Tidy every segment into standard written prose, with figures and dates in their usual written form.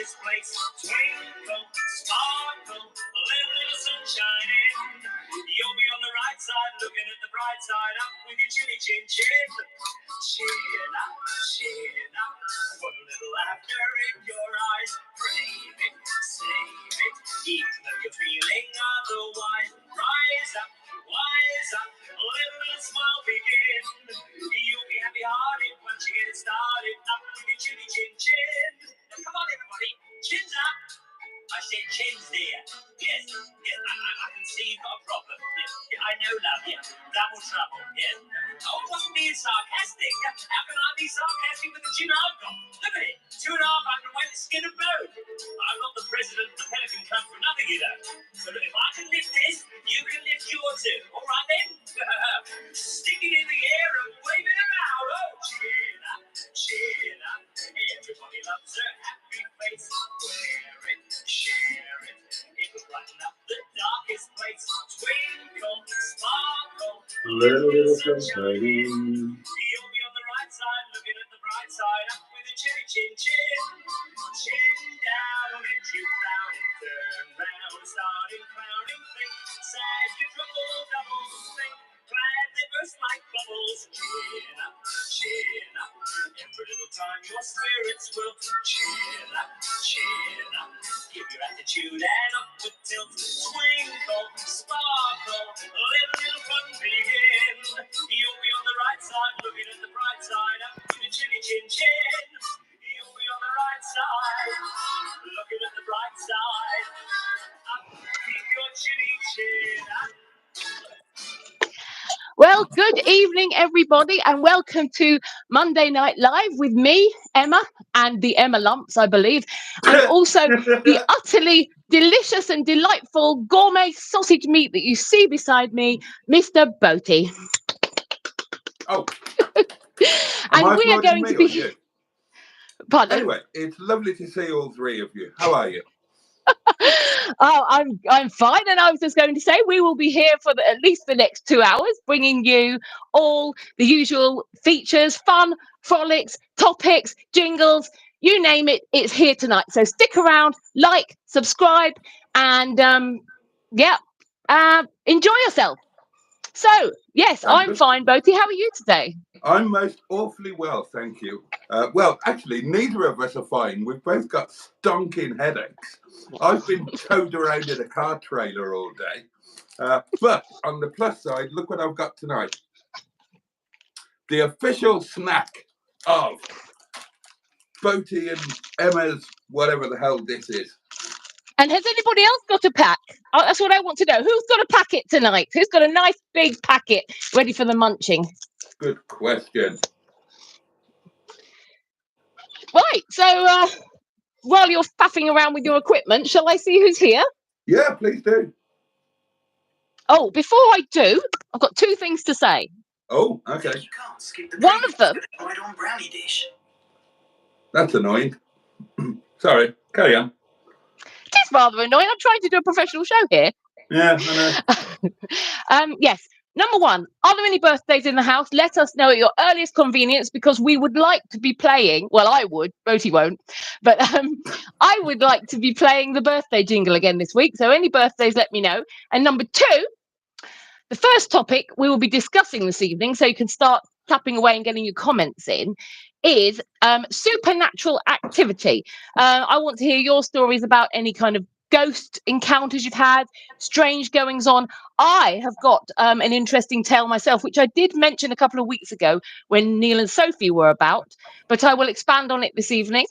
darkest place. Twinkle, sparkle, let a little sunshine in. You'll be on the right side, looking at the bright side, up with your chilly chin chin. Chin up, put a little laughter in your eyes. Brave it, save it, even though you're feeling otherwise. Rise up, wise up, let a little smile begin. You'll be happy-hearted once you get it started, up with your chilly chin chin. Now, come on, everybody, chins up. I said chins, dear. Yes, I can see you've got a problem. Yes, I know, love, yeah. Double trouble, yes. Oh, it wasn't being sarcastic. How can I be sarcastic with the chin I've got? Look at it, 2.5 weight skin and bone. I'm not the president of the Pelican Club for nothing, you know. So look, if I can lift this, you can lift yours too. All right, then? Stick it in the air and wave it about. Oh, chin up, chin up. Everybody loves a happy face. Wear it, share it. It will brighten up the darkest place. Twinkle, sparkle, Let a little sunshine in. you'll be on the right side, looking at the bright side, up with a chinny chin chin. Chin down, get you down and turn round, starting clowning thing. Sad, you trouble, double thing. Glad they burst like bubbles. Chin up, chin up. Every little time your spirits will chin up, chin up. Give your attitude an upward tilt. Twinkle, sparkle, let a little fun begin. You'll be on the right side, looking at the bright side, up with a chinny chin chin. You'll be on the right side, looking at the bright side, up with your chinny chin up. Well, good evening, everybody, and welcome to Monday Night Live with me, Emma, and the Emma Lumps, I believe, and also the utterly delicious and delightful gourmet sausage meat that you see beside me, Mr. Boaty. Oh, And we are going to be... You? Pardon? Anyway, it's lovely to see all three of you. How are you? Oh, I'm fine, and I was just going to say we will be here for at least the next 2 hours, bringing you all the usual features, fun, frolics, topics, jingles, you name it. It's here tonight. So stick around, like, subscribe, and enjoy yourself. So yes, I'm fine, Boaty. How are you today? I'm most awfully well, thank you. Well, actually, neither of us are fine. We've both got stonking headaches. I've been towed around in a car trailer all day. But on the plus side, look what I've got tonight. The official snack of Boaty and Emma's, whatever the hell this is. And has anybody else got a pack? Oh, that's what I want to know. Who's got a packet tonight? Who's got a nice big packet ready for the munching? Good question. Right, so while you're faffing around with your equipment, shall I see who's here? Yeah, please do. Oh, before I do, I've got 2 things to say. Oh, okay. You can't skip the One of them... on brownie dish. That's annoying. Sorry, carry on. It is rather annoying. I'm trying to do a professional show here. Yeah, I know. Yes. Number 1, are there any birthdays in the house? Let us know at your earliest convenience, because we would like to be playing, well, I would, Boaty won't, but I would like to be playing the birthday jingle again this week. So any birthdays, let me know. And number 2, the first topic we will be discussing this evening, so you can start tapping away and getting your comments in, is supernatural activity. I want to hear your stories about any kind of ghost encounters you've had, strange goings on. I have got an interesting tale myself, which I did mention a couple of weeks ago when Neil and Sophie were about, but I will expand on it this evening.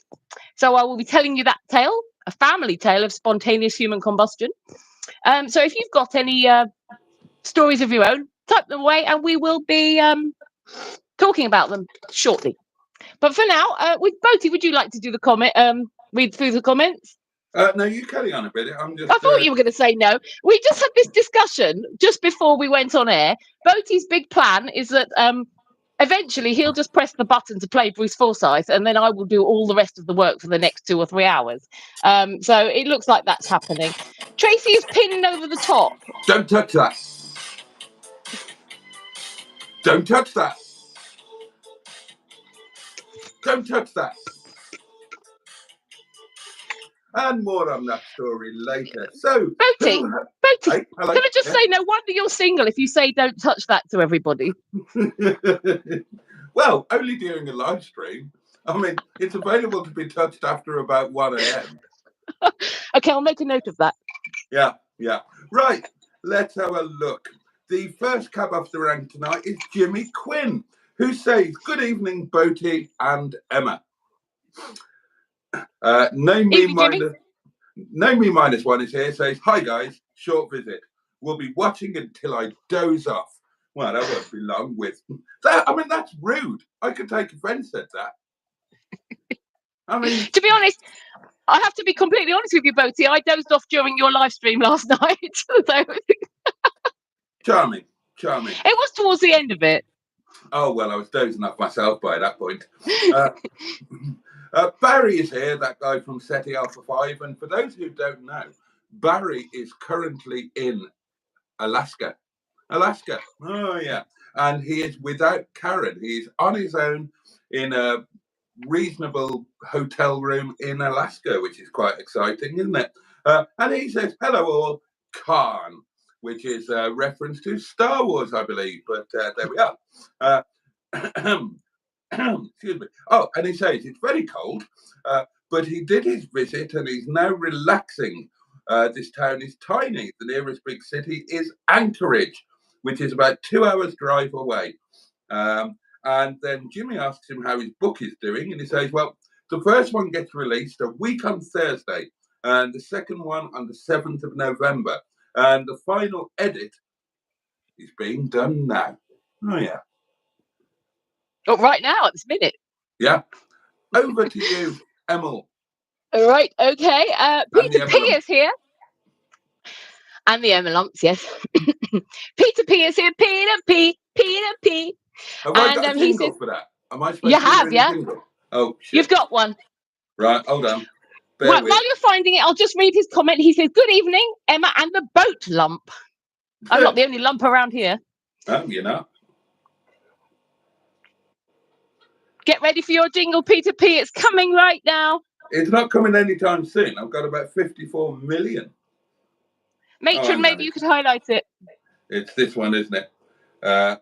So I will be telling you that tale, a family tale of spontaneous human combustion. So if you've got any stories of your own, type them away and we will be talking about them shortly. But for now, with Boaty, would you like to do the comment, read through the comments? No, you carry on a bit. I thought you were going to say no. We just had this discussion just before we went on air. Boaty's big plan is that eventually he'll just press the button to play Bruce Forsyth, and then I will do all the rest of the work for the next 2 or 3 hours. So it looks like that's happening. Tracy is pinned over the top. Don't touch that. Don't touch that. Don't touch that. And more on that story later. So, Boaty, Boaty, Hey, hello. can I just say, no wonder you're single if you say don't touch that to everybody. Well, only during a live stream. I mean, it's available to be touched after about 1 a.m. Okay, I'll make a note of that. Yeah. Right, let's have a look. The first cab off the rank tonight is Jimmy Quinn, who says, "Good evening, Boaty and Emma. Name me minus one is here, says, "Hi guys, short visit. We'll be watching until I doze off." Well, that won't be long with that. I mean, that's rude. I could take offence at that. I mean, to be honest, I have to be completely honest with you, Boaty. I dozed off during your live stream last night. So charming. It was towards the end of it. Oh, well, I was dozing off myself by that point. Barry is here, that guy from SETI Alpha 5. And for those who don't know, Barry is currently in Alaska. Oh, yeah. And he is without Karen. He's on his own in a reasonable hotel room in Alaska, which is quite exciting, isn't it? And he says, "Hello all, Khan," which is a reference to Star Wars, I believe. But there we are. Excuse me. Oh, and he says it's very cold, but he did his visit and he's now relaxing. This town is tiny. The nearest big city is Anchorage, which is about 2 hours drive away. And then Jimmy asks him how his book is doing, and he says, well, the first one gets released a week on Thursday, and the second one on the 7th of November. And the final edit is being done now. Oh, yeah. Oh, right now, at this minute. Yeah. Over to you, Emma. All right, okay. Peter P is here. And the Emma lumps, yes. Peter P is here. Peter P. Have I got a jingle for that? Am I supposed you to have, yeah? Jingle? Oh, shit. You've got one. Right, hold on. While you're finding it, I'll just read his comment. He says, "Good evening, Emma and the boat lump." I'm not the only lump around here. Oh, you're not. Get ready for your jingle, Peter P. It's coming right now. It's not coming anytime soon. I've got about 54 million. Matron, maybe you could highlight it. It's this one, isn't it?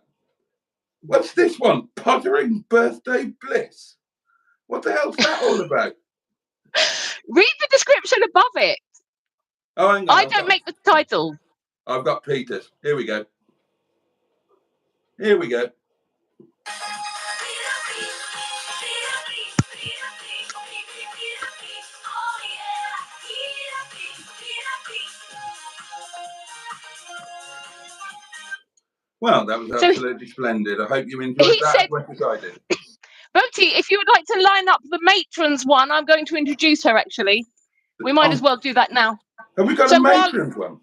What's this one? Pottering Birthday Bliss. What the hell's that all about? Read the description above it. Oh, hang on. I don't make the title. I've got Peter's. Here we go. Well, that was absolutely splendid. I hope you enjoyed that as much as I did. Boaty, if you would like to line up the matrons one, I'm going to introduce her, actually. We might as well do that now. Have we got a matrons one?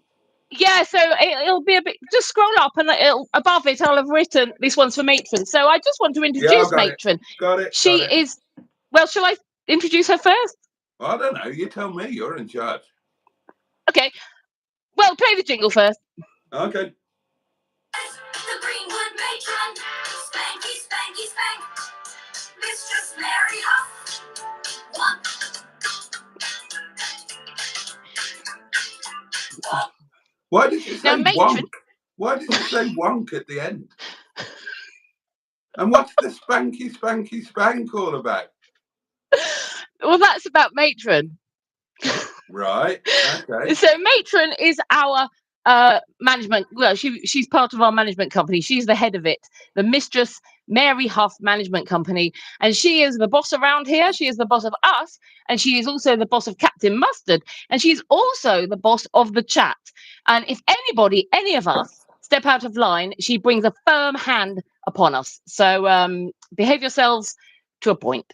Yeah, so it'll be a bit... Just scroll up and above it, I'll have written, this one's for matron. So I just want to introduce matron. Got it. She is... Well, shall I introduce her first? I don't know. You tell me. You're in charge. Okay. Well, play the jingle first. Okay. The Greenwood matron, spanky, spanky, spank. Mistress Mary Huff, one. Why did you say wonk? Why did you say wonk at the end? And what's the spanky, spanky, spank all about? Well, that's about matron. Right. Okay. So matron is our management. Well, she's part of our management company. She's the head of it, the Mistress Mary Huff Management Company, and she is the boss around here. She is the boss of us, and she is also the boss of Captain Mustard, and she's also the boss of the chat. And if any of us step out of line, she brings a firm hand upon us. So behave yourselves to a point.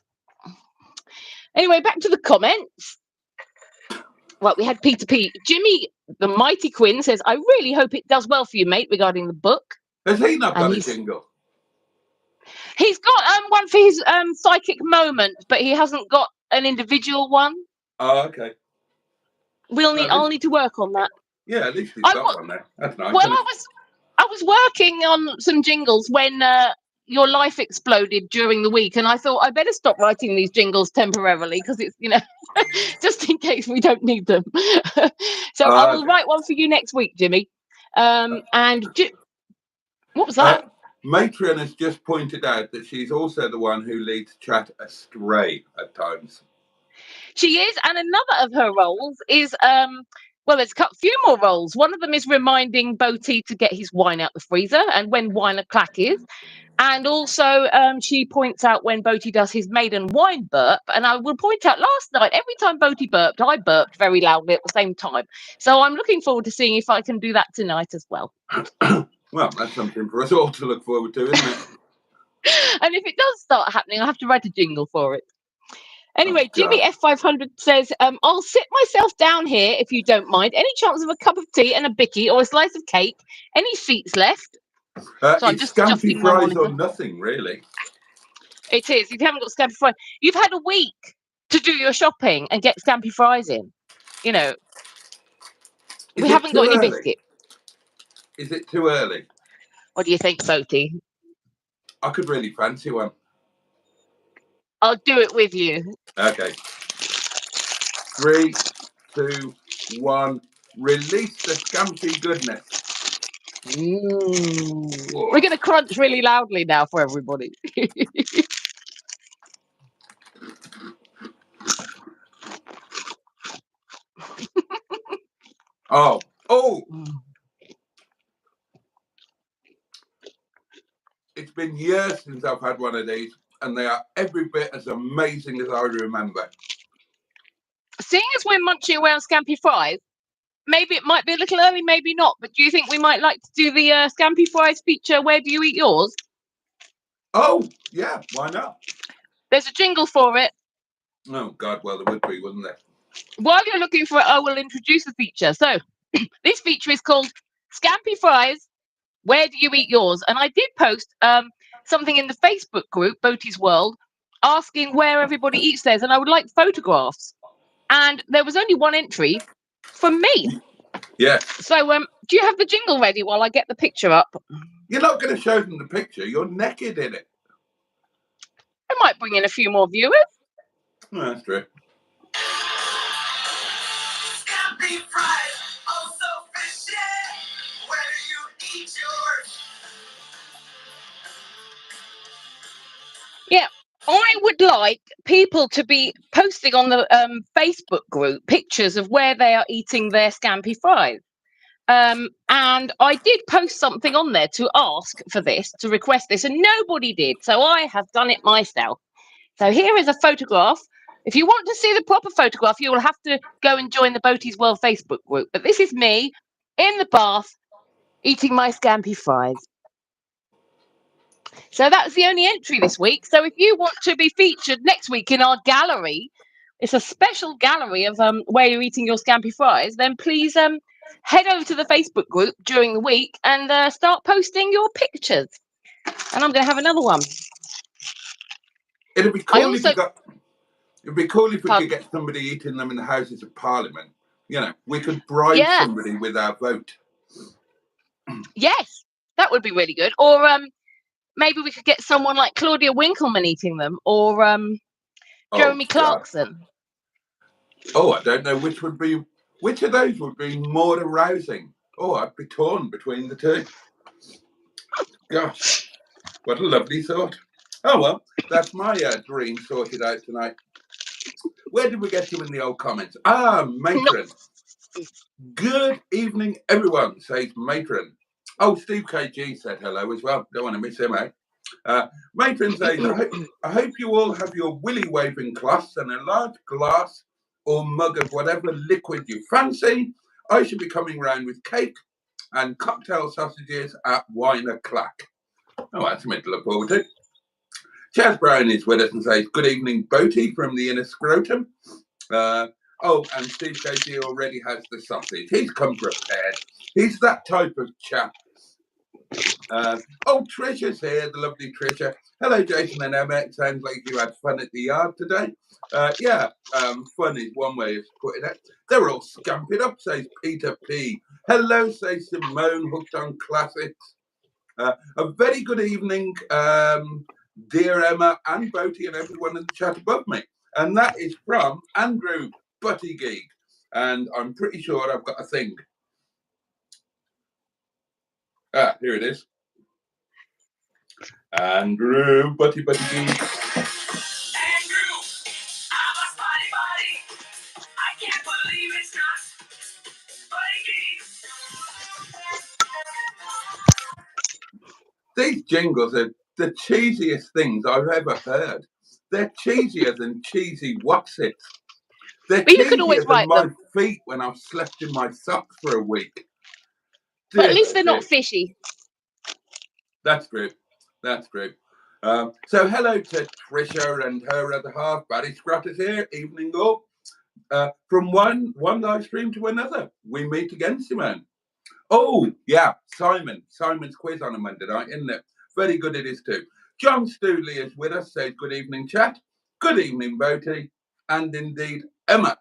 Anyway, back to the comments. Well, we had Peter P. Jimmy, the Mighty Quinn, says, "I really hope it does well for you, mate, regarding the book." Has he not got a jingle? He's got one for his psychic moment, but he hasn't got an individual one. Oh, okay. I'll need to work on that. Yeah, at least he's got one there. That's nice. Well, I was working on some jingles when your life exploded during the week, and I thought I better stop writing these jingles temporarily because it's, you know, just in case we don't need them. So I will write one for you next week, Jimmy. What was that? Matron has just pointed out that she's also the one who leads chat astray at times. She is, and another of her roles is well, there's a few more roles. One of them is reminding Boaty to get his wine out the freezer and when Wi-Clack is. And also she points out when Boaty does his maiden wine burp. And I will point out last night, every time Boaty burped, I burped very loudly at the same time. So I'm looking forward to seeing if I can do that tonight as well. Well, that's something for us all to look forward to, isn't it? And if it does start happening, I'll have to write a jingle for it. Anyway, Jimmy F500 says, I'll sit myself down here if you don't mind. Any chance of a cup of tea and a bicky or a slice of cake? Any seats left? So it's Scampy fries or nothing, really. It is. If you haven't got Scampy fries, you've had a week to do your shopping and get Scampy fries in. You know, we haven't got any biscuit. Is it too early? What do you think, Boaty? I could really fancy one. I'll do it with you. Okay. 3, 2, 1. Release the Scampy goodness. We're going to crunch really loudly now for everybody. Oh. It's been years since I've had one of these, and they are every bit as amazing as I remember. Seeing as we're munching away on Scampy fries, maybe it might be a little early, maybe not, but do you think we might like to do the Scampy fries feature, Where Do You Eat Yours? Oh, yeah, why not? There's a jingle for it. Oh, God, well, there would be, wouldn't there? While you're looking for it, I will introduce the feature. So, this feature is called Scampy Fries, Where Do You Eat Yours? And I did post something in the Facebook group, Boaty's World, asking where everybody eats theirs, and I would like photographs. And there was only one entry from me. Yeah. So, do you have the jingle ready while I get the picture up? You're not going to show them the picture. You're naked in it. I might bring in a few more viewers. Oh, that's true. Scampy fries, oh so fishy. Where do you eat yours? Yeah. I would like people to be posting on the Facebook group pictures of where they are eating their Scampy fries. And I did post something on there to ask for this, to request this, and nobody did. So I have done it myself. So here is a photograph. If you want to see the proper photograph, you will have to go and join the Boaty's World Facebook group. But this is me in the bath eating my Scampy fries. So that's the only entry this week. So if you want to be featured next week in our gallery, it's a special gallery of where you're eating your Scampy fries, then please head over to the Facebook group during the week and start posting your pictures. And I'm going to have another one. It'd be cool if we could get somebody eating them in the Houses of Parliament. You know, we could bribe somebody with our vote. Yes, that would be really good. Or maybe we could get someone like Claudia Winkleman eating them, or Jeremy Clarkson. Oh, I don't know which of those would be more arousing. Oh, I'd be torn between the two. Gosh, what a lovely thought. Oh, well, that's my dream sorted out tonight. Where did we get to in the old comments? Matron. Good evening, everyone, says Matron. Oh, Steve KG said hello as well. Don't want to miss him out. Matron says, I hope you all have your willy waving cloths and a large glass or mug of whatever liquid you fancy. I should be coming round with cake and cocktail sausages at Wi-Clack. Oh, that's something to look forward to. Chaz Brown is with us and says, good evening, Boaty from the inner scrotum. And Steve KG already has the sausage. He's come prepared. He's that type of chap. Trisha's here, the lovely Trisha. Hello, Jason and Emma. It sounds like you had fun at the yard today. Fun is one way of putting it. They're all scamping up, says Peter P. Hello, says Simone, hooked on classics. A very good evening, dear Emma and Boaty and everyone in the chat above me. And that is from Andrew Buttigeek. And I'm pretty sure I've got a thing. Ah, here it is. Andrew Buttigeek. Andrew, I'm a spotty body. I can't believe it's not Buttigeek. These jingles are the cheesiest things I've ever heard. They're cheesier than cheesy what's-it. They're But you can always cheesier than write my them. feet when I've slept in my socks for a week. But at least they're not fishy. That's great. That's great. So hello to Trisha and her other half. Barry Scrott is here. Evening all. From one live stream to another, we meet again, Simone. Oh, yeah, Simon's quiz on a Monday night, isn't it? Very good it is too. John Stooley is with us, says good evening, chat. Good evening, Boaty. And indeed, Emma.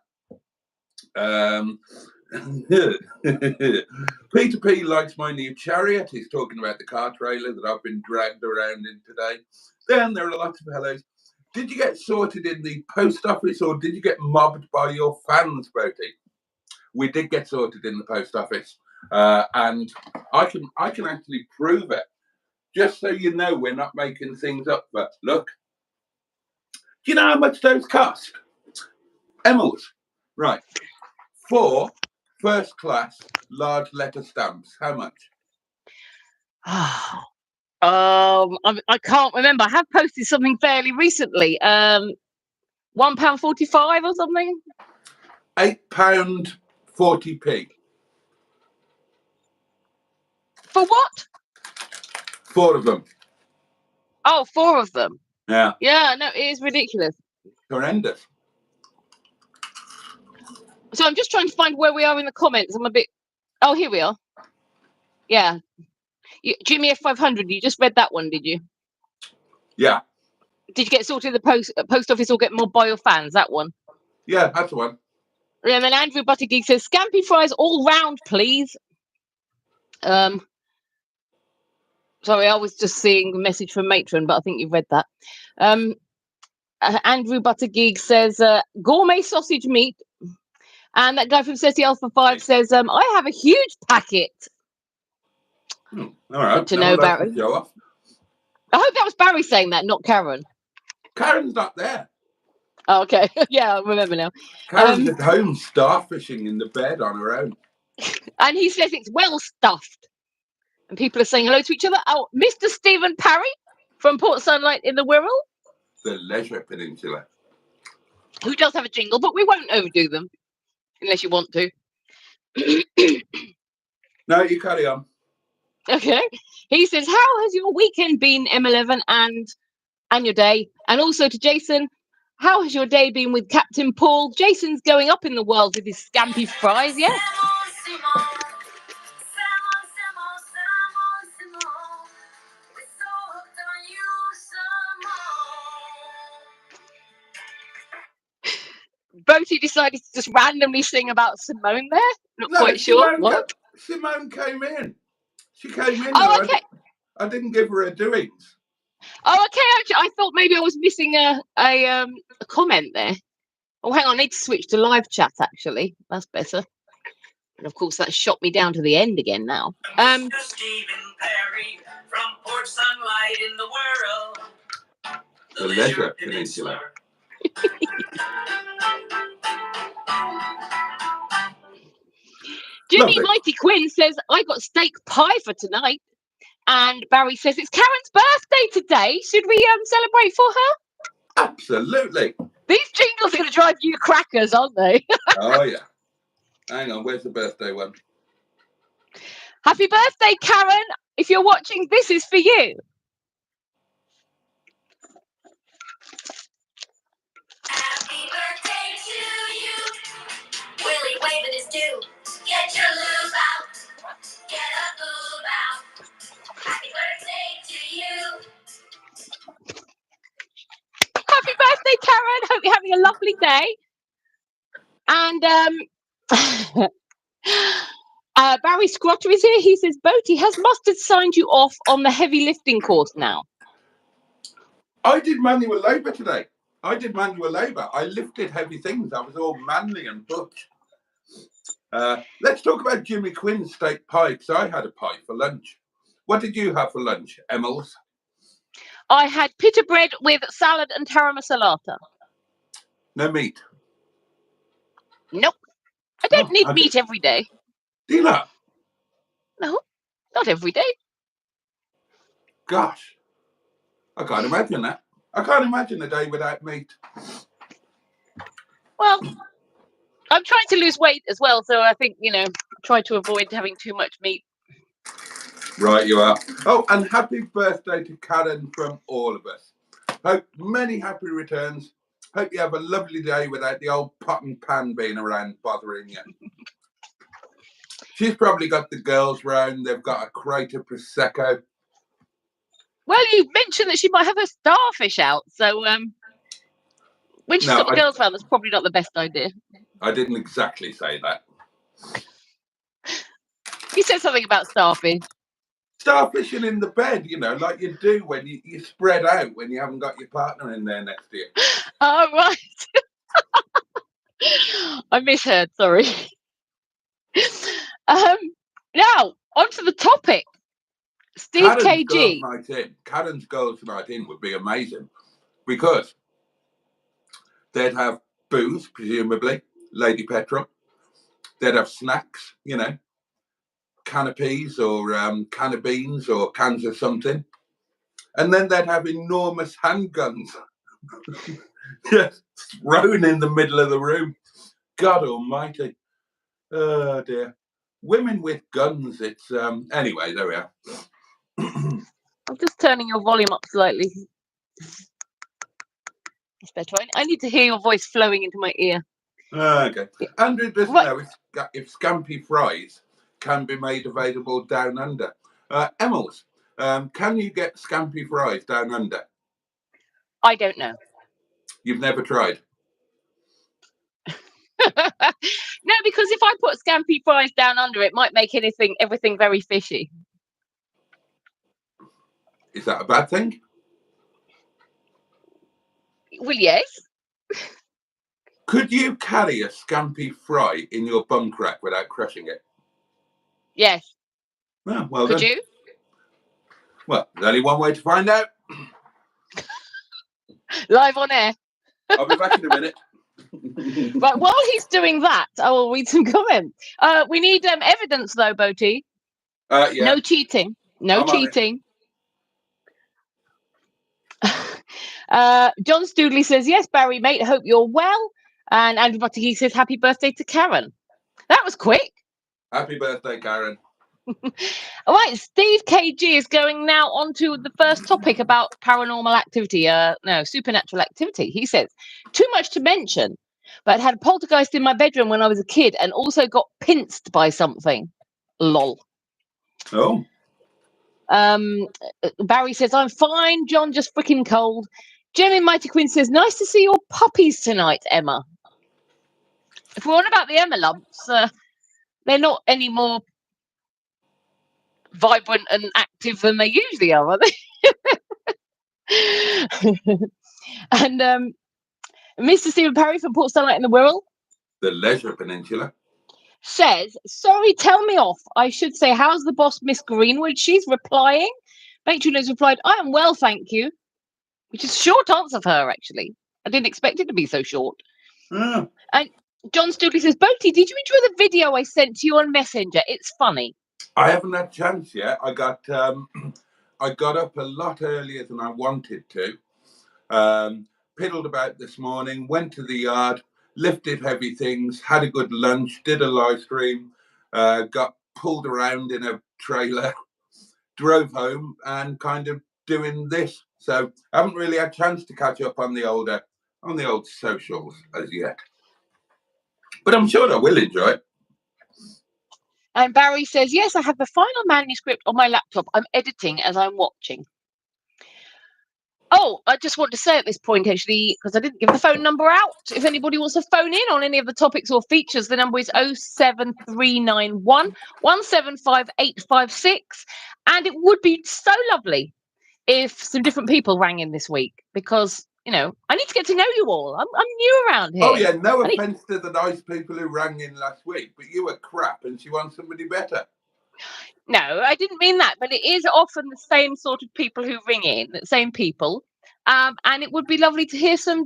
Peter P likes my new chariot. He's talking about the car trailer that I've been dragged around in today. Then there are lots of hellos. Did you get sorted in the post office or did you get mobbed by your fans, Boaty? We did get sorted in the post office. And I can actually prove it. Just so you know, we're not making things up. But look, do you know how much those cost? Emma's. Right. 4 first class large letter stamps. How much? I can't remember. I have posted something fairly recently. £1.45 or something. £8.40p. For what? 4 of them. Oh, 4 of them. Yeah. Yeah, no, it is ridiculous. Horrendous. So I'm just trying to find where we are in the comments. I'm a bit. Oh, here we are. Yeah. Jimmy F500. You just read that one, did you? Yeah. Did you get sorted in the post office or get mobbed by your fans? That one. Yeah, that's the one. Yeah, and then Andrew Buttigeek says, "Scampy fries all round, please." Sorry, I was just seeing a message from Matron, but I think you've read that. Andrew Buttigeek says, "Gourmet sausage meat." And that guy from SETI Alpha 5 says, "I have a huge packet." All right. To know, Barry. Show off. I hope that was Barry saying that, not Karen. Karen's not there. Oh, okay. Yeah, I remember now. Karen's at home starfishing in the bed on her own. And he says it's well stuffed. And people are saying hello to each other. Oh, Mr. Stephen Parry from Port Sunlight in the Wirral. The Leisure Peninsula. Who does have a jingle, but we won't overdo them. Unless you want to. No, you carry on. Okay. He says, "How has your weekend been, M11, and your day?" And also to Jason, "How has your day been with Captain Paul?" Jason's going up in the world with his Scampy fries, yes? Boaty decided to just randomly sing about Simone there. Not quite sure. What? Simone came in. She came in. Oh, okay. I didn't give her a doings. Oh, okay. Actually, I thought maybe I was missing a comment there. Oh, hang on. I need to switch to live chat, actually. That's better. And of course, that shot me down to the end again now. Mr. Stephen Parry from Port Sunlight in the Wirral. The Leisure Peninsula. Jimmy Mighty Quinn says, "I got steak pie for tonight." And Barry says, "It's Karen's birthday today. Should we celebrate for her?" Absolutely. These jingles are going to drive you crackers, aren't they? Oh, yeah. Hang on. Where's the birthday one? Happy birthday, Karen. If you're watching, this is for you. Happy birthday to you. Willie waving his due. Get your lube out. Get a boob out. Happy birthday to you. Happy birthday, Karen. Hope you're having a lovely day. And Barry Scrotter is here. He says, Boaty, has Mustard signed you off on the heavy lifting course now? I did manual labour today. I lifted heavy things. I was all manly and butch. Let's talk about Jimmy Quinn's steak pie, because I had a pie for lunch. What did you have for lunch, Emmels? I had pita bread with salad and taramasalata. No meat? Nope. I don't need meat every day. Do you not? No, not every day. Gosh, I can't imagine that. I can't imagine a day without meat. Well, I'm trying to lose weight as well, so I think, try to avoid having too much meat. Right, you are. Oh, and happy birthday to Karen from all of us. Hope many happy returns. Hope you have a lovely day without the old pot and pan being around bothering you. She's probably got the girls round. They've got a crate of Prosecco. Well, you mentioned that she might have her starfish out, so when she's got the girls round, that's probably not the best idea. I didn't exactly say that. You said something about starfish. Starfishing in the bed, like you do when you spread out when you haven't got your partner in there next to you. Oh, right. I misheard, sorry. Now, on to the topic. Steve KG. Karen's girls' night in would be amazing because they'd have booze, presumably, Lady Petrol. They'd have snacks, can of peas or can of beans or cans of something. And then they'd have enormous handguns just thrown in the middle of the room. God almighty. Oh, dear. Women with guns, it's... Anyway, there we are. I'm just turning your volume up slightly. It's better. I need to hear your voice flowing into my ear. Okay. Andrew doesn't know if Scampy fries can be made available down under. Emmels, can you get Scampy fries down under? I don't know. You've never tried? No, because if I put Scampy fries down under, it might make everything very fishy. Is that a bad thing? Well, yes. Could you carry a Scampy fry in your bum crack without crushing it? Yes. Oh, well Could done. you? Well, there's only one way to find out. Live on air. I'll be back in a minute. Right, while he's doing that, I will read some comments. We need evidence, though, Boaty. Yeah. No cheating. No cheating. John Stoodley says, yes, Barry, mate, hope you're well. And Andrew Buttigieg says, happy birthday to Karen. That was quick. Happy birthday, Karen. All right, Steve KG is going now on to the first topic about paranormal activity. Supernatural activity. He says, too much to mention, but had a poltergeist in my bedroom when I was a kid and also got pinched by something. Lol. Oh. Barry says, I'm fine. John, just freaking cold. Jenny Mighty Quinn says, nice to see your puppies tonight, Emma. If we're on about the Emma lumps, they're not any more vibrant and active than they usually are they? And Mr. Stephen Parry from Port Starlight in the Wirral, the Leisure Peninsula, says, sorry, tell me off. I should say, how's the boss, Miss Greenwood? She's replying. Rachel has replied, I am well, thank you. Which is a short answer for her, actually. I didn't expect it to be so short. And John Stoodley says, Boaty, did you enjoy the video I sent to you on Messenger? It's funny. I haven't had a chance yet. I got up a lot earlier than I wanted to. Piddled about this morning, went to the yard, lifted heavy things, had a good lunch, did a live stream, got pulled around in a trailer, drove home and kind of doing this. So I haven't really had a chance to catch up on the old socials as yet. But I'm sure I will enjoy it. And Barry says, yes, I have the final manuscript on my laptop. I'm editing as I'm watching. Oh, I just want to say at this point, actually, because I didn't give the phone number out. If anybody wants to phone in on any of the topics or features, the number is 07391 175 And it would be so lovely if some different people rang in this week, because, you know, I need to get to know you all. I'm new around here. Oh, yeah, no offence to the nice people who rang in last week, but you were crap and she wants somebody better. No, I didn't mean that, but it is often the same sort of people who ring in, the same people. And it would be lovely to hear from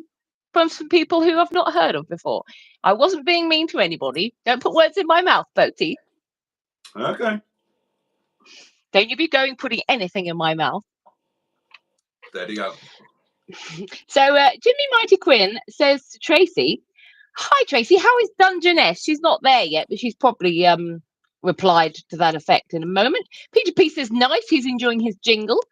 some people who I've not heard of before. I wasn't being mean to anybody. Don't put words in my mouth, Boaty. Okay. Don't you be putting anything in my mouth. There you go. So Jimmy Mighty Quinn says to Tracy, "Hi Tracy, how is Dungeness?" She's not there yet, but she's probably replied to that effect in a moment. Peter P says, "Nice, he's enjoying his jingle."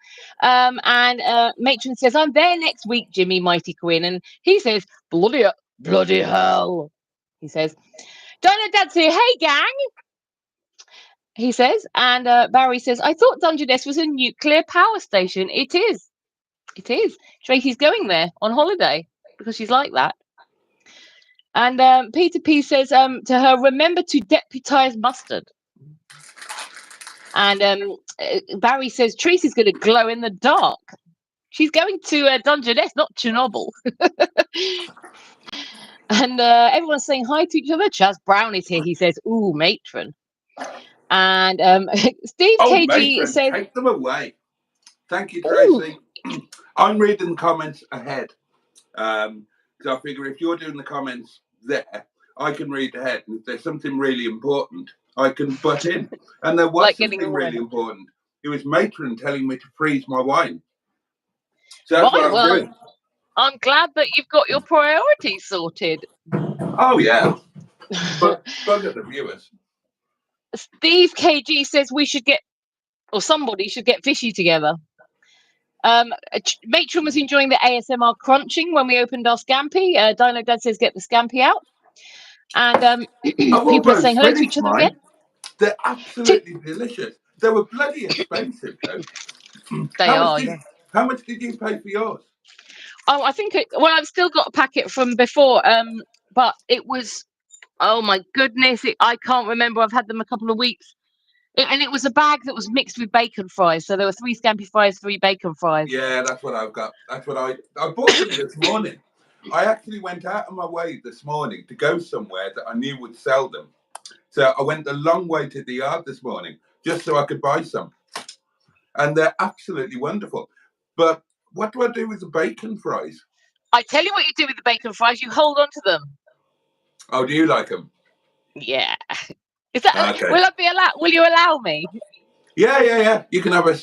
And Matron says, "I'm there next week, Jimmy Mighty Quinn." And he says, bloody hell. He says, "Dino Dad's here, hey gang." He says, and Barry says, "I thought Dungeness was a nuclear power station." It is. It is. Tracy's going there on holiday because she's like that. And Peter P says to her, "Remember to deputise mustard." And Barry says Tracy's going to glow in the dark. She's going to Dungeness, not Chernobyl. And everyone's saying hi to each other. Chaz Brown is here. He says, "Ooh, matron." And Steve KG matron, says, take them away. Thank you, Tracy. I'm reading the comments ahead. So I figure if you're doing the comments there, I can read ahead. And if there's something really important, I can butt in. And there was something really important. It was matron telling me to freeze my wine. So that's what I'm doing. I'm glad that you've got your priorities sorted. Oh, yeah. But bugger the viewers. Steve KG says we should get, or somebody should get fishy together. Matron was enjoying the ASMR crunching when we opened our Scampy. Dino Dad says get the Scampy out. And people are saying hello to each other again. They're absolutely delicious. They were bloody expensive, though. How much did you pay for yours? Oh, I think I've still got a packet from before, but it was, oh my goodness, I can't remember. I've had them a couple of weeks, and it was a bag that was mixed with bacon fries. So there were 3 Scampy fries, 3 bacon fries. Yeah, that's what I've got. That's what I bought them this morning. I actually went out of my way this morning to go somewhere that I knew would sell them. So I went a long way to the yard this morning just so I could buy some. And they're absolutely wonderful. But what do I do with the bacon fries? I tell you what you do with the bacon fries. You hold on to them. Oh, do you like them? Yeah. Is that okay? Will you allow me? Yeah. You can have a.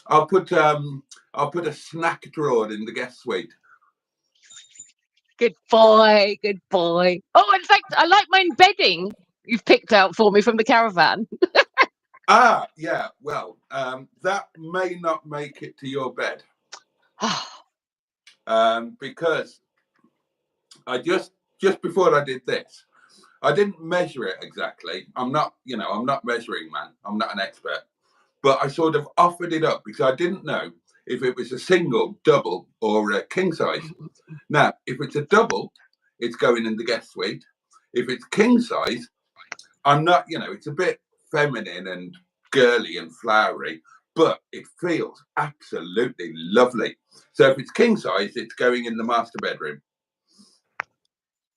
I'll put a snack drawer in the guest suite. Good boy. Oh, in fact, I like my bedding you've picked out for me from the Caravan. Yeah. Well, that may not make it to your bed. Because I just before I did this, I didn't measure it exactly. I'm not measuring man. I'm not an expert. But I sort of offered it up because I didn't know if it was a single, double, or a king size. Now, if it's a double, it's going in the guest suite. If it's king size, I'm not, it's a bit feminine and girly and flowery, but it feels absolutely lovely. So if it's king size, it's going in the master bedroom.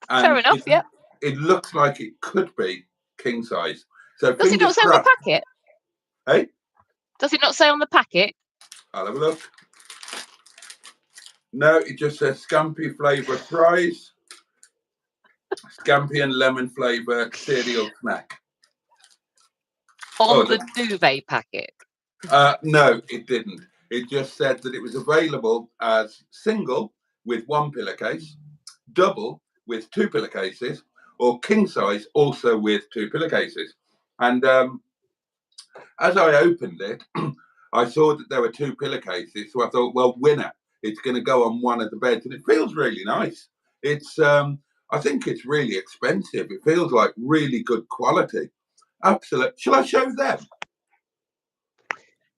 And fair enough, yeah. It looks like it could be king size. So does it not say on the packet? Hey? Does it not say on the packet? I'll have a look. No, it just says Scampy flavour fries, Scampy and lemon flavour cereal snack. On the duvet packet? No, it didn't. It just said that it was available as single with 1 pillowcase, double with 2 pillowcases, or king size also with 2 pillowcases. And as I opened it, I saw that there were 2 pillowcases, so I thought, well, winner. It's going to go on one of the beds, and it feels really nice. It's, I think it's really expensive. It feels like really good quality. Absolutely. Shall I show them?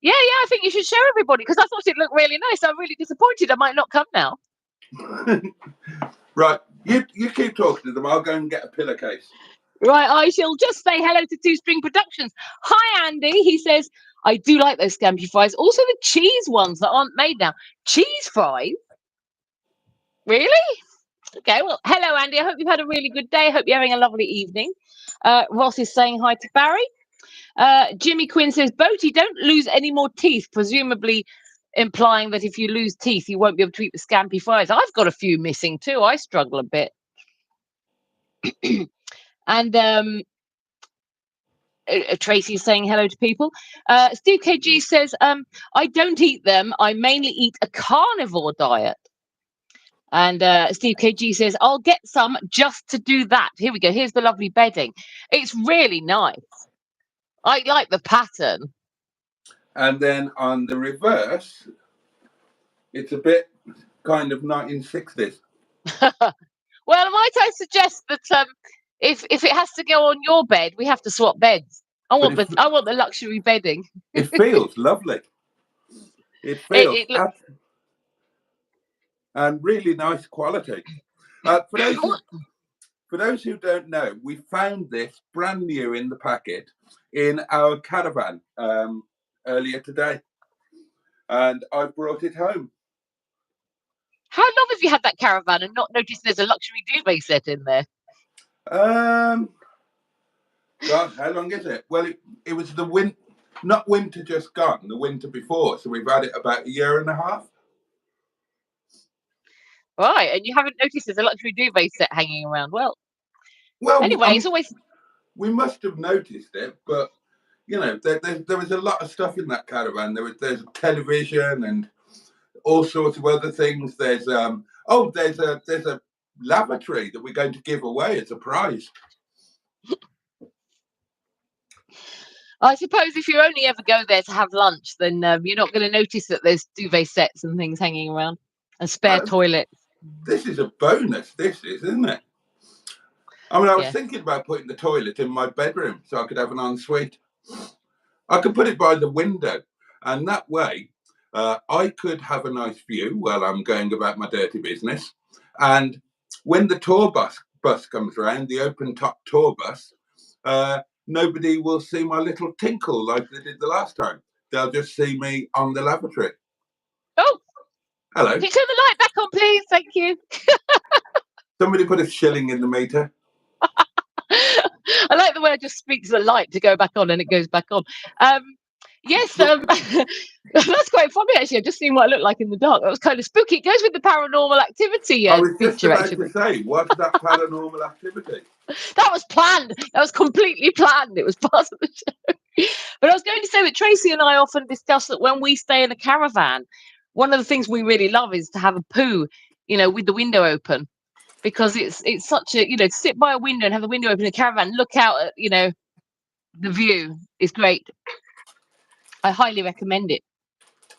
Yeah, I think you should show everybody because I thought it looked really nice. I'm really disappointed I might not come now. Right, you keep talking to them. I'll go and get a pillowcase. Right, I shall just say hello to Two String Productions. Hi, Andy. He says, I do like those Scampy fries. Also the cheese ones that aren't made now. Cheese fries? Really? Okay, well, hello, Andy. I hope you've had a really good day. I hope you're having a lovely evening. Ross is saying hi to Barry. Jimmy Quinn says, Boaty, don't lose any more teeth, presumably implying that if you lose teeth, you won't be able to eat the Scampy fries. I've got a few missing too. I struggle a bit. And Tracy's saying hello to people. Steve KG says, I don't eat them. I mainly eat a carnivore diet. And Steve KG says, I'll get some just to do that. Here we go. Here's the lovely bedding. It's really nice. I like the pattern. And then on the reverse, it's a bit kind of 1960s. Well, might I suggest that if it has to go on your bed, we have to swap beds. I want the luxury bedding. It feels lovely. It feels and really nice quality. For those who don't know, we found this brand new in the packet in our caravan earlier today, and I brought it home. How long have you had that caravan and not noticed there's a luxury duvet set in there? God, how long is it? Well, it was not winter just gone, the winter before, so we've had it about 1.5 years. Right, and you haven't noticed there's a luxury duvet set hanging around. Well, anyway, it's always... We must have noticed it, but you know, there was a lot of stuff in that caravan. There's a television and all sorts of other things. There's a lavatory that we're going to give away as a prize. I suppose if you only ever go there to have lunch, then you're not going to notice that there's duvet sets and things hanging around and spare toilets. This is a bonus, isn't it? I mean, I was thinking about putting the toilet in my bedroom so I could have an ensuite. I could put it by the window, and that way I could have a nice view while I'm going about my dirty business. And when the tour bus comes around, the open top tour bus, nobody will see my little tinkle like they did the last time. They'll just see me on the lavatory. Oh, hello. Can you turn the light back on, please? Thank you. Somebody put a shilling in the meter. I like the way I just speak to the light to go back on and it goes back on. Yes, that's quite funny actually. I've just seen what I look like in the dark. That was kind of spooky. It goes with the Paranormal Activity I was just feature, about actually. to say, what's that Paranormal Activity? That was planned. That was completely planned. It was part of the show. But I was going to say that Tracy and I often discuss that when we stay in a caravan, one of the things we really love is to have a poo, with the window open. Because it's such a, to sit by a window and have the window open in a caravan, look out at, the view is great. I highly recommend it.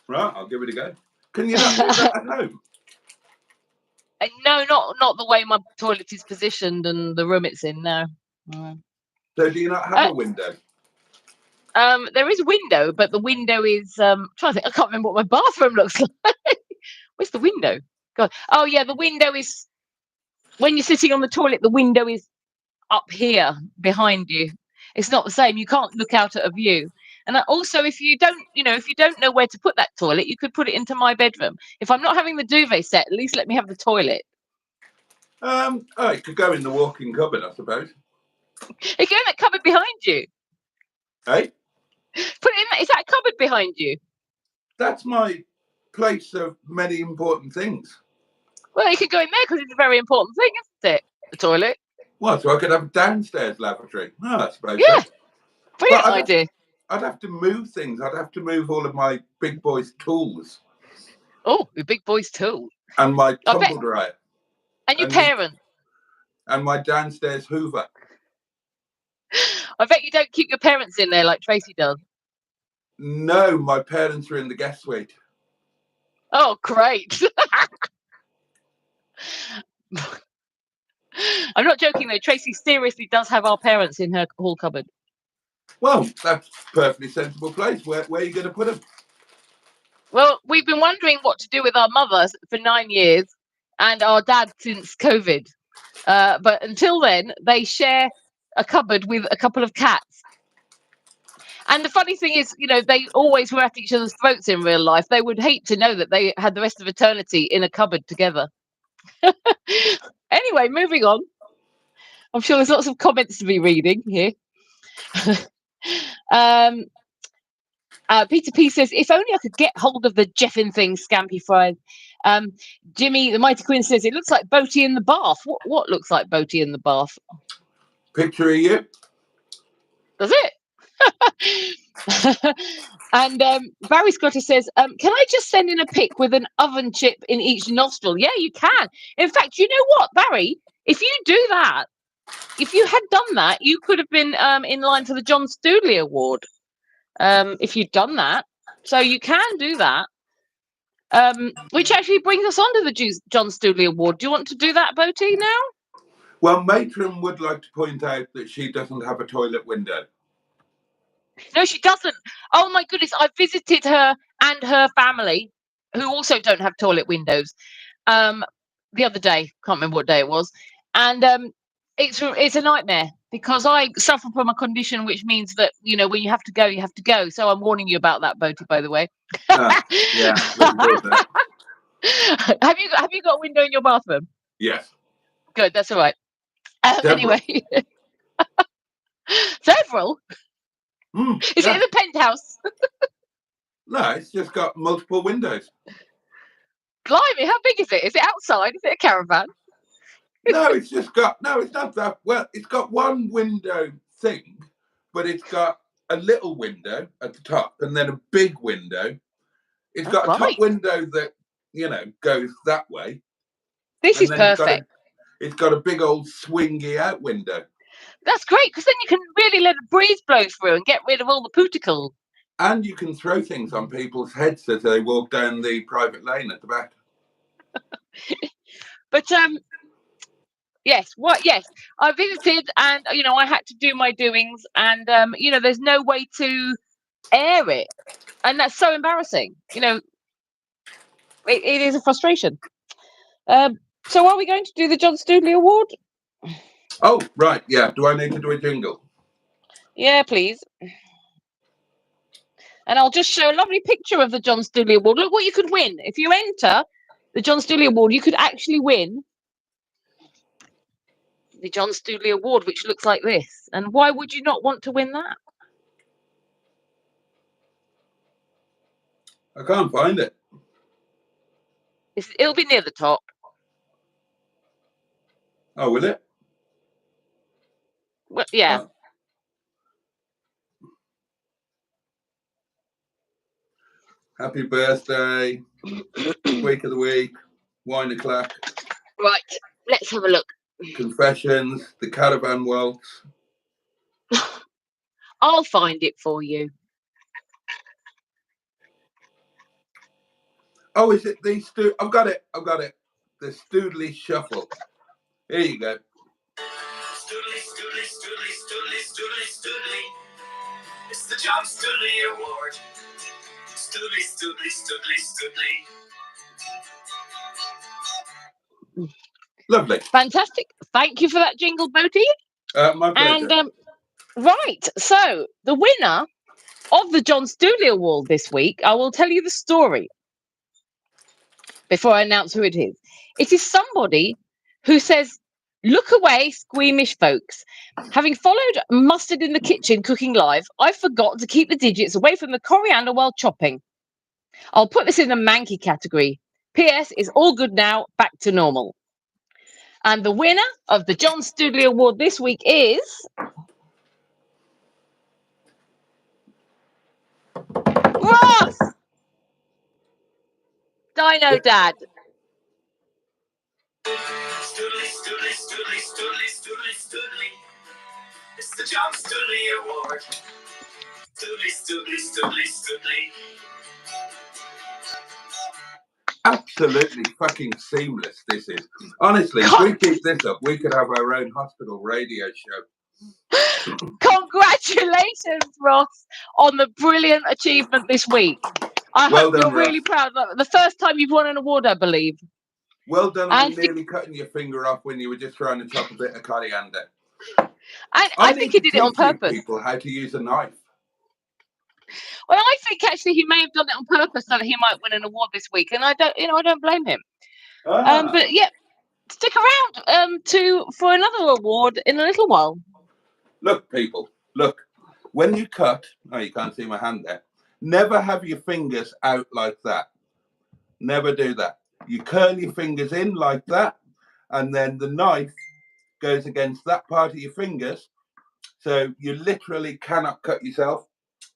Right, I'll give it a go. Can you not do that at home? No, not the way my toilet is positioned and the room it's in, no. So do you not have a window? There is a window, but the window is, trying to think, I can't remember what my bathroom looks like. Where's the window? God. Oh, yeah, the window is, when you're sitting on the toilet, the window is up here behind you. It's not the same. You can't look out at a view. And also, if you don't know where to put that toilet, you could put it into my bedroom. If I'm not having the duvet set, at least let me have the toilet. It could go in the walk-in cupboard, I suppose. It could go in that cupboard behind you. Hey? Put it in. Is that a cupboard behind you? That's my place of many important things. Well, it could go in there because it's a very important thing, isn't it? The toilet. Well, so I could have a downstairs lavatory. Oh, I suppose. Yeah. Brilliant idea. I'd have to move things. I'd have to move all of my big boys' tools. Oh, your big boys' tools. And my tumble dryer. And your parents. And my downstairs Hoover. I bet you don't keep your parents in there like Tracy does. No, my parents are in the guest suite. Oh, great. I'm not joking though. Tracy seriously does have our parents in her hall cupboard. Well, that's a perfectly sensible place. Where are you going to put them? Well, we've been wondering what to do with our mother for 9 years and our dad since COVID. But until then, they share a cupboard with a couple of cats. And the funny thing is, they always were at each other's throats in real life. They would hate to know that they had the rest of eternity in a cupboard together. Anyway, moving on. I'm sure there's lots of comments to be reading here. Peter P says, if only I could get hold of the Jeffin thing, Scampy fried. Jimmy, the Mighty Quinn, says, it looks like Boaty in the bath. What looks like Boaty in the bath? Picture of you. Does it? And Barry Scotty says, can I just send in a pic with an oven chip in each nostril? Yeah, you can. In fact, you know what, Barry? If you do that, if you had done that, you could have been in line for the John Stoodley Award. If you'd done that. So you can do that. Which actually brings us on to the John Stoodley Award. Do you want to do that, Boaty, now? Well, Matron would like to point out that she doesn't have a toilet window. No, she doesn't. Oh, my goodness. I visited her and her family, who also don't have toilet windows, the other day. Can't remember what day it was. And it's a nightmare because I suffer from a condition which means that, when you have to go, you have to go. So I'm warning you about that, Boaty, by the way. Yeah. Have you got a window in your bathroom? Yes. Good, that's all right. Anyway. Several? Is it in the penthouse? No, it's just got multiple windows. Blimey, how big is it? Is it outside? Is it a caravan? No, it's not that. Well, it's got one window thing, but it's got a little window at the top and then a big window. It's got a top window that, goes that way. This is perfect. It's got a big old swingy out window. That's great, because then you can really let a breeze blow through and get rid of all the pooticle. And you can throw things on people's heads as they walk down the private lane at the back. But yes, I visited, and I had to do my doings, and there's no way to air it, and that's so embarrassing. It is a frustration. So are we going to do the John Stoodley Award? Oh, right, yeah. Do I need to do a jingle? Yeah, please. And I'll just show a lovely picture of the John Stoodley Award. Look what you could win. If you enter the John Stoodley Award, you could actually win the John Stoodley Award, which looks like this. And why would you not want to win that? I can't find it. It'll be near the top. Oh, will it? Well, yeah. Oh. Happy birthday. Week of the week. Wi-Clack. Right. Let's have a look. Confessions. The Caravan waltz. I'll find it for you. Oh, is it the I've got it. The Stoodley Shuffle. Here you go. Stoodley, Stoodley, Stoodley, Stoodley, Stoodley, Stoodley. It's the John Stoodley Award. Stoodley, Stoodley, Stoodley, Stoodley. Lovely. Fantastic. Thank you for that jingle, Boaty. My pleasure. And right, so the winner of the John Stoodley Award this week, I will tell you the story before I announce who it is. It is somebody who says, "Look away, squeamish folks. Having followed mustard in the kitchen cooking live, I forgot to keep the digits away from the coriander while chopping. I'll put this in the manky category. P.S. is all good now, back to normal." And the winner of the John Stoodley Award this week is Ross! Dino Dad. Stoodley, Stoodley, Stoodley, Stoodley, Stoodley, Stoodley. It's the John Stoodley Award. Stoodley, Stoodley, Stoodley, Stoodley. Absolutely fucking seamless this is. Honestly, if we keep this up, we could have our own hospital radio show. Congratulations, Ross, on the brilliant achievement this week. I Well hope done, you're really Russ. proud. The first time you've won an award, I believe. Well done And on nearly cutting your finger off when you were just trying to chop a bit of coriander. I think he need did to it on teach you purpose. people how to use a knife. Well, I think actually he may have done it on purpose so that he might win an award this week, and I don't blame him. But yeah, stick around for another award in a little while. Look, people, look. When you cut, you can't see my hand there. Never have your fingers out like that. Never do that. You curl your fingers in like that, and then the knife goes against that part of your fingers. So you literally cannot cut yourself,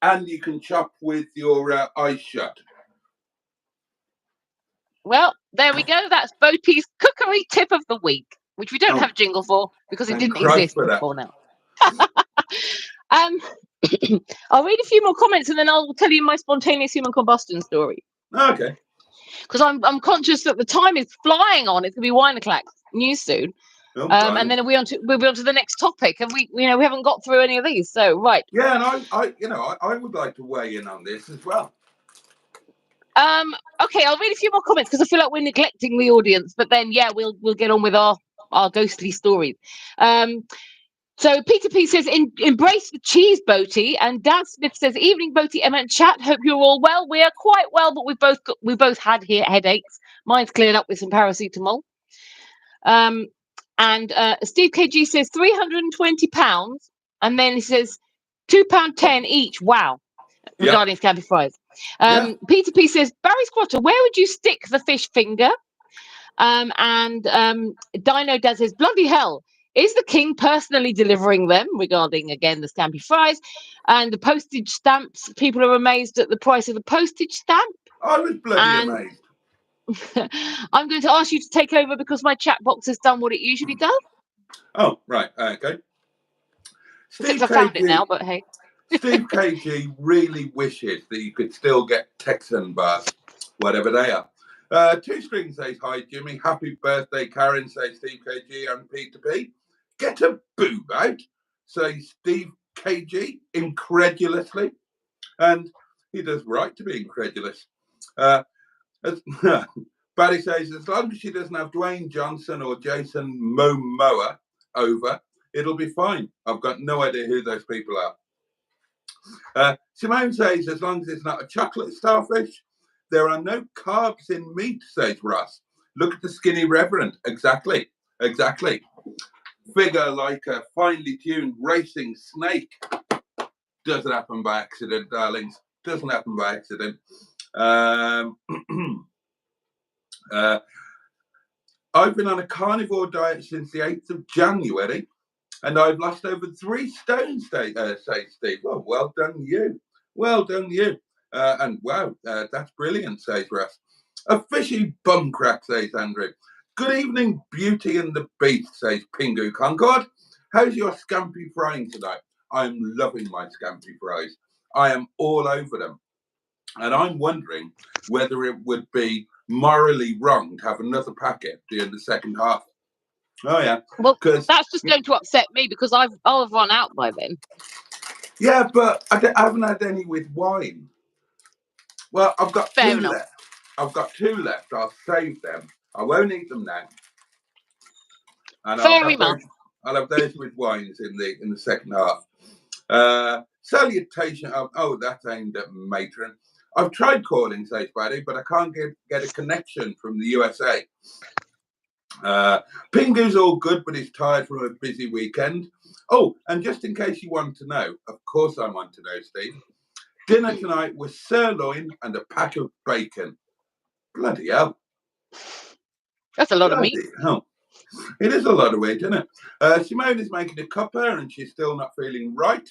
and you can chop with your eyes shut. Well, there we go. That's Boaty's cookery tip of the week, which we don't have a jingle for because it didn't exist before now. I'll read a few more comments and then I'll tell you my spontaneous human combustion story. Okay. Because I'm conscious that the time is flying on. It's going to be Wi-Clack news soon. And then we'll be on to the next topic, and we haven't got through any of these. So right. Yeah, and I would like to weigh in on this as well. Okay, I'll read a few more comments because I feel like we're neglecting the audience. But then, yeah, we'll get on with our ghostly stories. So Peter P says, embrace the cheese, Boaty. And Dan Smith says, evening, Boaty, Emma and chat. Hope you're all well. We are quite well, but we both had headaches. Mine's cleared up with some paracetamol. And Steve KG says £320, and then he says £2.10 each. Wow, regarding Scampy fries. Peter P says, Barry Squatter, where would you stick the fish finger? And Dino Dad says, bloody hell, is the king personally delivering them? Regarding again the Scampy fries and the postage stamps. People are amazed at the price of the postage stamp. I was bloody amazed. I'm going to ask you to take over because my chat box has done what it usually does. Oh, right. Okay. Except I found it now, but hey. Steve KG really wishes that you could still get Texan bars, whatever they are. Two Strings says, hi, Jimmy. Happy birthday, Karen, says Steve KG and Peter P. Get a boob out, says Steve KG, incredulously. And he does right to be incredulous. Barry says, as long as she doesn't have Dwayne Johnson or Jason Momoa over, it'll be fine. I've got no idea who those people are. Simone says, as long as it's not a chocolate starfish, there are no carbs in meat, says Ross. Look at the skinny reverend. Exactly. Figure like a finely tuned racing snake. Doesn't happen by accident, darlings. Doesn't happen by accident. I've been on a carnivore diet since the 8th of January, and I've lost over 3 stone, says Steve. Well done you. And wow, that's brilliant, says Russ. A fishy bum crack, says Andrew. Good evening, Beauty and the Beast, says Pingu Concord. How's your Scampy frying tonight? I'm loving my Scampy fries. I am all over them. And I'm wondering whether it would be morally wrong to have another packet during the second half. Oh, yeah. Well, that's just going to upset me because I'll have run out by then. Yeah, but I haven't had any with wine. Well, I've got two left. I'll save them. I won't eat them now. And I'll have those with wines in the second half. Salutation. Oh, that's aimed at Matron. I've tried calling, says Buddy, but I can't get a connection from the USA. Pingu's all good, but he's tired from a busy weekend. Oh, and just in case you want to know, of course I want to know, Steve. Dinner tonight was sirloin and a pack of bacon. Bloody hell. That's a lot of meat. Hell. It is a lot of weight, isn't it? Simone is making a cuppa and she's still not feeling right.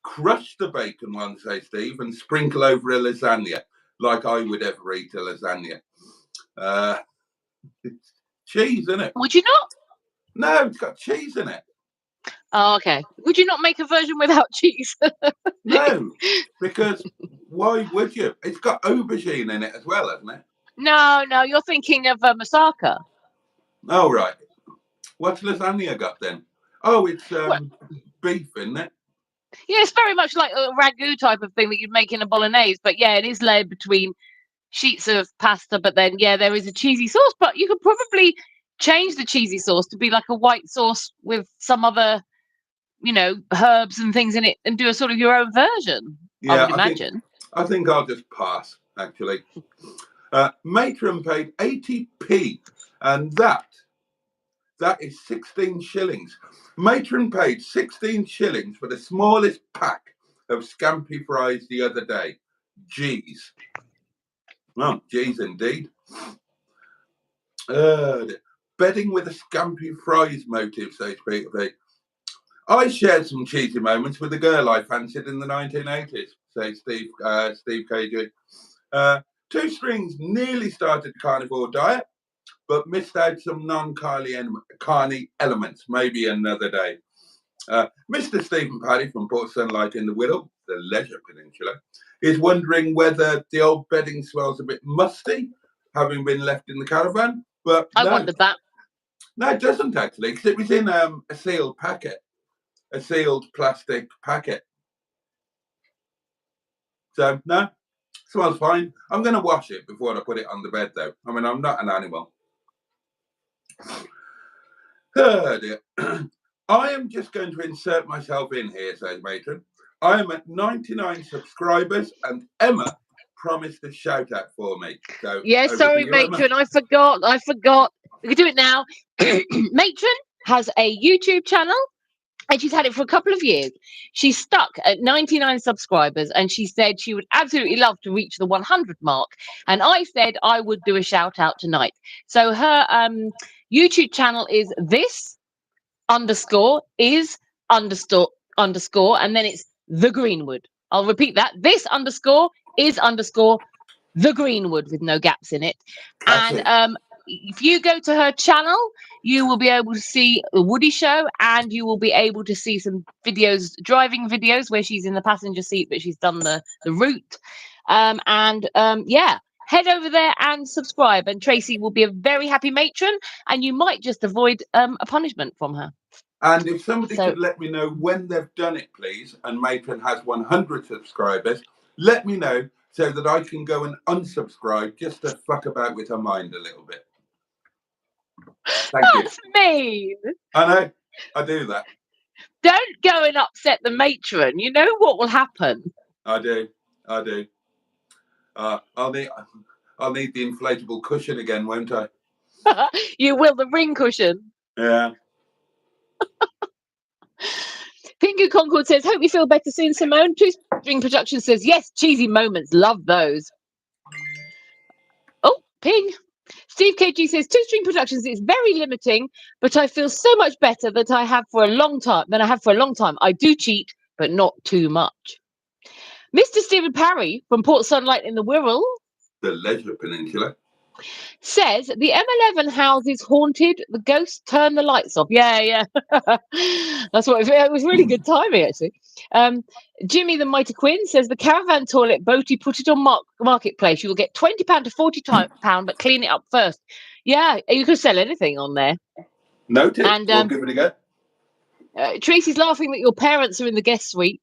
Crush the bacon one, says Steve, and sprinkle over a lasagna like I would ever eat a lasagna. It's cheese, isn't it? Would you not? No, it's got cheese in it. Oh, okay. Would you not make a version without cheese? No, because why would you? It's got aubergine in it as well, hasn't it? No, you're thinking of moussaka. Oh, right. What's lasagna got then? Oh, it's beef, isn't it? Yeah, it's very much like a ragu type of thing that you'd make in a bolognese. But yeah, it is layered between sheets of pasta. But then, yeah, there is a cheesy sauce. But you could probably change the cheesy sauce to be like a white sauce with some other, herbs and things in it, and do a sort of your own version. I Yeah, would imagine. I think I'll just pass, actually. Matron paid 80p, and that is 16 shillings. Matron paid 16 shillings for the smallest pack of Scampy fries the other day. Jeez. Oh, jeez, indeed. Bedding with a Scampy fries motive, says Peter P. I shared some cheesy moments with a girl I fancied in the 1980s, says Steve KG. Two Strings nearly started the carnivore diet, but missed out some non-carny elements. Maybe another day. Mr. Stephen Paddy from Port Sunlight in the Wirral, the Leisure Peninsula, is wondering whether the old bedding smells a bit musty, having been left in the caravan. But I wondered that. No, it doesn't actually, because it was in a sealed packet, a sealed plastic packet. So no, smells fine. I'm going to wash it before I put it on the bed, though. I mean, I'm not an animal. Oh, dear. I am just going to insert myself in here, says Matron. I am at 99 subscribers, and Emma promised a shout out for me. So Yeah, sorry, Matron. I forgot. We can do it now. Matron has a YouTube channel, and she's had it for a couple of years. She's stuck at 99 subscribers, and she said she would absolutely love to reach the 100 mark. And I said I would do a shout out tonight. So her YouTube channel is this_is__, and then it's The Greenwood. I'll repeat that. This_is_the Greenwood with no gaps in it. Classic. And if you go to her channel, you will be able to see the Woody Show, and you will be able to see some videos, driving videos, where she's in the passenger seat, but she's done the route. Yeah, head over there and subscribe, and Tracy will be a very happy matron, and you might just avoid a punishment from her. And if somebody could let me know when they've done it, please, and Matron has 100 subscribers, let me know so that I can go and unsubscribe just to fuck about with her mind a little bit. Thank you. That's mean. I know. I do that. Don't go and upset the matron. You know what will happen. I do. I'll need the inflatable cushion again, won't I? You will, the ring cushion. Yeah. Pingu Concord says, hope you feel better soon, Simone. Two String Production says, yes, cheesy moments. Love those. Oh, ping. Steve KG says, Two String Productions is very limiting, but I feel so much better than I have for a long time. I do cheat, but not too much. Mr. Stephen Parry from Port Sunlight in the Wirral, the Leisure Peninsula, says the M11 house is haunted. The ghosts turn the lights off. Yeah. That's what it was. Really good timing, actually. Jimmy the Mighty Quinn says the Caravan toilet, Boaty, put it on marketplace. You will get £20 to £40, but clean it up first. Yeah, you could sell anything on there. Noted. And we'll give it a go. Tracy's laughing that your parents are in the guest suite.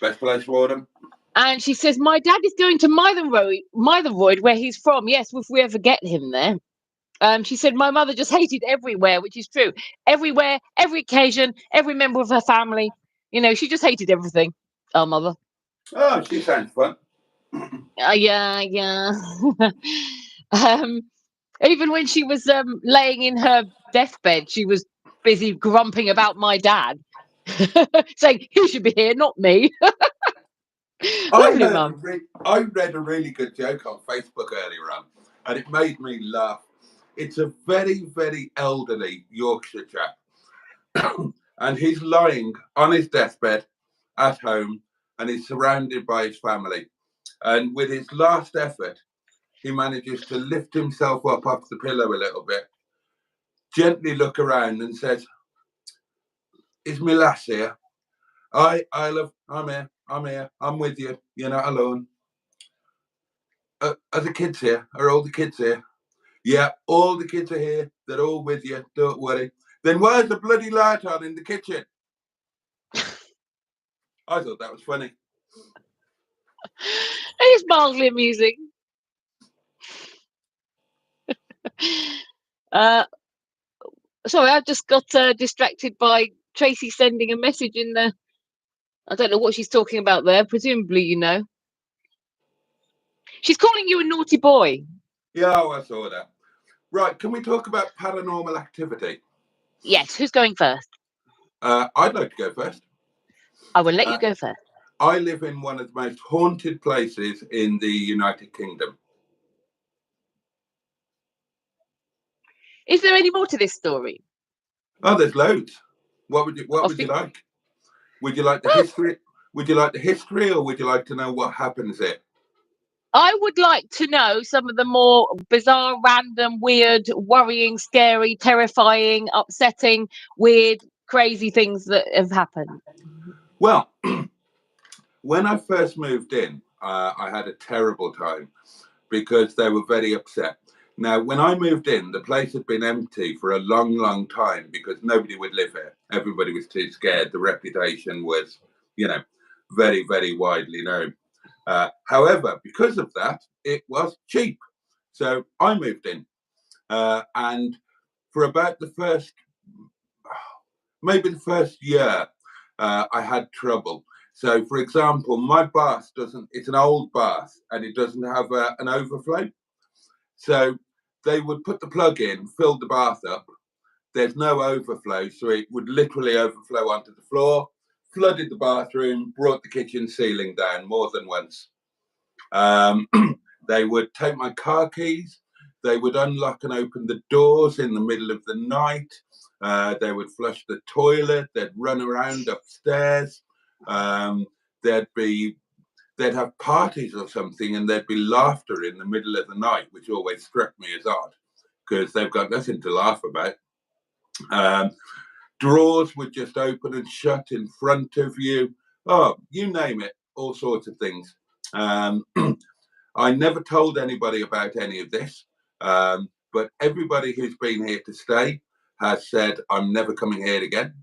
Best place for them. And she says, my dad is going to Mytherroyd, where he's from. Yes, if we ever get him there. She said, my mother just hated everywhere, which is true. Everywhere, every occasion, every member of her family. You know, she just hated everything. Our mother. Oh, she sounds fun. Yeah. Even when she was laying in her deathbed, she was busy grumping about my dad. Saying, he should be here, not me. I read a really good joke on Facebook earlier on, and it made me laugh. It's a very, very elderly Yorkshire chap, and he's lying on his deathbed at home, and he's surrounded by his family. And with his last effort, he manages to lift himself up off the pillow a little bit, gently look around, and says, "Is my lass here? I'm here. I'm with you. You're not alone. Are the kids here? Are all the kids here? Yeah, all the kids are here. They're all with you. Don't worry. Then where's the bloody light on in the kitchen?" I thought that was funny. It's mildly amusing. Sorry, I just got distracted by Tracy sending a message in the. I don't know what she's talking about there. Presumably, you know. She's calling you a naughty boy. Yeah, I saw that. Right, can we talk about paranormal activity? Yes, who's going first? I'd like to go first. I will let you go first. I live in one of the most haunted places in the United Kingdom. Is there any more to this story? Oh, there's loads. What would you like? Would you like the history? Would you like the history, or would you like to know what happens here? I would like to know some of the more bizarre, random, weird, worrying, scary, terrifying, upsetting, weird, crazy things that have happened. Well, when I first moved in, I had a terrible time because they were very upset. Now, when I moved in, the place had been empty for a long, long time because nobody would live here. Everybody was too scared. The reputation was, very, very widely known. However, because of that, it was cheap. So I moved in. And for about maybe the first year, I had trouble. So, for example, my bath it's an old bath and it doesn't have an overflow. So they would put the plug in, fill the bath up. There's no overflow. So it would literally overflow onto the floor, flooded the bathroom, brought the kitchen ceiling down more than once. They would take my car keys. They would unlock and open the doors in the middle of the night. They would flush the toilet. They'd run around upstairs. They'd have parties or something, and there'd be laughter in the middle of the night, which always struck me as odd because they've got nothing to laugh about. Drawers would just open and shut in front of you. Oh, you name it, all sorts of things. I never told anybody about any of this, but everybody who's been here to stay has said, I'm never coming here again.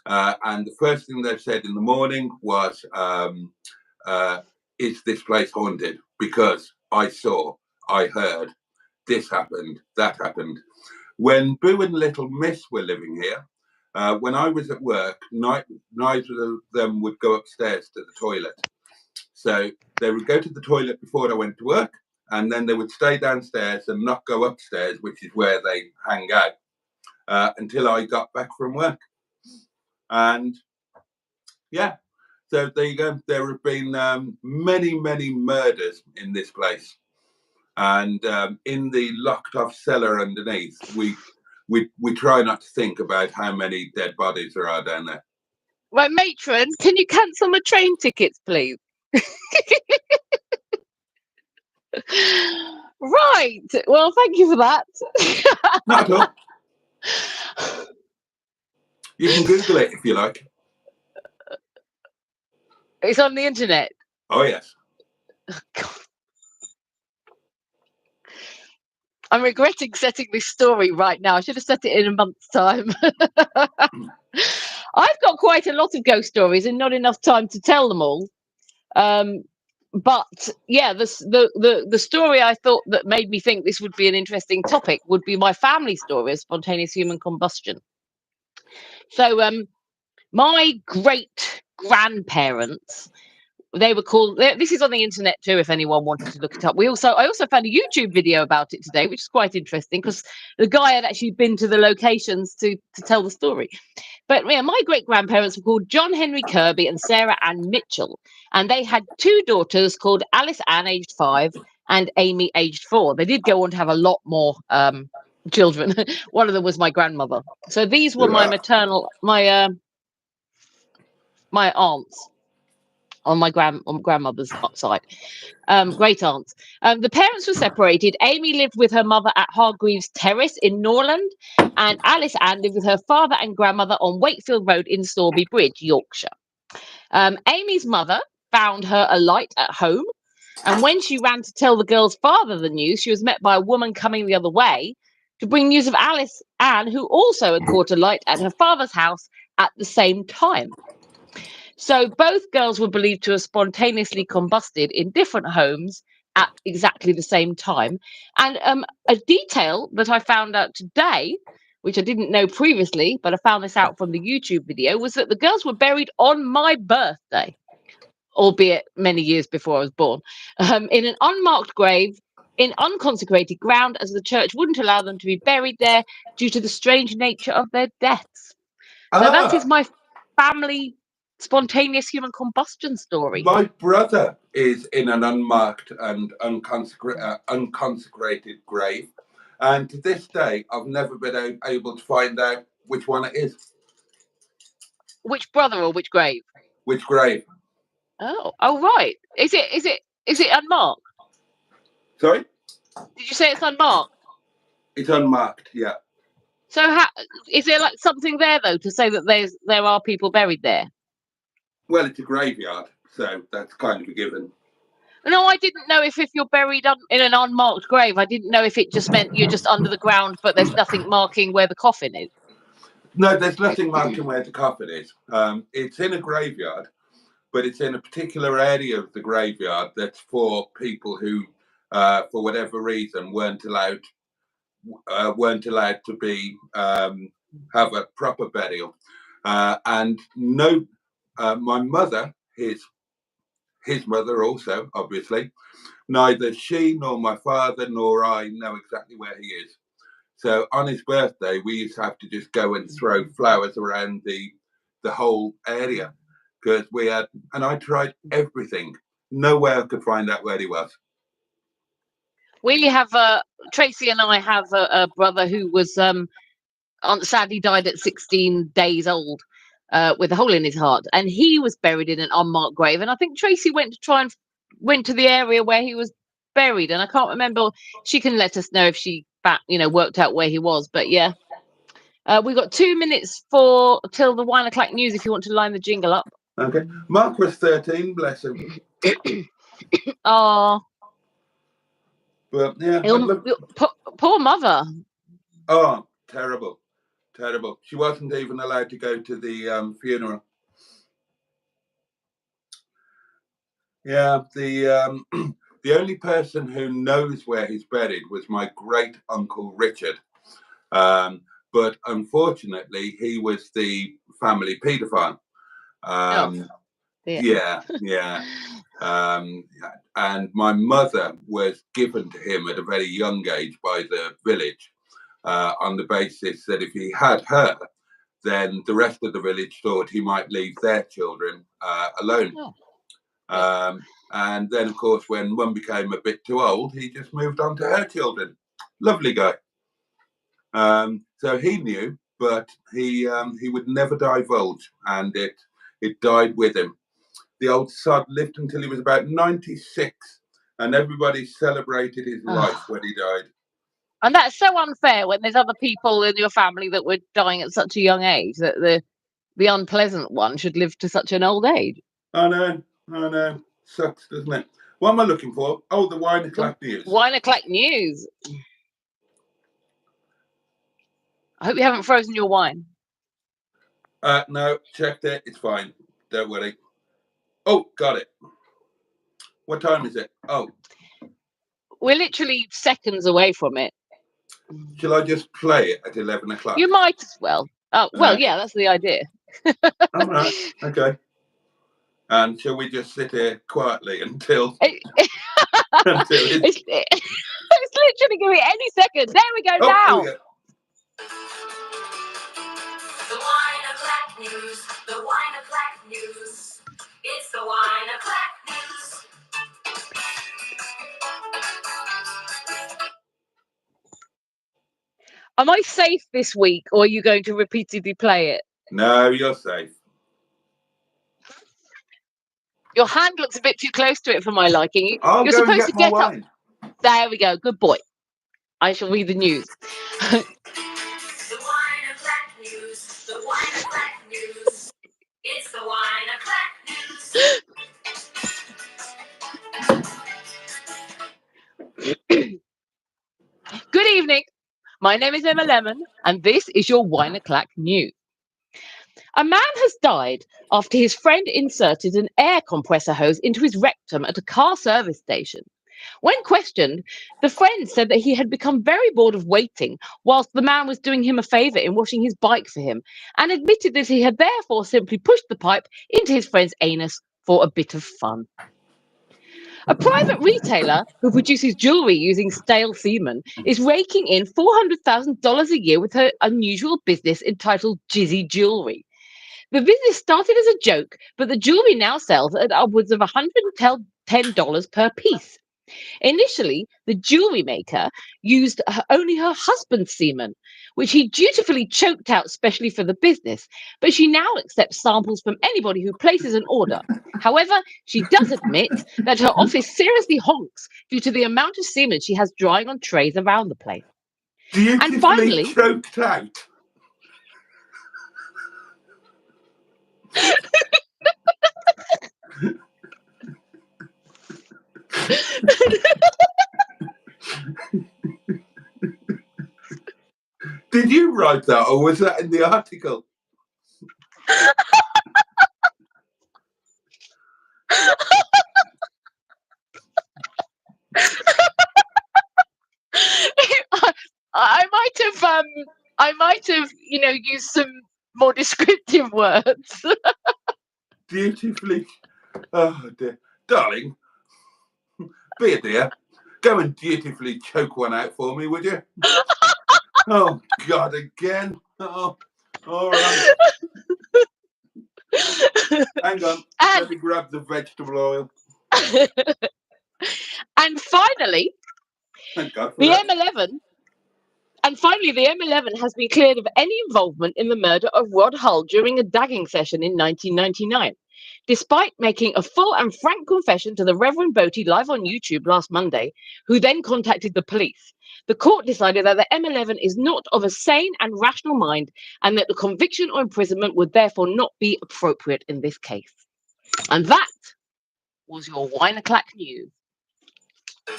And the first thing they've said in the morning was, is this place haunted? Because I saw, I heard, this happened, that happened. When Boo and Little Miss were living here, when I was at work, neither of them would go upstairs to the toilet. So they would go to the toilet before I went to work, and then they would stay downstairs and not go upstairs, which is where they hang out, until I got back from work. And yeah, so there you go. There have been many, many murders in this place. And in the locked off cellar underneath, we try not to think about how many dead bodies there are down there. Right, matron, can you cancel my train tickets, please? Right. Well, thank you for that. Not at all. You can Google it if you like. It's on the internet. Oh, yes. God. I'm regretting setting this story right now. I should have set it in a month's time. I've got quite a lot of ghost stories and not enough time to tell them all. But yeah, the story I thought that made me think this would be an interesting topic would be my family story of spontaneous human combustion. So my great grandparents, they were called, this is on the internet too if anyone wanted to look it up. I also found a YouTube video about it today, which is quite interesting because the guy had actually been to the locations to tell the story. But yeah, my great grandparents were called John Henry Kirby and Sarah Ann Mitchell, and they had two daughters called Alice Ann, aged 5, and Amy, aged 4. They did go on to have a lot more children. One of them was my grandmother. So these were my maternal, my aunts on my grandmother's side, great aunts. The parents were separated. Amy lived with her mother at Hargreaves Terrace in Norland, and Alice Ann lived with her father and grandmother on Wakefield Road in Storby Bridge, Yorkshire. Amy's mother found her a light at home, and when she ran to tell the girl's father the news, she was met by a woman coming the other way to bring news of Alice Ann, who also had caught a light at her father's house at the same time. So both girls were believed to have spontaneously combusted in different homes at exactly the same time. And a detail that I found out today, which I didn't know previously, but I found this out from the YouTube video, was that the girls were buried on my birthday, albeit many years before I was born, in an unmarked grave in unconsecrated ground, as the church wouldn't allow them to be buried there due to the strange nature of their deaths. So that is Ah, my family spontaneous human combustion story. my brother is in an unmarked and unconsecrated grave. And to this day, I've never been able to find out which one it is. Which brother or which grave? Which grave? Oh, right. Is it unmarked? Sorry? Did you say it's unmarked? It's unmarked, yeah. So is there like something there though to say that there are people buried there? Well, it's a graveyard, so that's kind of a given. No, I didn't know if you're buried in an unmarked grave. I didn't know if it just meant you're just under the ground, but there's nothing marking where the coffin is. No, there's nothing marking where the coffin is. It's in a graveyard, but it's in a particular area of the graveyard that's for people who, for whatever reason, weren't allowed to be have a proper burial. And no, my mother, his mother also, obviously, neither she nor my father nor I know exactly where he is. So on his birthday, we used to have to just go and throw flowers around the whole area because we had, and I tried everything. No way I could find out where he was. We have Tracy and I have a brother who was sadly died at 16 days old with a hole in his heart, and he was buried in an unmarked grave. And I think Tracy went to the area where he was buried, and I can't remember. She can let us know if she worked out where he was. But yeah, we've got 2 minutes till the 1:00 news. If you want to line the jingle up. Okay, Mark was 13, bless him. Oh, but yeah, poor mother. Oh, terrible. She wasn't even allowed to go to the funeral. Yeah, the only person who knows where he's buried was my great uncle Richard. But unfortunately, he was the family paedophile. Yeah. And my mother was given to him at a very young age by the village on the basis that if he had her, then the rest of the village thought he might leave their children alone. And then, of course, when Mum became a bit too old, he just moved on to her children. Lovely guy. So he knew, but he would never divulge, and it died with him. The old sod lived until he was about 96, and everybody celebrated his life when he died. And that's so unfair when there's other people in your family that were dying at such a young age, that the unpleasant one should live to such an old age. I know. Sucks, doesn't it? What am I looking for? Oh, the Wi-Clack news. Wi-Clack news. I hope you haven't frozen your wine. No, checked it. It's fine. Don't worry. Oh, got it. What time is it? Oh. We're literally seconds away from it. Shall I just play it at 11 o'clock? You might as well. Oh, well, yeah, that's the idea. All right. Okay. And shall we just sit here quietly until it's literally going to be any second. There we go now. The Wi-Clack news. The Wi-Clack news. It's the Wi-Clack news. Am I safe this week, or are you going to repeatedly play it? No, you're safe. Your hand looks a bit too close to it for my liking. You're supposed to get up. There we go. Good boy. I shall read the news. The Wi-Clack news. The Wi-Clack news. It's the Wi-Clack news. Good evening. My name is Emma Lemon, and this is your Wi-Clack news. A man has died after his friend inserted an air compressor hose into his rectum at a car service station. When questioned, the friend said that he had become very bored of waiting whilst the man was doing him a favour in washing his bike for him, and admitted that he had therefore simply pushed the pipe into his friend's anus for a bit of fun. A private retailer who produces jewellery using stale semen is raking in $400,000 a year with her unusual business entitled Jizzy Jewellery. The business started as a joke, but the jewellery now sells at upwards of $110 per piece. Initially, the jewellery maker used only her husband's semen, which he dutifully choked out specially for the business, but she now accepts samples from anybody who places an order. However, she does admit that her office seriously honks due to the amount of semen she has drying on trays around the place. Beautifully finally- choked out. Did you write that, or was that in the article? I might have, used some more descriptive words. Dutifully. Oh dear, darling. Be a dear. Go and dutifully choke one out for me, would you? Oh God, again. Oh, all right. Hang on. Let me grab the vegetable oil. And finally, Thank God for the that. M11. And finally, the M11 has been cleared of any involvement in the murder of Rod Hull during a dagging session in 1999. Despite making a full and frank confession to the Reverend Boaty live on YouTube last Monday, who then contacted the police, the court decided that the M11 is not of a sane and rational mind, and that the conviction or imprisonment would therefore not be appropriate in this case. And that was your Wi-Clack news. The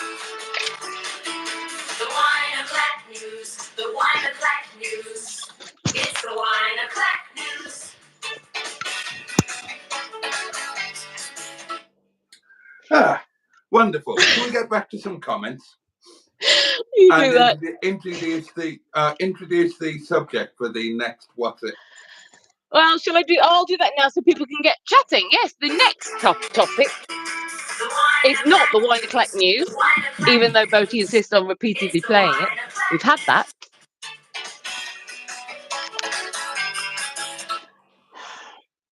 Wi-Clack news. The Wi-Clack news. It's the Wi-Clack news. Ah, wonderful. Can we get back to some comments? You and do that. introduce the subject for the next what's it? Well, shall I do? I'll do that now so people can get chatting. Yes, the next topic is not the Wi-Clack news, even though Boaty insists on repeatedly playing it. We've had that.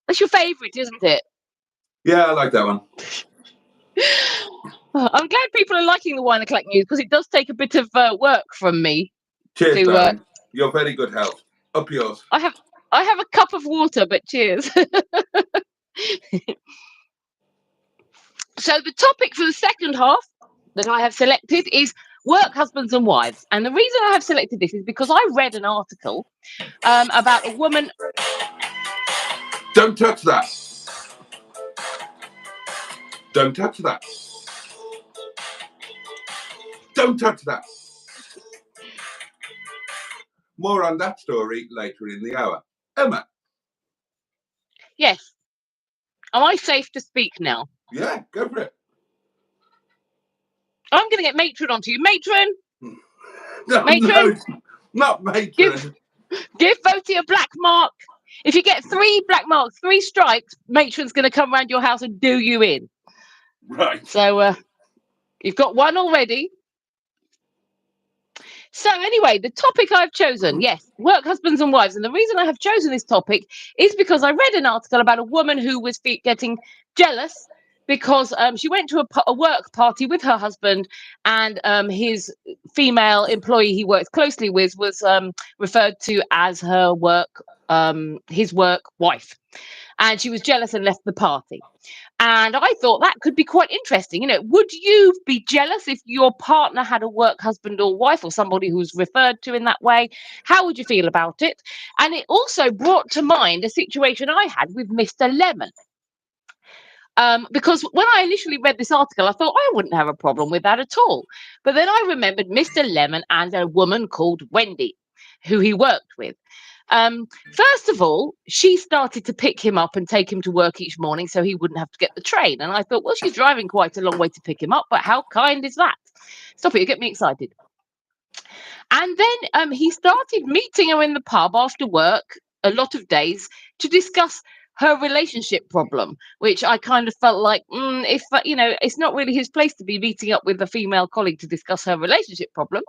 That's your favourite, isn't it? Yeah, I like that one. I'm glad people are liking the Wi-Clack news because it does take a bit of work from me. Cheers, darling. You're very good health. Up yours. I have a cup of water, but cheers. So the topic for the second half that I have selected is work husbands and wives. And the reason I have selected this is because I read an article about a woman. Don't touch that. Don't touch that. Don't touch that. More on that story later in the hour. Emma. Yes. Am I safe to speak now? Yeah, go for it. I'm going to get Matron onto you. Matron! No, Matron! No, not Matron. Give Boaty a black mark. If you get 3 black marks, 3 strikes, Matron's going to come round your house and do you in. Right. So you've got 1 already. So anyway, the topic I've chosen, yes, work husbands and wives. And the reason I have chosen this topic is because I read an article about a woman who was getting jealous because she went to a work party with her husband, and his female employee he works closely with was referred to as her his work wife. And she was jealous and left the party. And I thought that could be quite interesting. You know, would you be jealous if your partner had a work husband or wife or somebody who's referred to in that way? How would you feel about it? And it also brought to mind a situation I had with Mr. Lemon. Because when I initially read this article, I thought I wouldn't have a problem with that at all. But then I remembered Mr. Lemon and a woman called Wendy, who he worked with. First of all, she started to pick him up and take him to work each morning so he wouldn't have to get the train. And I thought, well, she's driving quite a long way to pick him up, but how kind is that? Stop it, you get me excited. And then he started meeting her in the pub after work a lot of days to discuss her relationship problem, which I kind of felt like, if it's not really his place to be meeting up with a female colleague to discuss her relationship problem.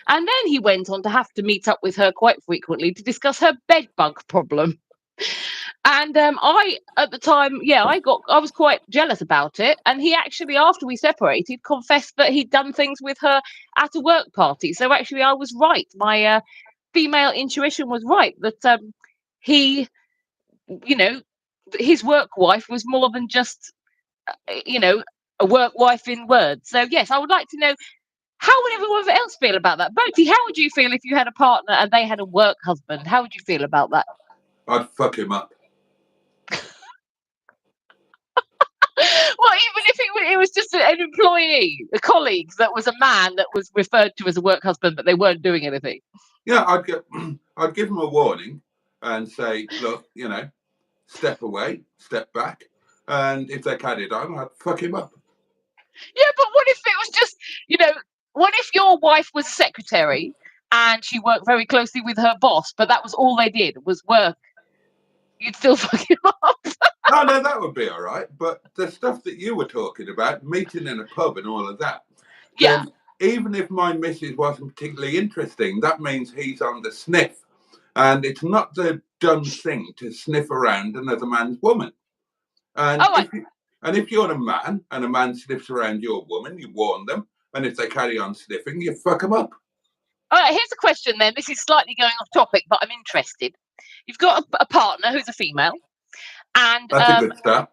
And then he went on to have to meet up with her quite frequently to discuss her bed bug problem. And I, at the time, I was quite jealous about it. And he actually, after we separated, confessed that he'd done things with her at a work party. So actually, I was right. My female intuition was right that he, his work wife was more than just, a work wife in words. So yes, I would like to know, how would everyone else feel about that? Boaty, how would you feel if you had a partner and they had a work husband? How would you feel about that? I'd fuck him up. Well, even if it was just an employee, a colleague that was a man that was referred to as a work husband, but they weren't doing anything. Yeah, I'd give him a warning and say, look, step away, step back, and if they carried on, I'd fuck him up. Yeah, but what if it was just, what if your wife was secretary and she worked very closely with her boss, but that was all they did was work? You'd still fuck him up. No, that would be all right. But the stuff that you were talking about, meeting in a pub and all of that, Yeah. Even if my missus wasn't particularly interesting, that means he's on the sniff. And it's not the done thing to sniff around another man's woman. And if you're a man and a man sniffs around your woman, you warn them. And if they carry on sniffing, you fuck them up. All right, here's a question then. This is slightly going off topic, but I'm interested. You've got a partner who's a female. And that's a good start.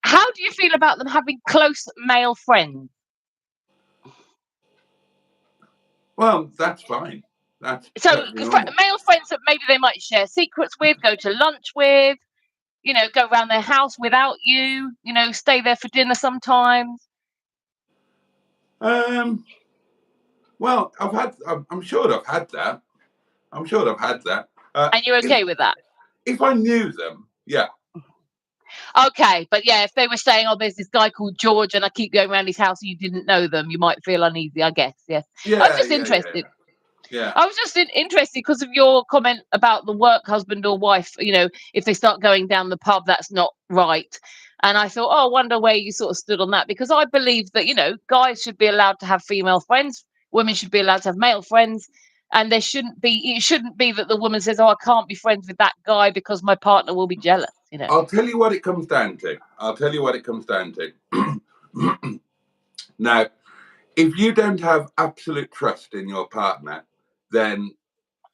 How do you feel about them having close male friends? Well, that's fine. That's so male friends that maybe they might share secrets with, go to lunch with, go around their house without you, stay there for dinner sometimes. Well, I'm sure I've had that. And you're okay with that? If I knew them, yeah. Okay, but yeah, if they were saying, "Oh, there's this guy called George, and I keep going around his house," and you didn't know them, you might feel uneasy, I guess. Yes. Yeah. I'm just interested. Yeah. I was just interested because of your comment about the work husband or wife. If they start going down the pub, that's not right. And I thought, I wonder where you sort of stood on that, because I believe that guys should be allowed to have female friends, women should be allowed to have male friends. And it shouldn't be that the woman says, I can't be friends with that guy because my partner will be jealous. I'll tell you what it comes down to. Now, if you don't have absolute trust in your partner, then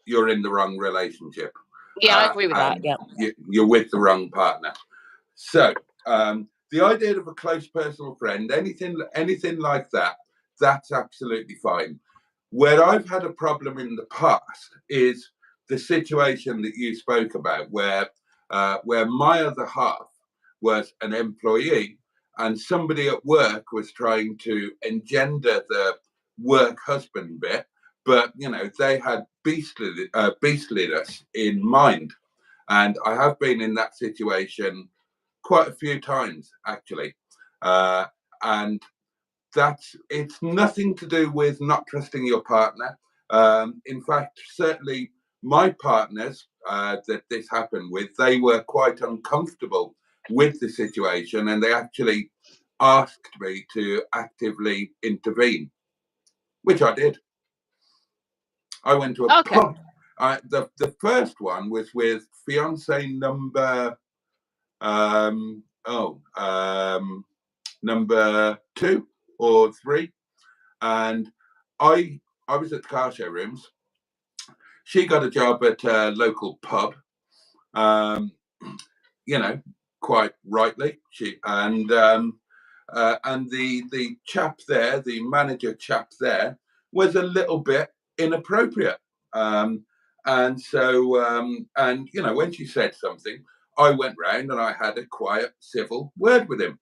you're in the wrong relationship. Yeah, I agree with that. Yeah, you're with the wrong partner. So the idea of a close personal friend, anything like that, that's absolutely fine. Where I've had a problem in the past is the situation that you spoke about, where my other half was an employee and somebody at work was trying to engender the work husband bit, but they had beastliness in mind. And I have been in that situation quite a few times, actually. And it's nothing to do with not trusting your partner. In fact, certainly my partners that this happened with, they were quite uncomfortable with the situation, and they actually asked me to actively intervene, which I did. I went to a pub. The first one was with fiance number number 2 or 3, and I was at the car showrooms. She got a job at a local pub, quite rightly. And the chap there, the manager chap there, was a little bit inappropriate. And so, when she said something, I went round and I had a quiet, civil word with him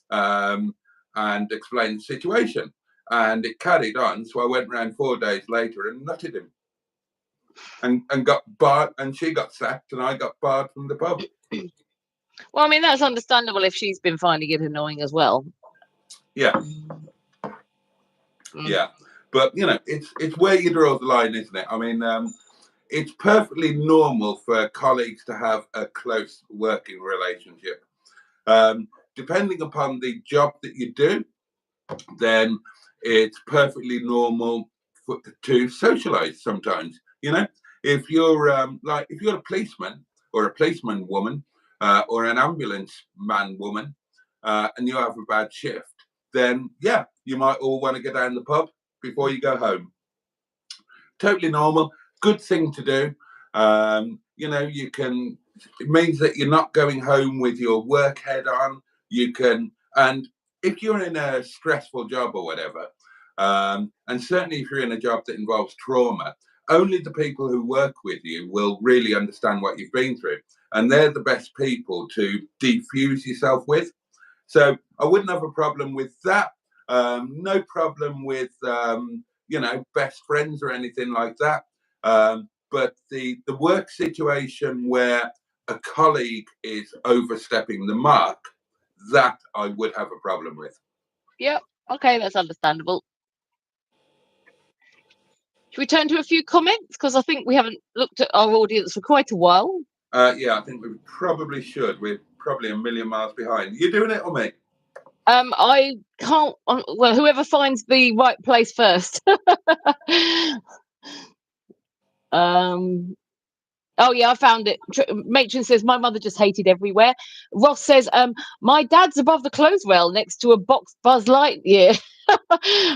and explained the situation. And it carried on. So I went round 4 days later and nutted him. and got barred, and she got sacked, and I got barred from the pub. Well, I mean, that's understandable if she's been finding it annoying as well. Yeah. Yeah, but you know, it's where you draw the line, isn't it? I mean, it's perfectly normal for colleagues to have a close working relationship. Depending upon the job that you do, then it's perfectly normal to socialize sometimes. You know, if you're if you're a policeman or a policeman woman or an ambulance man woman, and you have a bad shift, then yeah, you might all want to go down the pub before you go home. Totally normal, good thing to do. You know, it means that you're not going home with your work head on. You can, and if you're in a stressful job or whatever, and certainly if you're in a job that involves trauma, only the people who work with you will really understand what you've been through. And they're the best people to defuse yourself with. So I wouldn't have a problem with that. No problem with, you know, best friends or anything like that. But the work situation where a colleague is overstepping the mark, that I would have a problem with. Yep. Okay, that's understandable. Should we turn to a few comments? Because I think we haven't looked at our audience for quite a while. Yeah, I think we probably should. We're probably a million miles behind. You doing it or me? I can't. Well, whoever finds the right place first. Oh yeah, I found it. Matron says my mother just hated everywhere. Ross says my dad's above the clothes rail next to a box Buzz Lightyear.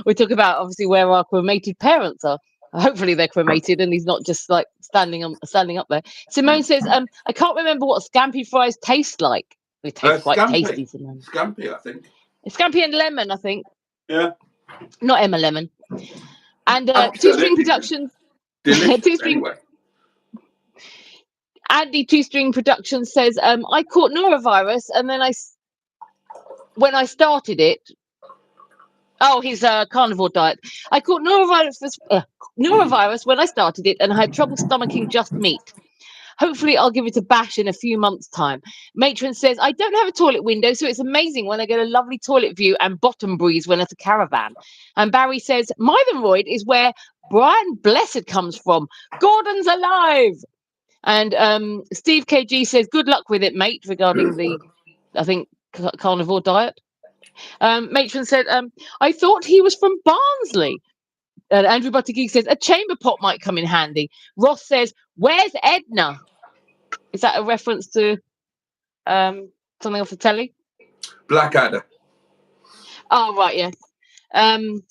We talk about obviously where our cremated parents are. Hopefully they're cremated and he's not just like standing up there. Simone says I can't remember what Scampy fries taste like. They taste quite tasty, Simone. Scampy, I think. Scampi and lemon, I think. Yeah. Not Emma Lemon. And Two String Productions. Delicious, Two String. anyway. Andy Two String Productions says, I caught norovirus and then when I started it, his carnivore diet. I caught norovirus when I started it and I had trouble stomaching just meat. Hopefully I'll give it a bash in a few months' time. Matron says, I don't have a toilet window, so it's amazing when I get a lovely toilet view and bottom breeze when at a caravan. And Barry says, Mythenroyd is where Brian Blessed comes from. Gordon's alive. And Steve KG says, good luck with it, mate, regarding the, I think, carnivore diet. Matron said, I thought he was from Barnsley. Andrew Buttigieg says, a chamber pot might come in handy. Ross says, where's Edna? Is that a reference to something off the telly? Blackadder. Oh, right, yes. And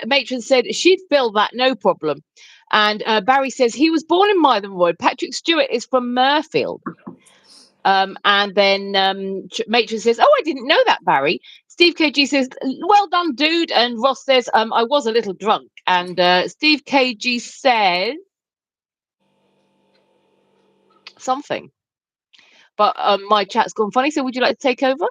Matron said, she'd fill that, no problem. And Barry says, he was born in Mythenroyd. Patrick Stewart is from Murfield. And then Matron says, oh, I didn't know that, Barry. Steve KG says, well done, dude. And Ross says, I was a little drunk. And Steve KG says something. But my chat's gone funny, so would you like to take over?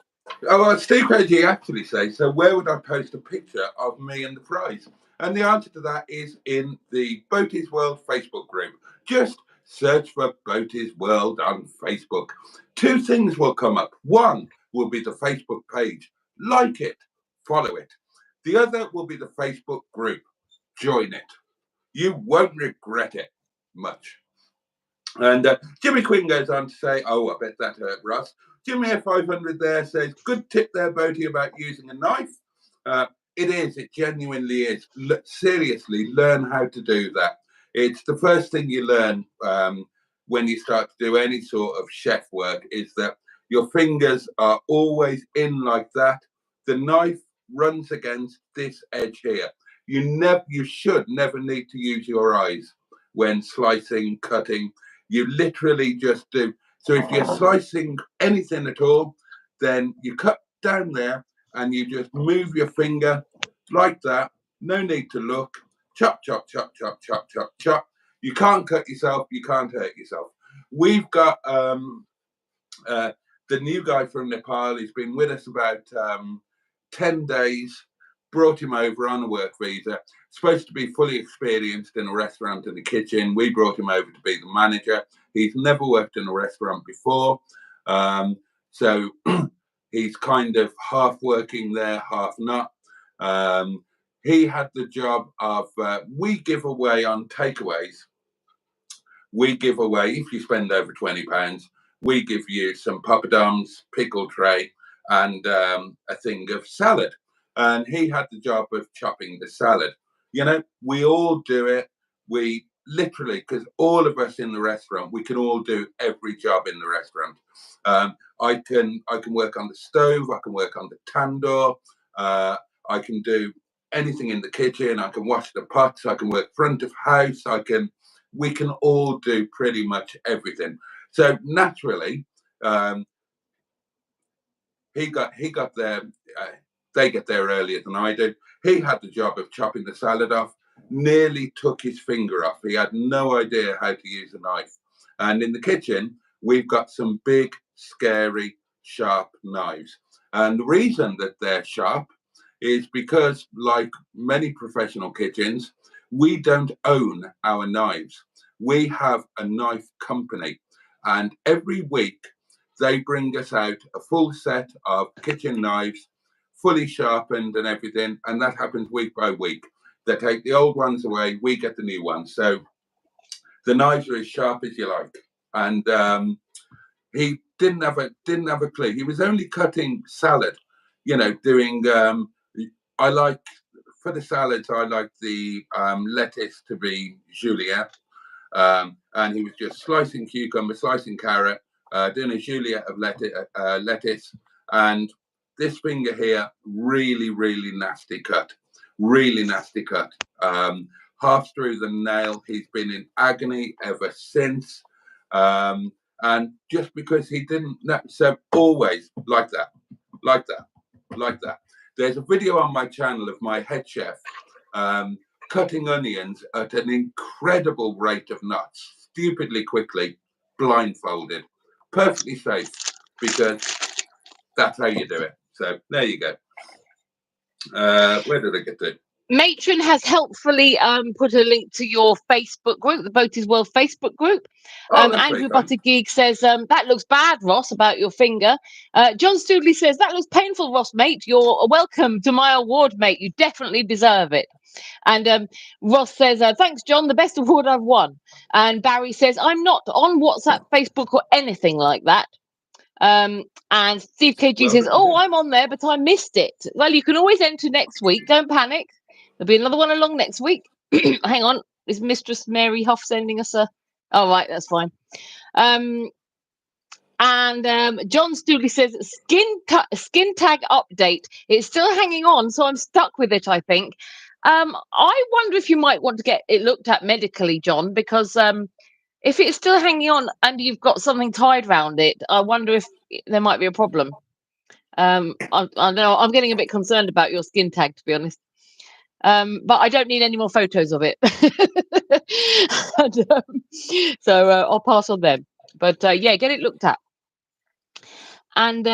Oh, well, Steve KG actually says, so where would I post a picture of me and the prize? And the answer to that is in the Boaty's World Facebook group. Just search for Boaty's World on Facebook. Two things will come up. One will be the Facebook page. Like it, follow it. The other will be the Facebook group. Join it. You won't regret it much. And Jimmy Quinn goes on to say, oh, I bet that hurt Russ. Jimmy F500 there says, good tip there, Boaty, about using a knife. It is. It genuinely is. Seriously, learn how to do that. It's the first thing you learn when you start to do any sort of chef work is that your fingers are always in like that. The knife runs against this edge here. You should never need to use your eyes when slicing, cutting. You literally just do. So if you're slicing anything at all, then you cut down there and you just move your finger like that. No need to look. Chop, chop, chop, chop, chop, chop, chop. You can't cut yourself. You can't hurt yourself. We've got the new guy from Nepal. He's been with us about 10 days. brought him over on a work visa, supposed to be fully experienced in a restaurant and the kitchen. We brought him over to be the manager. He's never worked in a restaurant before. So he's kind of half working there, half not. He had the job of, we give away on takeaways. We give away, if you spend over £20, we give you some poppadoms, pickle tray, and a thing of salad. And he had the job of chopping the salad. You know, we all do it. We literally, because all of us in the restaurant, we can all do every job in the restaurant. I can work on the stove. I can work on the tandoor. I can do anything in the kitchen. I can wash the pots. I can work front of house. We can all do pretty much everything. So naturally, he got there. They get there earlier than I do. He had the job of chopping the salad off. Nearly took his finger off. He had no idea how to use a knife. And in the kitchen, we've got some big, scary, sharp knives. And the reason that they're sharp is because, like many professional kitchens, we don't own our knives. We have a knife company, and every week they bring us out a full set of kitchen knives, fully sharpened and everything, and that happens week by week. They take the old ones away, we get the new ones. So the knives are as sharp as you like. And he didn't have a clue. He was only cutting salad, you know, doing I like, for the salads, I like the lettuce to be julienne. And he was just slicing cucumber, slicing carrot, doing a julienne of lettuce. And this finger here, really, really nasty cut. Really nasty cut. Half through the nail. He's been in agony ever since. And just because he didn't, so always like that, like that, like that. There's a video on my channel of my head chef cutting onions at an incredible rate of knots, stupidly quickly, blindfolded, perfectly safe, because that's how you do it. So there you go. Where did I get to? Matron has helpfully put a link to your Facebook group, the Boaty's World Facebook group. Andrew Buttergeek says, that looks bad, Ross, about your finger. John Studley says, that looks painful, Ross, mate. You're welcome to my award, mate. You definitely deserve it. And Ross says, thanks, John, the best award I've won. And Barry says, I'm not on WhatsApp, Facebook, or anything like that. And Steve KG says, I'm on there, but I missed it. Well, you can always enter next week. Don't panic. There'll be another one along next week. Hang on. Is Mistress Mary Huff sending us a... Oh, right, that's fine. And John Studley says, skin tag update. It's still hanging on, so I'm stuck with it, I think. I wonder if you might want to get it looked at medically, John, because if it's still hanging on and you've got something tied around it, I wonder if there might be a problem. I know I'm getting a bit concerned about your skin tag, to be honest. But I don't need any more photos of it. So I'll pass on them. But yeah, get it looked at. And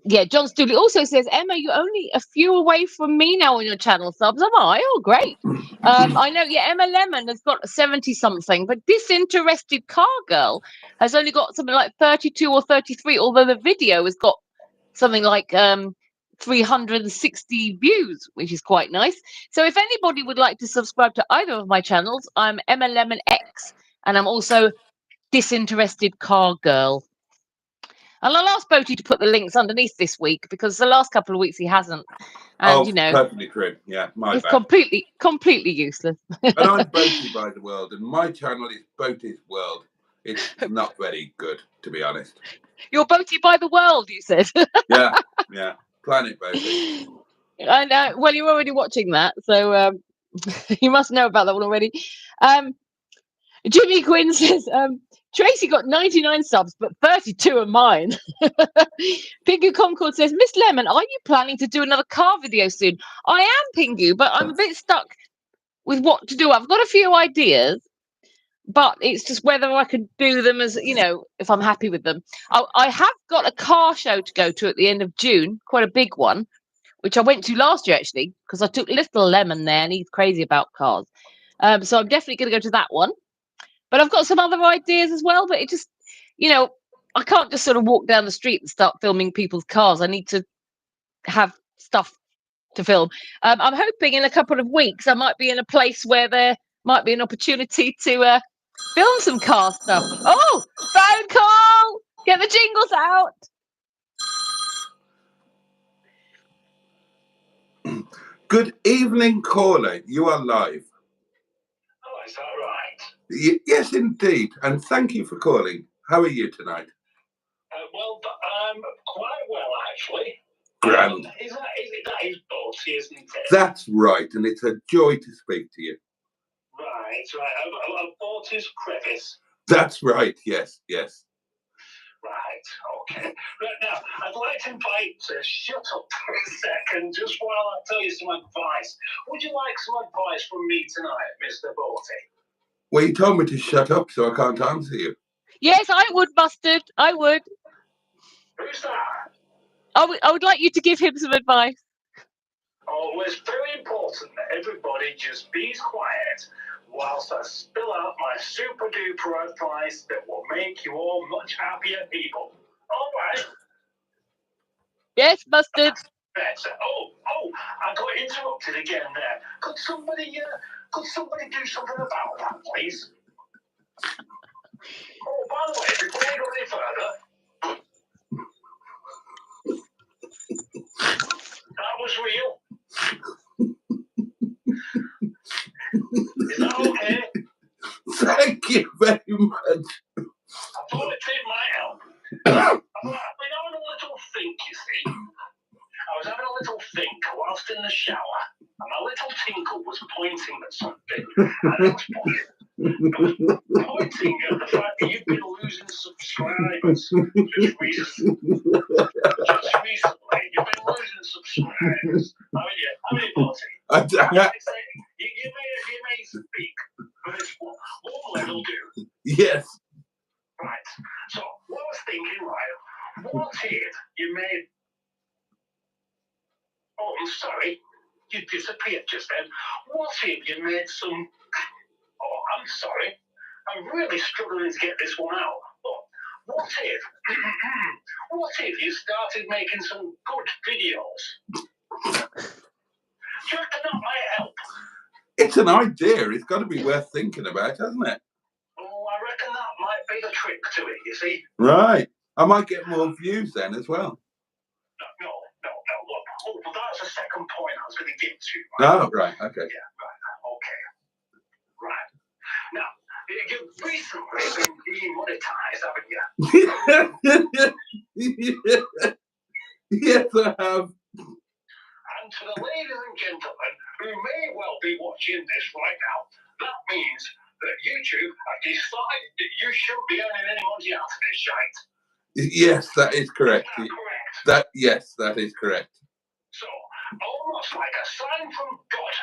yeah, John Studley also says, Emma, you're only a few away from me now on your channel subs. Am I? Oh, great. I know, yeah, Emma Lemon has got 70 something, but Disinterested Car Girl has only got something like 32 or 33, although the video has got something like 360 views, which is quite nice. So if anybody would like to subscribe to either of my channels, I'm Emma Lemon X, and I'm also Disinterested Car Girl. And I'll ask Boaty to put the links underneath this week, because the last couple of weeks he hasn't. And you know, perfectly true. Yeah, it's completely useless. And I'm Boaty by the World, and my channel is Boaty's World. It's not very good, to be honest. You're Boaty by the World, you said. yeah. Planet Boaty. I know. Well, you're already watching that, so you must know about that one already. Jimmy Quinn says, Tracy got 99 subs, but 32 are mine. Pingu Concord says, Miss Lemon, are you planning to do another car video soon? I am, Pingu, but I'm a bit stuck with what to do. I've got a few ideas, but it's just whether I could do them as, if I'm happy with them. I have got a car show to go to at the end of June, quite a big one, which I went to last year, actually, because I took little Lemon there and he's crazy about cars. So I'm definitely going to go to that one. But I've got some other ideas as well, but it just, I can't just sort of walk down the street and start filming people's cars. I need to have stuff to film. I'm hoping in a couple of weeks I might be in a place where there might be an opportunity to film some car stuff. Oh, phone call! Get the jingles out. Good evening, caller. You are live. Oh, is that right? Yes, indeed. And thank you for calling. How are you tonight? Well, quite well, actually. Grand. That is Boaty, isn't it? That's right, and it's a joy to speak to you. Right. Boaty's crevice. That's right, yes. Right, okay. Right, now, I'd like to invite to shut up for a second just while I tell you some advice. Would you like some advice from me tonight, Mr. Boaty? Well, you told me to shut up, so I can't answer you. Yes, I would, Mustard. I would. Who's that? I would like you to give him some advice. Oh, well, it's very important that everybody just be quiet whilst I spill out my super duper advice that will make you all much happier people. All right. Yes, Mustard. Better. Oh, I got interrupted again there. Could somebody do something about that, please? Oh, by the way, before we go any further, that was real. Is that okay? Thank you very much. I thought it might help. I've been having a little think, you see. I was having a little think whilst in the shower, and my little tinkle was pointing at something. And I was pointing at the fact that you've been losing subscribers just recently. You've been losing subscribers. Haven't you? How many, Boaty? You may speak, but it's one level do. Yes. Right. So, what I was thinking, right, what if you made... Oh, I'm sorry. You disappeared just then. What if you made some... Oh, I'm sorry. I'm really struggling to get this one out. But what if... what if you started making some good videos? Do you reckon that might help? It's an idea. It's got to be worth thinking about, hasn't it? Oh, I reckon that might be the trick to it, you see. Right. I might get more views then as well. No, look. Oh, well, that's the second point I was going to get to. Right? Oh, right. Okay. Yeah, right. Okay. Right. Now, you've recently been demonetized, haven't you? Yes, I have. And to the ladies and gentlemen who may well be watching this right now, that means that YouTube have decided that you shouldn't be earning any money out of this shite. Yes, that is correct. Is that correct? Yes, that is correct. So, almost like a sign from God.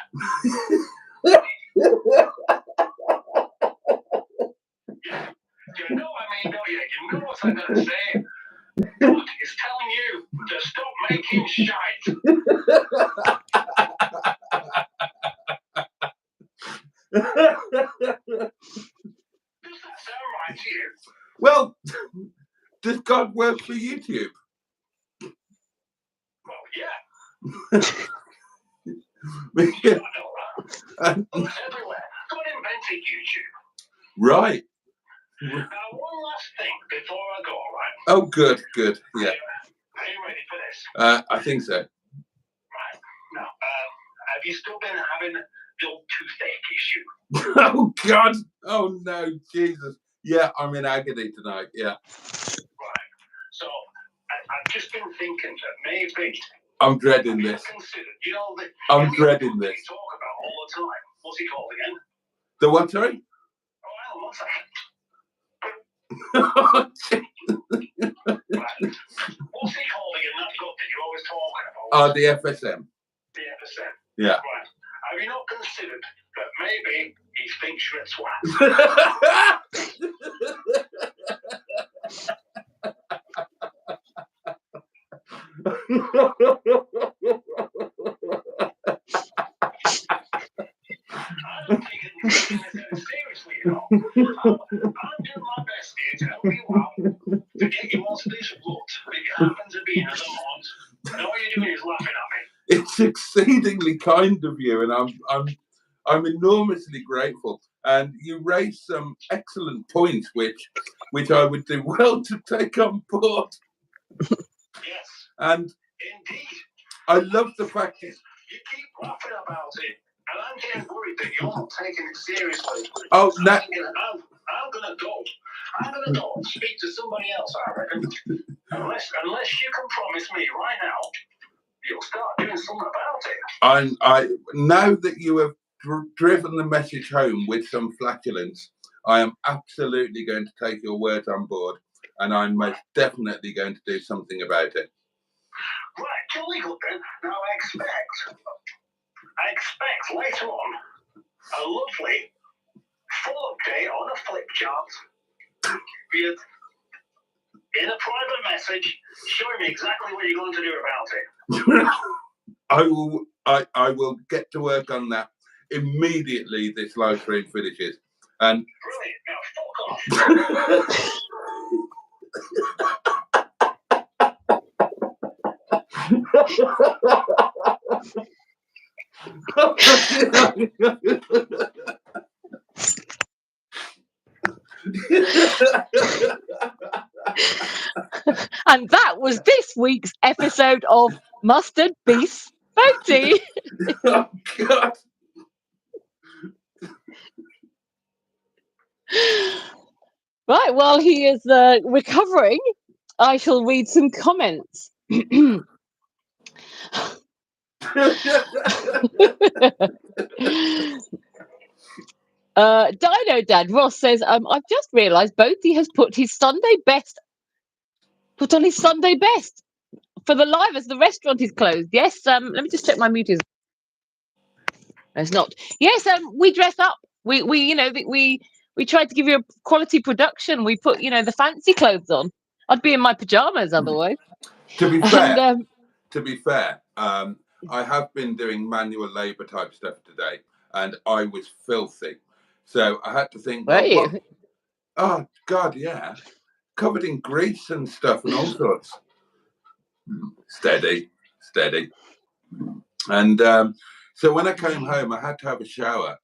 You know what I mean, don't you? You know what I'm going to say? God is telling you to stop making shite. Does that sound right to you? Well, does God work for YouTube? Well, yeah. Yeah. I know that. It's everywhere. God invented YouTube. Right. Now, one last thing before I go, right? Oh, good. Yeah. Are you ready for this? I think so. Right. Now, have you still been having the old toothache issue? Oh, God. Oh, no, Jesus. Yeah, I'm in agony tonight. Yeah. Right. So, I've just been thinking that maybe... I'm dreading this. I'm dreading this. Talk about all the time. What's he called again? The what, sorry? Oh, hang on, one second. Oh, Right. What's he called again? That gut that you're always talking about. oh, the FSM. The FSM. Yeah. Right. Have you not considered that maybe he you think you're a I'm taking this seriously, you know. I'm doing my best here to help you out, to get you onto this route that you happen to be in at the moment. And all you're doing is laughing at me. It's exceedingly kind of you, and I'm enormously grateful. And you raised some excellent points, which I would do well to take on board. Yes. And indeed, I love the fact that you keep laughing about it, and I'm getting worried that you're not taking it seriously. Oh, so no. I'm gonna go. I'm gonna go and speak to somebody else, I reckon. Unless you can promise me right now, you'll start doing something about it. I now that you have driven the message home with some flatulence, I am absolutely going to take your words on board, and I'm most definitely going to do something about it. Right, jolly good then. Now I expect later on a lovely full update on a flip chart in a private message showing me exactly what you're going to do about it. I will get to work on that immediately this live stream finishes. And brilliant. Now fuck And that was this week's episode of Mustard Beast Boaty. Oh, God. Right, while he is recovering, I shall read some comments. Dino Dad Ross says, I've just realised Boaty has put on his Sunday best for the live as the restaurant is closed. Yes, let me just check my mute is. It's not. Yes, we dress up. We tried to give you a quality production. We put the fancy clothes on. I'd be in my pajamas otherwise. To be fair, I have been doing manual labour type stuff today, and I was filthy. So I had to think, oh, God, yeah. Covered in grease and stuff and all sorts. Steady. And so when I came home, I had to have a shower.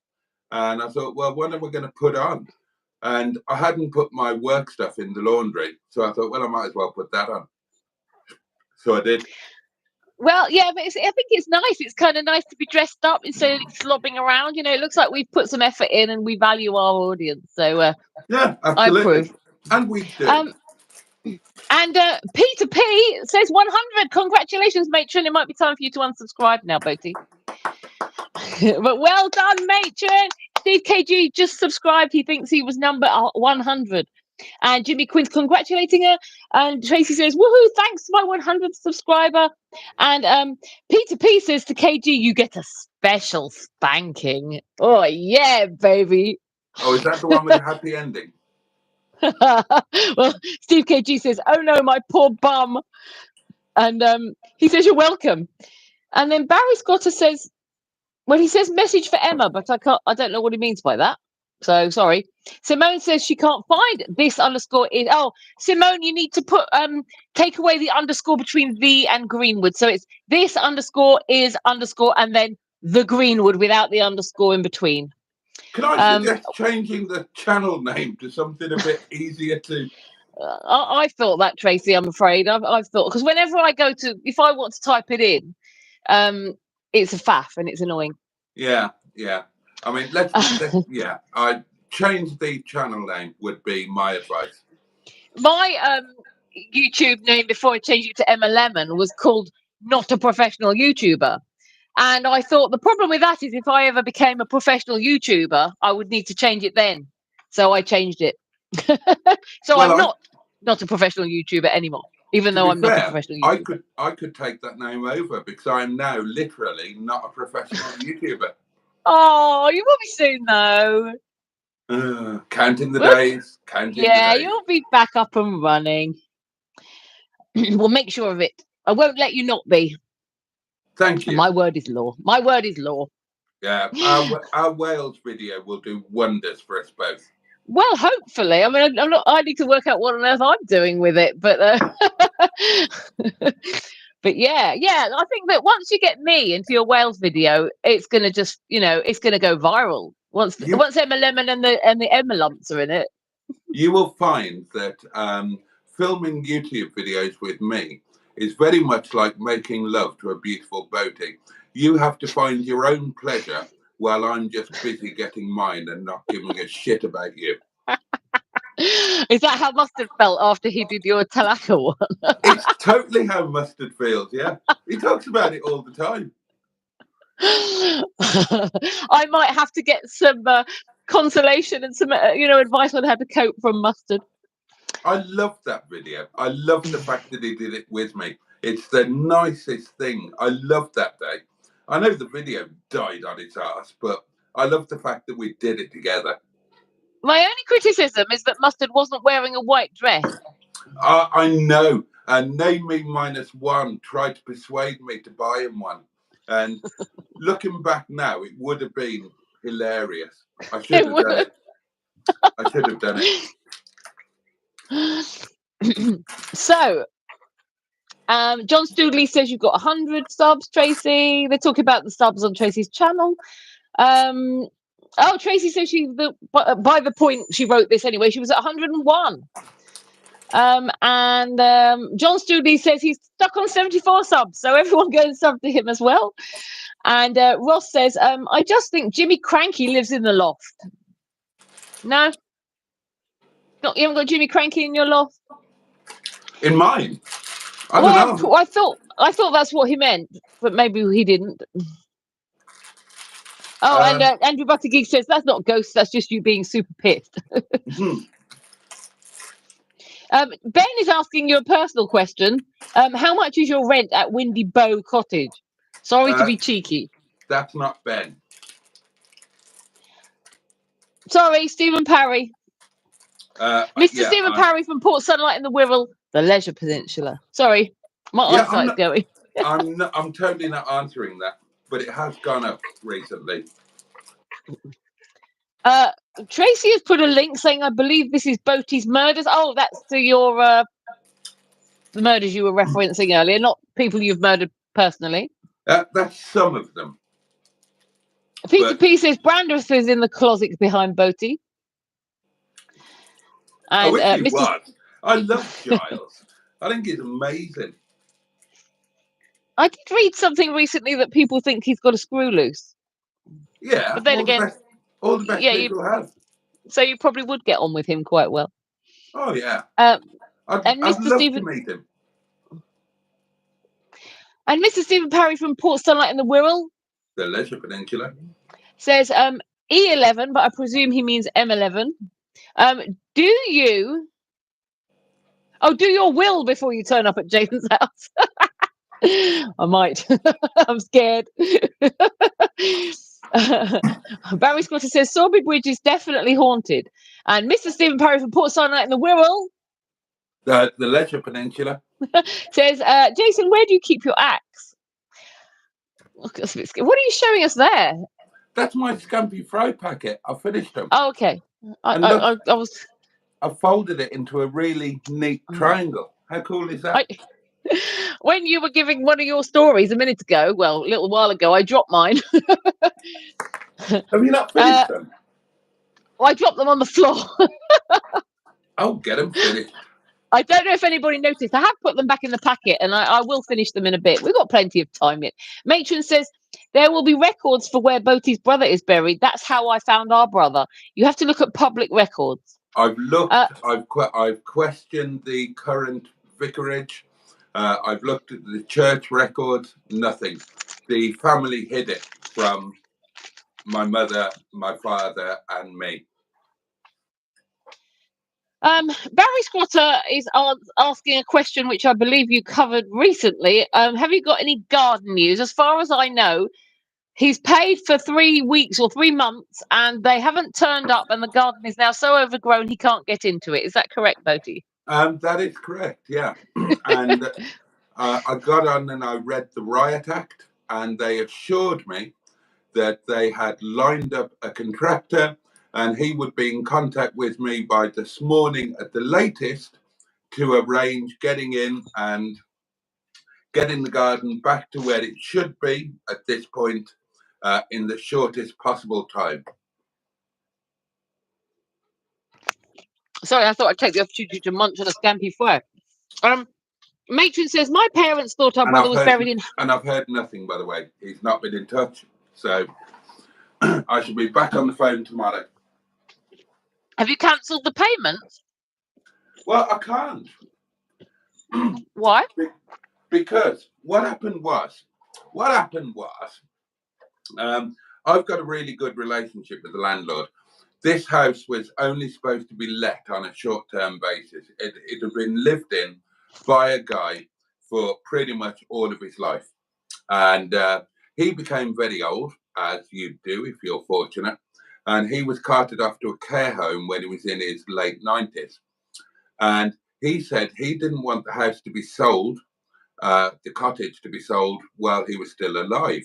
And I thought, well, what am I going to put on? And I hadn't put my work stuff in the laundry. So I thought, well, I might as well put that on. So I did. Well, yeah, but I think it's nice. It's kind of nice to be dressed up instead of slobbing around. It looks like we've put some effort in and we value our audience. So yeah, absolutely. I approve. And we do. And Peter P says 100. Congratulations, matron. It might be time for you to unsubscribe now, Boaty. But well done, matron. Steve KG just subscribed. He thinks he was number 100. And Jimmy Quinn's congratulating her. And Tracy says, woohoo, thanks to my 100th subscriber. And Peter P says to KG, you get a special spanking. Oh, yeah, baby. Oh, is that the one with the happy ending? Well, Steve KG says, oh no, my poor bum. And he says, you're welcome. And then Barry Scotter says, well, he says message for Emma, but I don't know what he means by that. So sorry. Simone says she can't find this underscore in. Oh, Simone, you need to put take away the underscore between the and Greenwood. So it's this underscore is underscore and then the Greenwood without the underscore in between. Can I suggest changing the channel name to something a bit easier to? I thought that, Tracy. I'm afraid I've thought because whenever I go to, if I want to type it in, it's a faff and it's annoying. Yeah. I mean, let's I change the channel name would be my advice. My YouTube name before I changed it to Emma Lemon was called Not a Professional YouTuber. And I thought the problem with that is if I ever became a professional YouTuber, I would need to change it then. So I changed it. So well, I'm not a professional YouTuber anymore, even though I'm not a professional YouTuber. I could take that name over because I am now literally not a professional YouTuber. Oh, you will be soon though. Counting the We'll- days. Counting Yeah, the days. you'll be back up and running. We'll make sure of it. I won't let you not be. Thank you. My word is law. My word is law. Yeah, our Wales video will do wonders for us both. Well, hopefully. I mean, I'm not. I need to work out what on earth I'm doing with it, but but yeah. I think that once you get me into your Wales video, it's gonna just, it's gonna go viral. Once Emma Lemon and the Emma lumps are in it. You will find that filming YouTube videos with me is very much like making love to a beautiful Boaty. You have to find your own pleasure while I'm just busy getting mine and not giving a shit about you. Is that how Mustard felt after he did your Talaka one? It's totally how Mustard feels, yeah. He talks about it all the time. I might have to get some consolation and some, advice on how to cope from Mustard. I love that video. I love the fact that he did it with me. It's the nicest thing. I love that day. I know the video died on its ass, but I love the fact that we did it together. My only criticism is that Mustard wasn't wearing a white dress. I know. And Name Me -1 tried to persuade me to buy him one. And looking back now, it would have been hilarious. I should have done it. I should have done it. So, John Stoodley says you've got 100 subs, Tracy. They're talking about the subs on Tracy's channel. Tracy says by the point she wrote this anyway, she was at 101. John Stoodley says he's stuck on 74 subs, so everyone go and sub to him as well. And Ross says, I just think Jimmy Cranky lives in the loft. No? You haven't got Jimmy Cranky in your loft? In mine? I don't know. I thought that's what he meant, but maybe he didn't. And Andrew Buttergeek says that's not ghosts, that's just you being super pissed. Ben is asking you a personal question. How much is your rent at Windy Bow Cottage? Sorry to be cheeky. That's not Ben. Sorry, Stephen Parry. Mr. Stephen Parry from Port Sunlight in the Wirral, the Leisure Peninsula. Sorry, my eyesight's going. I'm totally not answering that, but it has gone up recently. Tracy has put a link saying, I believe this is Boaty's murders. Oh, that's to your the murders you were referencing earlier, not people you've murdered personally. That's some of them. Peter P says Brandreth is in the closet behind Boaty. And, I wish he was. I love Giles. I think he's amazing. I did read something recently that people think he's got a screw loose. Yeah, but then again, all the best people have. So you probably would get on with him quite well. Oh yeah. And I'd love to meet him. And Mr. Stephen Parry from Port Sunlight in the Wirral, the Leisure Peninsula, says E11, but I presume he means M11. Do you do your will before you turn up at Jason's house? I might. I'm scared. Barry Squatter says Sorby Bridge is definitely haunted. And Mr. Stephen Parry from Port Sunlight in the Wirral, the Leisure Peninsula, says, Jason, where do you keep your axe? What are you showing us there? That's my Scampy fry packet. I finished them. Oh, okay. I folded it into a really neat triangle. How cool is that? When you were giving one of your stories a minute ago, well, a little while ago, I dropped mine. Have you not finished them? Well, I dropped them on the floor. I'll get them finished. I don't know if anybody noticed. I have put them back in the packet, and I will finish them in a bit. We've got plenty of time yet. Matron says, there will be records for where Boaty's brother is buried. That's how I found our brother. You have to look at public records. I've looked. I've questioned the current vicarage. I've looked at the church records. Nothing. The family hid it from my mother, my father, and me. Barry Squatter is asking a question which I believe you covered recently. Have you got any garden news? As far as I know, He's paid for 3 weeks or 3 months, and they haven't turned up, and the garden is now so overgrown he can't get into it. Is that correct, Boaty? That is correct, yeah. And I got on and I read the riot act, and they assured me that they had lined up a contractor and he would be in contact with me by this morning at the latest to arrange getting in and getting the garden back to where it should be at this point in the shortest possible time. Sorry, I thought I'd take the opportunity to munch on a Scampy fry. Matron says, my parents thought our brother was buried in... And I've heard nothing, by the way. He's not been in touch. So I should be back on the phone tomorrow. Have you cancelled the payments? Well, I can't. Why? Because what happened was, I've got a really good relationship with the landlord. This house was only supposed to be let on a short-term basis. It had been lived in by a guy for pretty much all of his life. And he became very old, as you do if you're fortunate. And he was carted off to a care home when he was in his late 90s. And he said he didn't want the house to be sold, the cottage to be sold while he was still alive.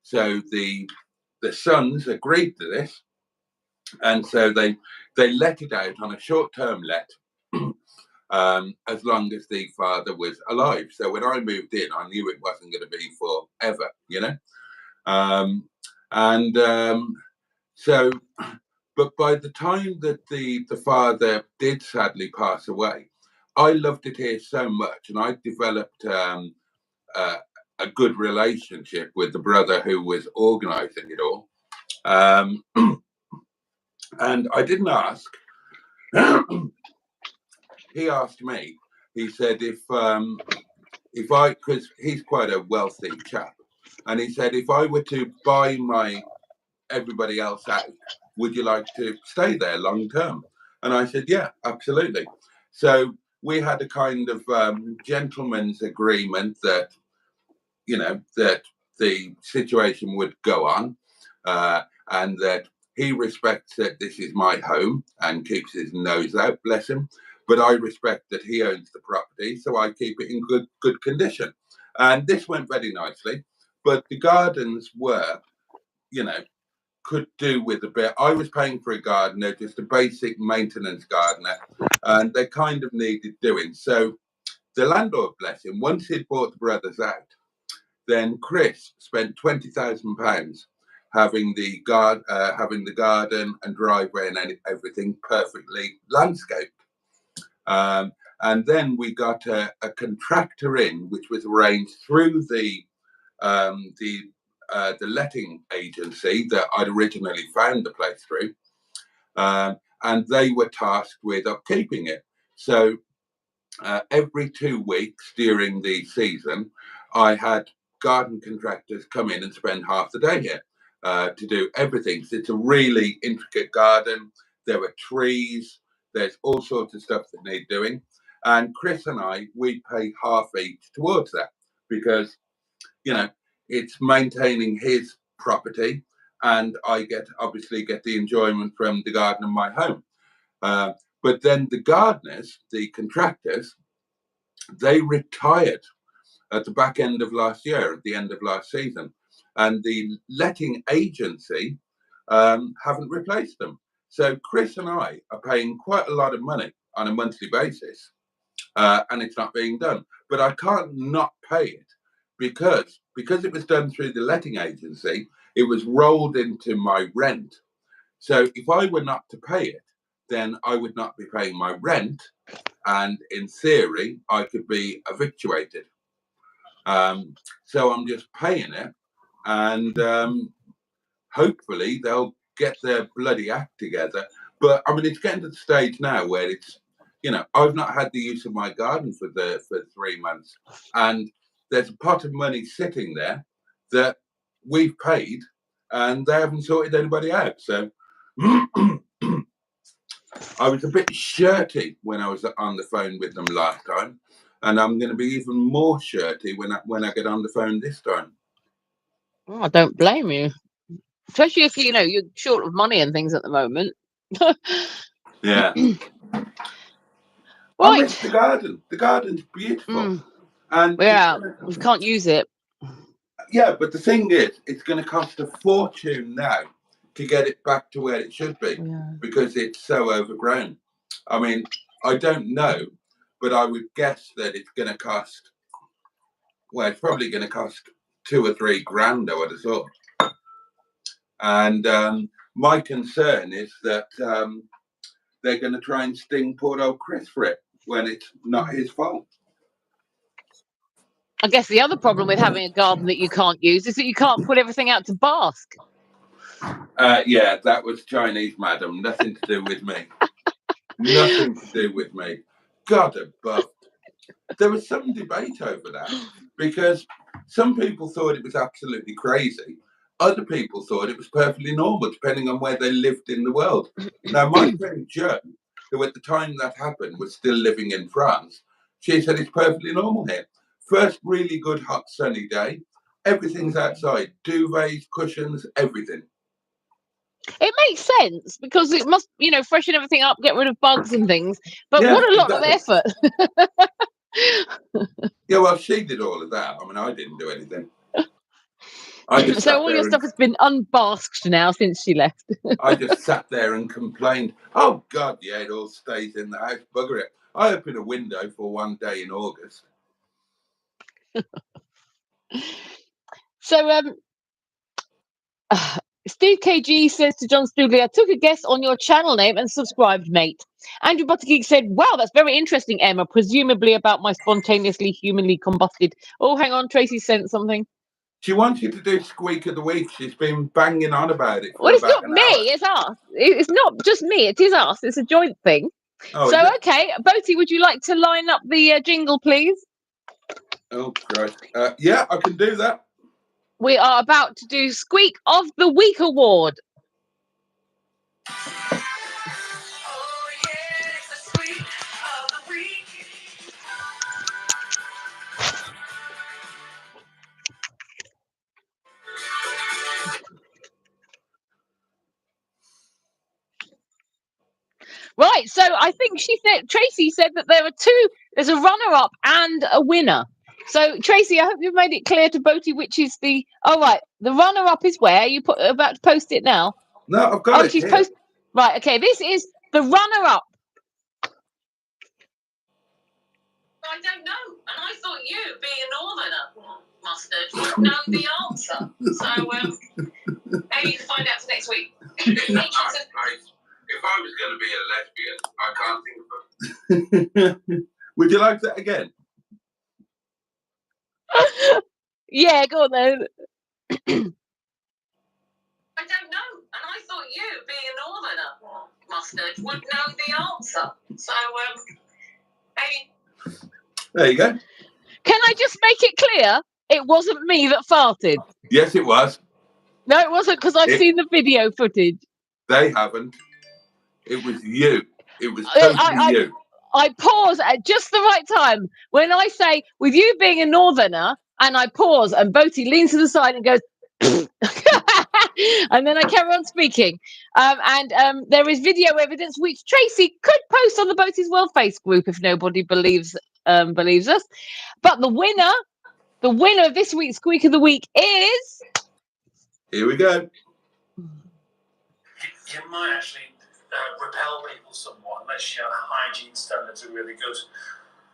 So the sons agreed to this. And so they let it out on a short-term let as long as the father was alive. So when I moved in, I knew it wasn't going to be forever, you know. So, but by the time that the father did sadly pass away, I loved it here so much, and I developed a good relationship with the brother who was organising it all. And I didn't ask. He asked me. He said if I, because he's quite a wealthy chap, and he said if I were to buy everybody else out, would you like to stay there long term? And I said, yeah, absolutely. So we had a kind of gentleman's agreement that, you know, that the situation would go on, and that he respects that this is my home and keeps his nose out, bless him. But I respect that he owns the property, so I keep it in good condition. And this went very nicely. But the gardens were, you know, could do with a bit. I was paying for a gardener, just a basic maintenance gardener, and they kind of needed doing. So the landlord, bless him, once he'd bought the brothers out, then Chris spent £20,000 having the garden and driveway and everything perfectly landscaped. And then we got a contractor in, which was arranged through the letting agency that I'd originally found the place through, and they were tasked with upkeeping it. So every 2 weeks during the season, I had garden contractors come in and spend half the day here to do everything. So it's a really intricate garden. There were trees. There's all sorts of stuff that need doing. And Chris and we pay half each towards that because, you know, it's maintaining his property, and I obviously get the enjoyment from the garden in my home. But then the gardeners, the contractors, they retired at the back end of last year, at the end of last season, and the letting agency haven't replaced them. So Chris and I are paying quite a lot of money on a monthly basis, and it's not being done. But I can't not pay it because it was done through the letting agency. It was rolled into my rent. So if I were not to pay it, then I would not be paying my rent, and in theory, I could be evictuated. So I'm just paying it, and hopefully they'll get their bloody act together. But I mean, it's getting to the stage now where it's, you know, I've not had the use of my garden for 3 months, and there's a pot of money sitting there that we've paid, and they haven't sorted anybody out. So I was a bit shirty when I was on the phone with them last time, and I'm going to be even more shirty when I get on the phone this time. Oh, I don't blame you. Especially if, you know, you're short of money and things at the moment. Yeah. I miss Right. the garden. The garden's beautiful. And it's Yeah, gonna, we can't use it. yeah, but the thing is, it's going to cost a fortune now to get it back to where it should be Yeah. because it's so overgrown. I mean, I don't know, but I would guess that it's going to cost, well, it's probably going to cost 2 or 3 grand, I would have thought. And my concern is that they're going to try and sting poor old Chris for it when it's not his fault. I guess the other problem with having a garden that you can't use is that you can't put everything out to bask. Yeah, that was Chinese, madam. Nothing to do with me. Nothing to do with me. God above. There was some debate over that because some people thought it was absolutely crazy. Other people thought it was perfectly normal, depending on where they lived in the world. Now, my friend Jo, who at the time that happened was still living in France, she said it's perfectly normal here. First really good hot sunny day, everything's outside, duvets, cushions, everything. It makes sense because it must, you know, freshen everything up, get rid of bugs and things. But Yeah, what a lot exactly. of effort. Yeah, well, she did all of that. I mean, I didn't do anything. I just So sat all your there and stuff has been unbasked now since she left. I just sat there and complained. Oh God, yeah, it all stays in the house. Bugger it. I opened a window for one day in August. So Steve KG says to John Stoogley, I took a guess on your channel name and subscribed, mate. Andrew Buttergeek said, wow, that's very interesting, Emma, presumably about my spontaneously humanly combusted. Oh, hang on, Tracy sent something. She wants you to do Squeak of the Week. She's been banging on about it for Well, it's about not an me, hour. it's us. It's not just me, it is us. It's a joint thing. Oh, So, is it? okay, Boaty, would you like to line up the jingle, please? Oh, Christ. Yeah, I can do that. We are about to do Squeak of the Week award. Oh, yeah, it's the Squeak of the Week. Right, so I think Tracy said that there are two, there's a runner-up and a winner. So Tracy, I hope you've made it clear to Boaty which is the, oh right, the runner-up is where? You about to post it now? No, I've got it she's here. Right, okay, this is the runner-up. I don't know, and I thought you, being a northerner, mustard, would know the answer. So, maybe you can find out for next week. If I was going to be a lesbian, I can't think of it. Would you like that again? Yeah, go on then. I don't know, and I thought you, being a northerner, mustard, would know the answer. So, maybe. There you go. Can I just make it clear? It wasn't me that farted. Yes, it was. No, it wasn't, because I've seen the video footage. They haven't. It was you. It was totally you. I pause at just the right time when I say, with you being a northerner, and I pause, and Boaty leans to the side and goes, and then I carry on speaking. There is video evidence which Tracy could post on the Boaty's World Face group if nobody believes us. But the winner of this week's Squeak of the Week is. Here we go. You might actually repel people somewhat unless your hygiene standards are really good.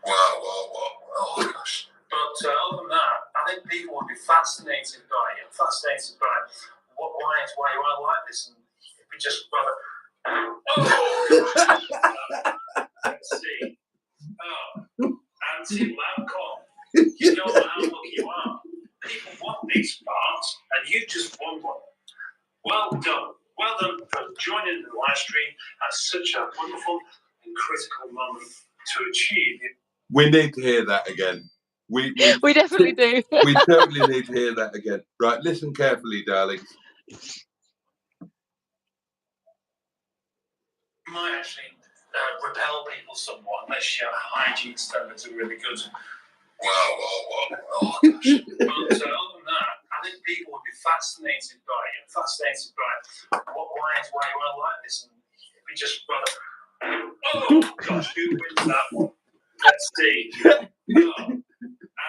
Wow. Oh, gosh. But other than that, I think people would be fascinated by why you are like this. And we just rather. Oh, let's see. Oh, anti-Labcon. You don't know how lucky you are. People want these parts, and you just won one. Well done. Well done for joining the live stream at such a wonderful and critical moment to achieve it. We need to hear that again. We definitely do. We totally need to hear that again. Right, listen carefully, darlings. You might actually repel people somewhat unless your hygiene standards are really good. Wow. Oh, gosh. But other than that, I think people would be fascinated by it. Fascinated by why you are like this. And we just rather. Oh gosh, who wins that one? Let's see. Oh,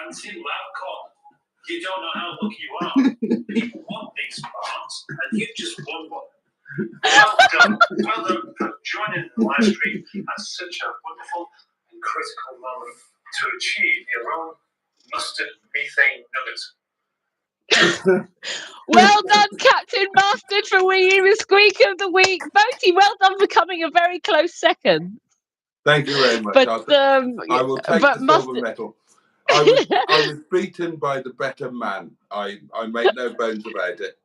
Auntie Lapcon, you don't know how lucky you are. People want these parts, and you've just won one. Well done for joining the live stream at such a wonderful and critical moment to achieve your own mustard methane nuggets. Well done, Captain Mustard, for winning the Squeak of the Week. Boaty, well done for coming a very close second. Thank you very much. But I will take the silver medal. I was beaten by the better man. I make no bones about it.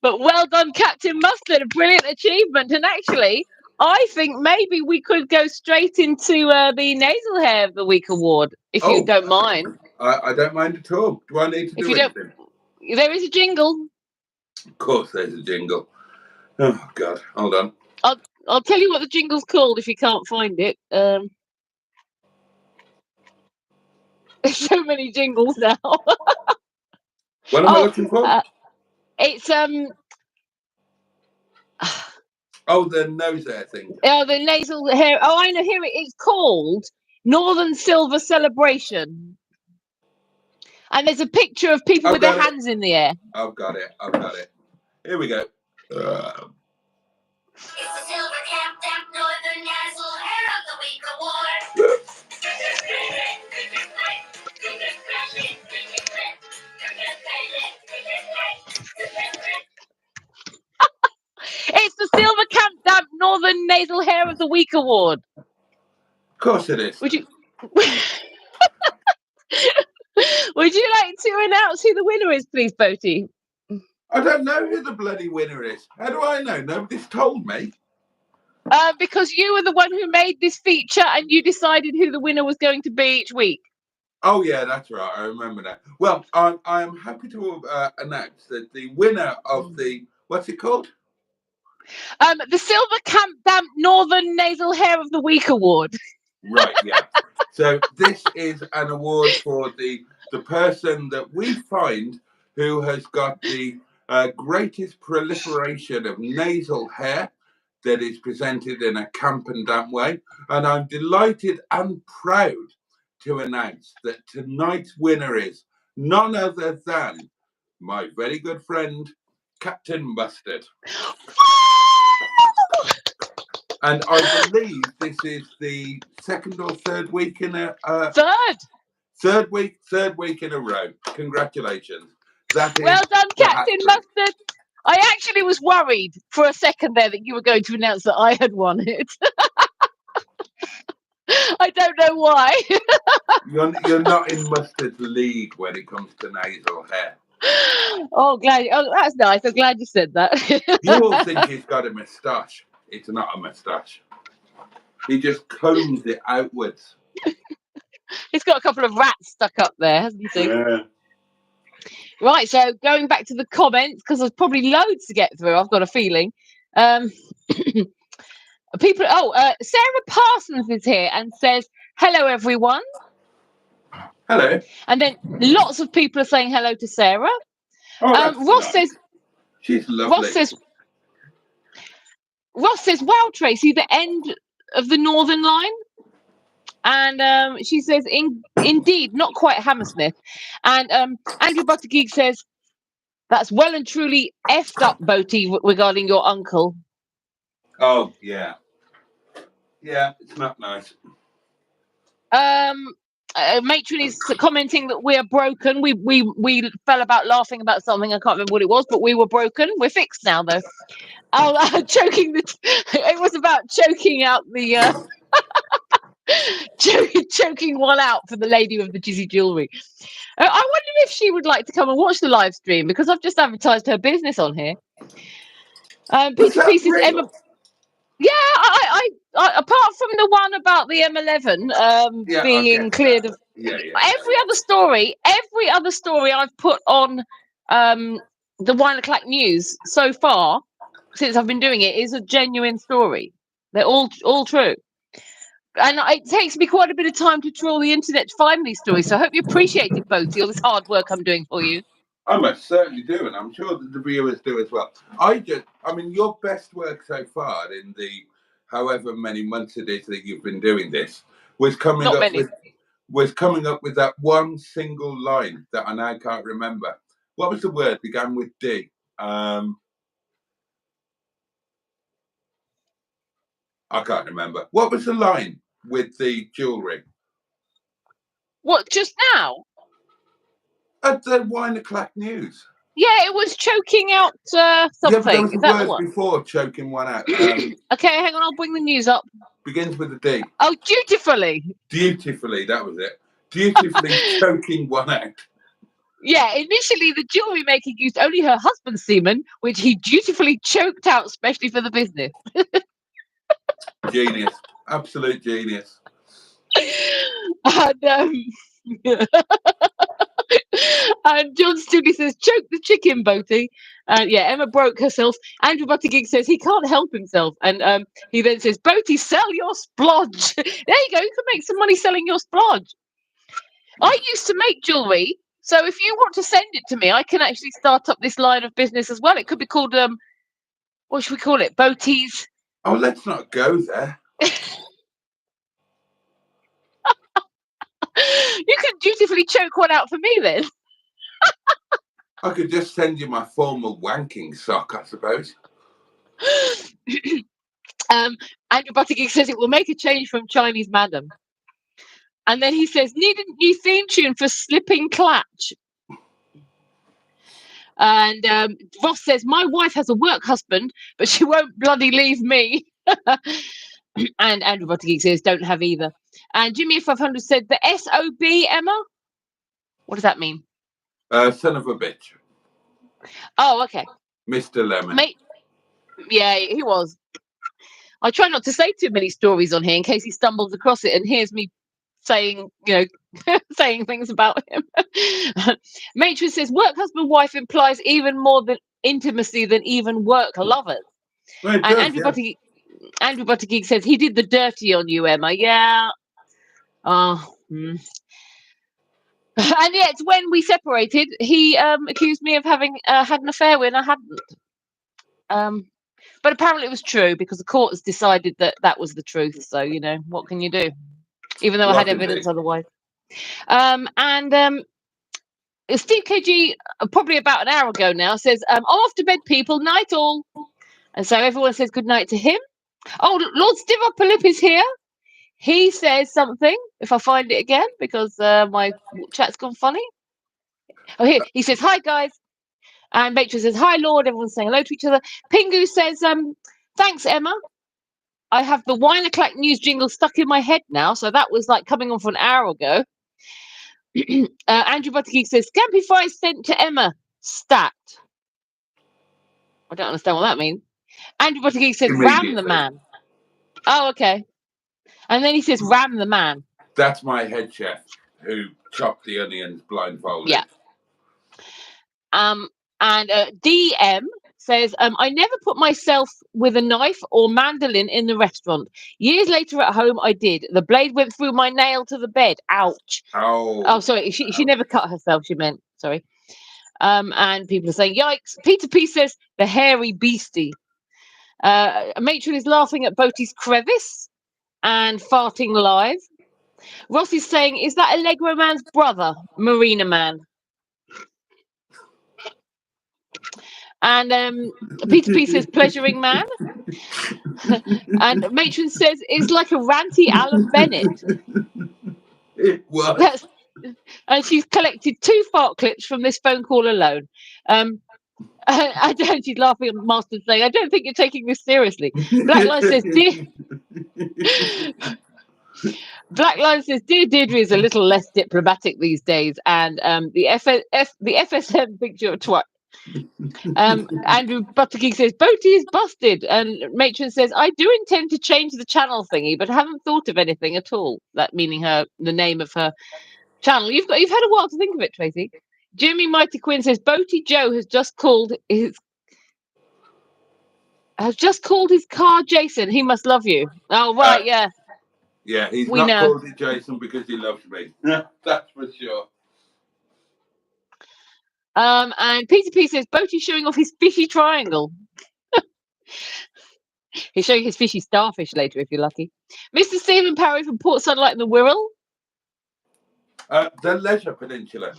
But well done, Captain Mustard. A brilliant achievement. And actually, I think maybe we could go straight into the Nasal Hair of the Week award, if you don't mind. I don't mind at all. Do I need to do anything? There is a jingle. Of course there's a jingle. Oh, God. Hold on. I'll tell you what the jingle's called if you can't find it. There's so many jingles now. What am I looking for? It's the nose hair thing. Oh, the nasal hair. Oh, I know. Here it's called Northern Silver Celebration. And there's a picture of people with their hands in the air. I've got it. Here we go. It's the Silver Camp Damp Northern Nasal Hair of the Week Award. It's the Silver Camp Damp Northern Nasal Hair of the Week Award. Of course it is. Would you like to announce who the winner is, please, Boaty? I don't know who the bloody winner is. How do I know? Nobody's told me. Because you were the one who made this feature and you decided who the winner was going to be each week. Oh, yeah, that's right. I remember that. Well, I am happy to announce that the winner of the, what's it called? The Silver Camp Damp Northern Nasal Hair of the Week Award. Right, yeah. So this is an award for the person that we find who has got the greatest proliferation of nasal hair that is presented in a camp and damp way. And I'm delighted and proud to announce that tonight's winner is none other than my very good friend, Captain Mustard. And I believe this is the second or third week in a third week in a row. Congratulations. That is well done, Captain Mustard. I actually was worried for a second there that you were going to announce that I had won it. I don't know why. You're not in Mustard's league when it comes to nasal hair. Oh, that's nice. I'm glad you said that. You all think he's got a moustache. It's not a moustache. He just combs it outwards. He's got a couple of rats stuck up there, hasn't he? Yeah. Right, so going back to the comments, because there's probably loads to get through, I've got a feeling. Sarah Parsons is here and says, hello, everyone. Hello. And then lots of people are saying hello to Sarah. Oh, Ross says, she's lovely. Ross says, wow, Tracy, the end of the Northern Line. And she says, indeed, not quite Hammersmith. And Andrew Buttergeek says, that's well and truly effed up, Boaty, regarding your uncle. Oh, yeah. Yeah, it's not nice. Matron is commenting that we are broken. We fell about laughing about something. I can't remember what it was, but we were broken. We're fixed now, though. It was about choking out the... choking one out for the lady with the jizzy jewellery. I wonder if she would like to come and watch the live stream, because I've just advertised her business on here. Peter P says, Emma. Yeah, I apart from the one about the M11 being cleared of every other story I've put on the Wi-Clack news so far since I've been doing it is a genuine story. They're all true. And it takes me quite a bit of time to trawl the internet to find these stories. So I hope you appreciate it, Boaty, all this hard work I'm doing for you. I most certainly do, and I'm sure that the viewers do as well. I mean, your best work so far in the however many months it is that you've been doing this was coming Not up many. with that one single line that I now can't remember. What was the word? Began with D. I can't remember. What was the line with the jewellery? What, just now? At the Wi-Clack News. Yeah, it was choking out Yeah, but there something. was a Is that the word one? before choking one out. Okay, hang on, I'll bring the news up. Begins with a D. Oh, dutifully. Dutifully, that was it. Dutifully choking one out. Yeah, initially the jewellery maker used only her husband's semen, which he dutifully choked out specially for the business. Genius. Absolute genius. And, and John Stooley says, choke the chicken, Boaty. Yeah, Emma broke herself. Andrew Buttigieg says he can't help himself. And he then says, Boaty, sell your splodge. There you go. You can make some money selling your splodge. I used to make jewellery. So if you want to send it to me, I can actually start up this line of business as well. It could be called, what should we call it? Boaty's. Oh, let's not go there. You can dutifully choke one out for me then. I could just send you my formal wanking sock, I suppose. Andrew Buttigieg says it will make a change from Chinese madam. And then he says, need a new theme tune for Slipping Clatch. And Ross says, my wife has a work husband, but she won't bloody leave me. And Andrew Buttigieg says, don't have either. And Jimmy 500 said, the SOB, Emma? What does that mean? Son of a bitch. Oh, okay. Mr. Lemon. Yeah, he was. I try not to say too many stories on here in case he stumbles across it and hears me saying, saying things about him. Matron says, work husband wife implies even more than intimacy than even work lovers. Well, And does, Andrew Buttigieg says he did the dirty on you, Emma. Yeah. And yet, when we separated, he accused me of having had an affair when I hadn't. But apparently it was true because the court has decided that that was the truth. So, what can you do? Even though I had evidence otherwise. Steve KG, probably about an hour ago now, says, I'm off to bed, people. Night all. And so everyone says good night to him. Oh, Lord Stivopolip is here. He says something, if I find it again, because my chat's gone funny. Oh, here. He says, hi, guys. And Matron says, hi, Lord. Everyone's saying hello to each other. Pingu says, thanks, Emma. I have the Wi-Clack news jingle stuck in my head now. So that was like coming on for an hour ago. Andrew Buttigieg says, Scampy fries sent to Emma. Stat. I don't understand what that means. Andrew Buttigieg says, ram the man. Oh, okay. And then he says, ram the man. That's my head chef who chopped the onions blindfolded. Yeah. And DM says, I never put myself with a knife or mandolin in the restaurant. Years later at home, I did. The blade went through my nail to the bed. Ouch. Oh, sorry. She never cut herself, she meant. Sorry. And people are saying, yikes. Peter P says, the hairy beastie. Matron is laughing at Boaty's crevice and farting live. Ross is saying, is that Allegro Man's brother, Marina Man? And Peter P says, pleasuring man. And Matron says, it's like a ranty Alan Bennett. It was. And she's collected 2 fart clips from this phone call alone. She's laughing at Marston saying, I don't think you're taking this seriously. Blackline says, dear Deirdre is a little less diplomatic these days. And the FSM picture of twat. Andrew Buttigieg says, Boaty is busted. And Matron says, I do intend to change the channel thingy, but haven't thought of anything at all. That meaning the name of her channel. You've had a while to think of it, Tracy. Jimmy Mighty Quinn says, Boaty Joe has just called his car Jason. He must love you. Oh, right, yeah. Yeah, he's not called it Jason because he loves me. That's for sure. And Peter P says, Boaty showing off his fishy triangle. He's showing his fishy starfish later, if you're lucky. Mr. Stephen Parry from Port Sunlight and the Wirral. The Leisure Peninsula.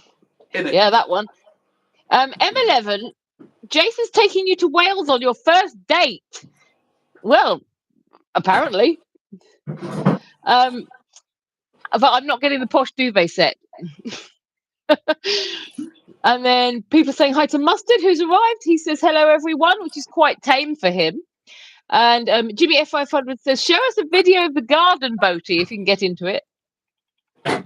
Yeah, that one. M11, Jason's taking you to Wales on your first date. Well, apparently. But I'm not getting the posh duvet set. And then people saying hi to Mustard, who's arrived. He says hello, everyone, which is quite tame for him. And Jimmy F500 says, show us a video of the garden, Boaty, if you can get into it.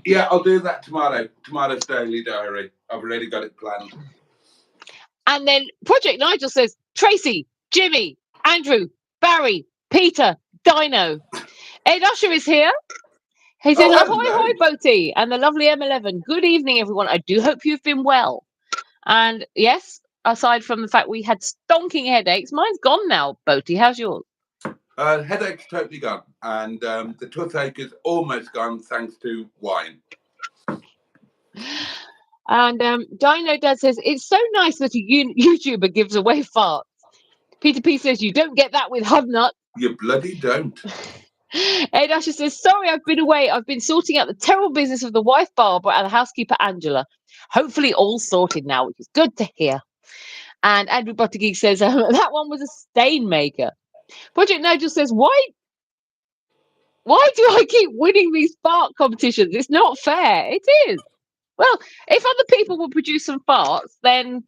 Yeah, I'll do that tomorrow. Tomorrow's daily diary. I've already got it planned. And then Project Nigel says, Tracy, Jimmy, Andrew, Barry, Peter, Dino. Ed Usher is here. He says, ahoy, Boaty, and the lovely M11. Good evening, everyone. I do hope you've been well. And yes, aside from the fact we had stonking headaches, mine's gone now, Boaty. How's yours? Headache's totally gone. And the toothache is almost gone thanks to wine. And Dino Dad says, it's so nice that a YouTuber gives away farts. Peter P says, you don't get that with Hubnut. You bloody don't. Ed Usher says, sorry, I've been away. I've been sorting out the terrible business of the wife Barbara and the housekeeper Angela. Hopefully all sorted now, which is good to hear. And Andrew Buttergeek says, that one was a stain maker. Project Nigel says, why do I keep winning these fart competitions? It's not fair. It is. Well, if other people will produce some farts, then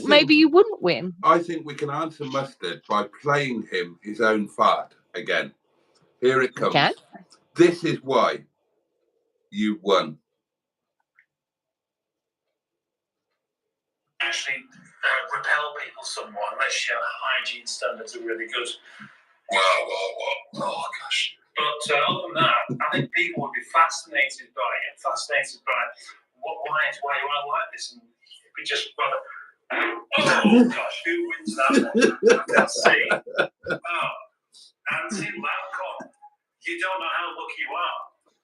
maybe you wouldn't win. I think we can answer Mustard by playing him his own fart again. Here it comes. Okay. This is why you won. Actually, repel people somewhat unless your hygiene standards are really good. Wow. Oh, gosh. But other than that, I think people would be fascinated by it. Why do I like this? And we just rather, oh gosh, who wins that one? I can't see. Oh, anti-Malcolm. You don't know how lucky you are.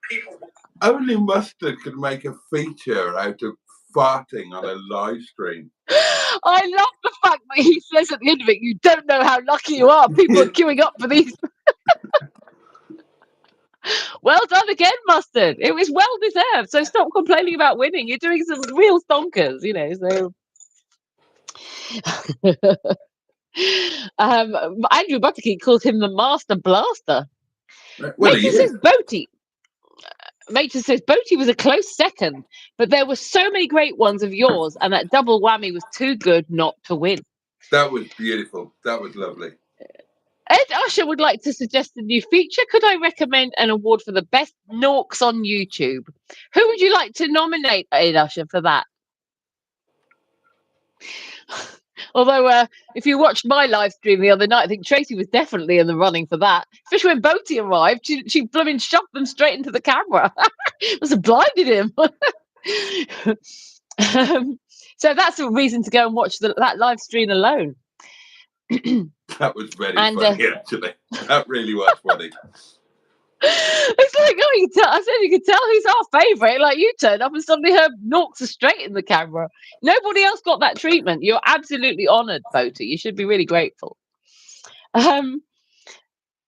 People. Only Mustard could make a feature out of farting on a live stream. I love the fact that he says at the end of it, you don't know how lucky you are. People are queuing up for these. Well done again, Mustard. It was well deserved. So stop complaining about winning. You're doing some real stonkers, you know. So Andrew Butterkey calls him the Master Blaster. Well, Matron says Boaty was a close second, but there were so many great ones of yours, and that double whammy was too good not to win. That was beautiful. That was lovely. Ed Usher would like to suggest a new feature. Could I recommend an award for the best Norks on YouTube? Who would you like to nominate, Ed Usher, for that? Although, if you watched my live stream the other night, I think Tracy was definitely in the running for that. Especially when Boaty arrived, she blooming shoved them straight into the camera. Must have blinded him. So that's a reason to go and watch that live stream alone. That was very funny, actually. That really was funny. It's like, oh, you can tell. I said you could tell who's our favourite. Like, you turned up and suddenly her Norks are straight in the camera. Nobody else got that treatment. You're absolutely honoured, Boaty. You should be really grateful. And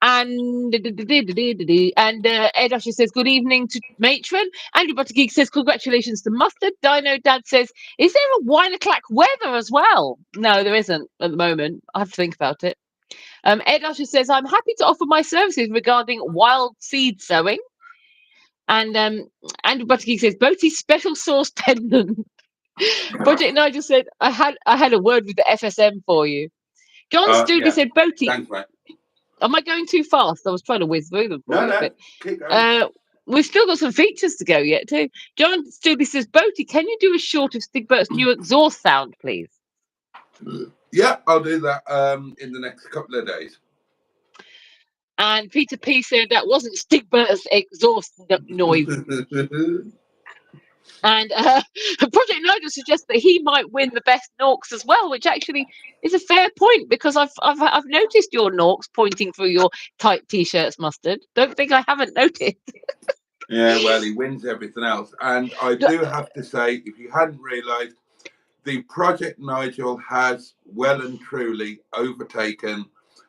Ed Usher says, good evening to Matron. Andrew Buttergeek says, congratulations to Mustard. Dino Dad says, is there a Wi-Clack weather as well? No, there isn't at the moment. I have to think about it. Ed Usher says, I'm happy to offer my services regarding wild seed sowing. And Andrew Buttergeek says, Boaty's special sauce pendant. Project Nigel said, I had a word with the FSM for you. John Stoody said, Boaty. Thanks, mate. Am I going too fast? I was trying to whiz through them. No, keep going. We've still got some features to go yet, too. John Stoody says, Boaty, can you do a short of Stigbert's new exhaust sound, please? Yeah, I'll do that in the next couple of days. And Peter P said that wasn't Stigbert's exhaust noise. And Project Nigel suggests that he might win the best Norks as well, which actually is a fair point because I've noticed your Norks pointing through your tight t-shirts, Mustard. Don't think I haven't noticed. Yeah, well, he wins everything else. And I do have to say, if you hadn't realised, the Project Nigel has well and truly overtaken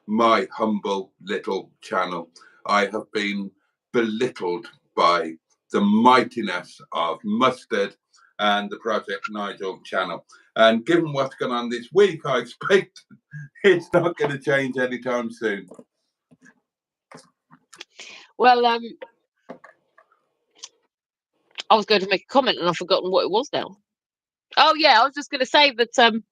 my humble little channel. I have been belittled by the mightiness of Mustard and the Project Nigel channel. And given what's gone on this week, I expect it's not going to change anytime soon. Well, I was going to make a comment and I've forgotten what it was now. Oh yeah, I was just going to say that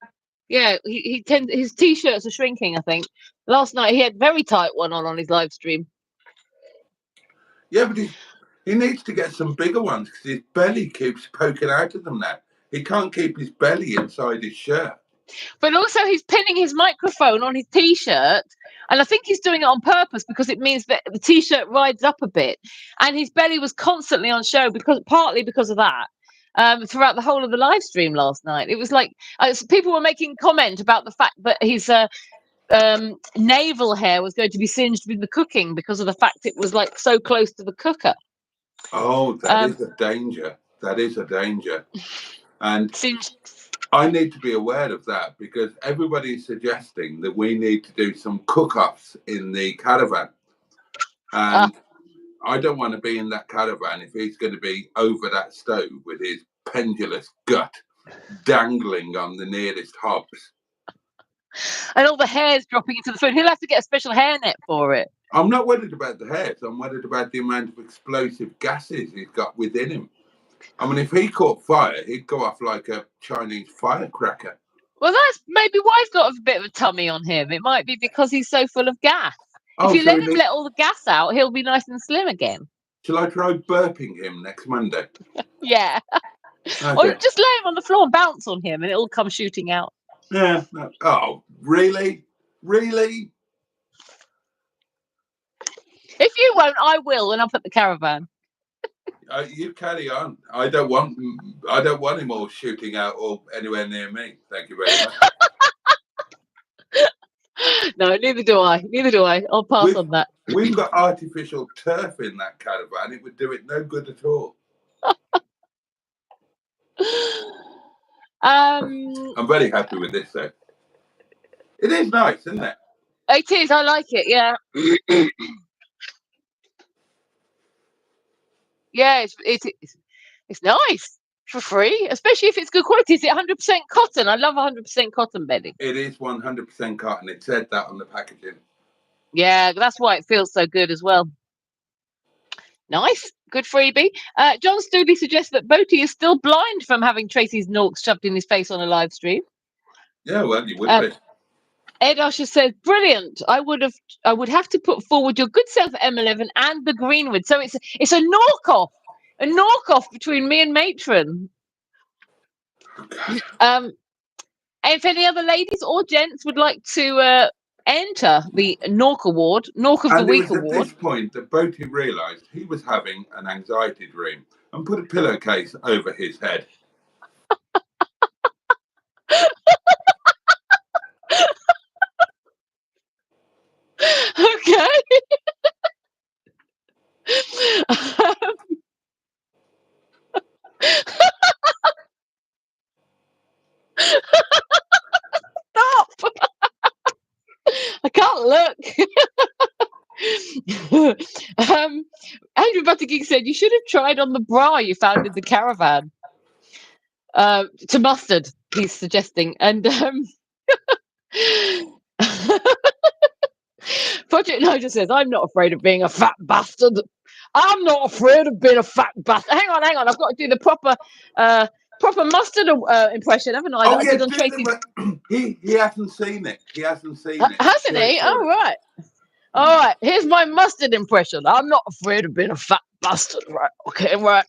yeah, his t-shirts are shrinking. I think last night he had very tight one on his live stream. Yeah, but he needs to get some bigger ones because his belly keeps poking out of them now. He can't keep his belly inside his shirt. But also he's pinning his microphone on his t-shirt, and I think he's doing it on purpose because it means that the t-shirt rides up a bit, and his belly was constantly on show partly because of that. Throughout the whole of the live stream last night, it was like people were making comment about the fact that his navel hair was going to be singed with the cooking because of the fact it was like so close to the cooker. Oh, that is a danger. That is a danger. And I need to be aware of that because everybody's suggesting that we need to do some cook-offs in the caravan. And I don't want to be in that caravan if he's going to be over that stove with his pendulous gut dangling on the nearest hobs. And all the hairs dropping into the food. He'll have to get a special hairnet for it. I'm not worried about the hairs. I'm worried about the amount of explosive gases he's got within him. I mean, if he caught fire, he'd go off like a Chinese firecracker. Well, that's maybe why he's got a bit of a tummy on him. It might be because he's so full of gas. If you let him let all the gas out, he'll be nice and slim again. Shall I try burping him next Monday? Yeah. Okay. Or just lay him on the floor and bounce on him and it'll come shooting out. Yeah. Oh, really? Really? If you won't, I will when I'm at the caravan. You carry on. I don't want him all shooting out or anywhere near me. Thank you very much. No, neither do I. I'll pass on that. We've got artificial turf in that caravan. It would do it no good at all. I'm very happy with this, though. It is nice, isn't it? It is. I like it. Yeah. Yeah, it's nice for free, especially if it's good quality. Is it 100% cotton? I love 100% cotton bedding. It is 100% cotton. It said that on the packaging. Yeah, that's why it feels so good as well. Nice, good freebie. John Stooby suggests that Boaty is still blind from having Tracy's Norks shoved in his face on a live stream. Yeah, well, you would be. Ed Usher says, brilliant. I would have to put forward your good self M11 and the Greenwood. So it's a knock-off between me and Matron. If any other ladies or gents would like to enter the Nork Award, Nork of the Week Award. At this point that Boaty realised he was having an anxiety dream and put a pillowcase over his head. Okay. Stop. I can't look. Andrew Buttergeek said you should have tried on the bra you found in the caravan. To Mustard, he's suggesting. And Project Nigel says, I'm not afraid of being a fat bastard. I'm not afraid of being a fat bastard. Hang on. I've got to do the proper Mustard impression, haven't I? Oh, yeah, he hasn't seen it. Hasn't he? Oh, right. All right, here's my Mustard impression. I'm not afraid of being a fat bastard. Right, okay, right.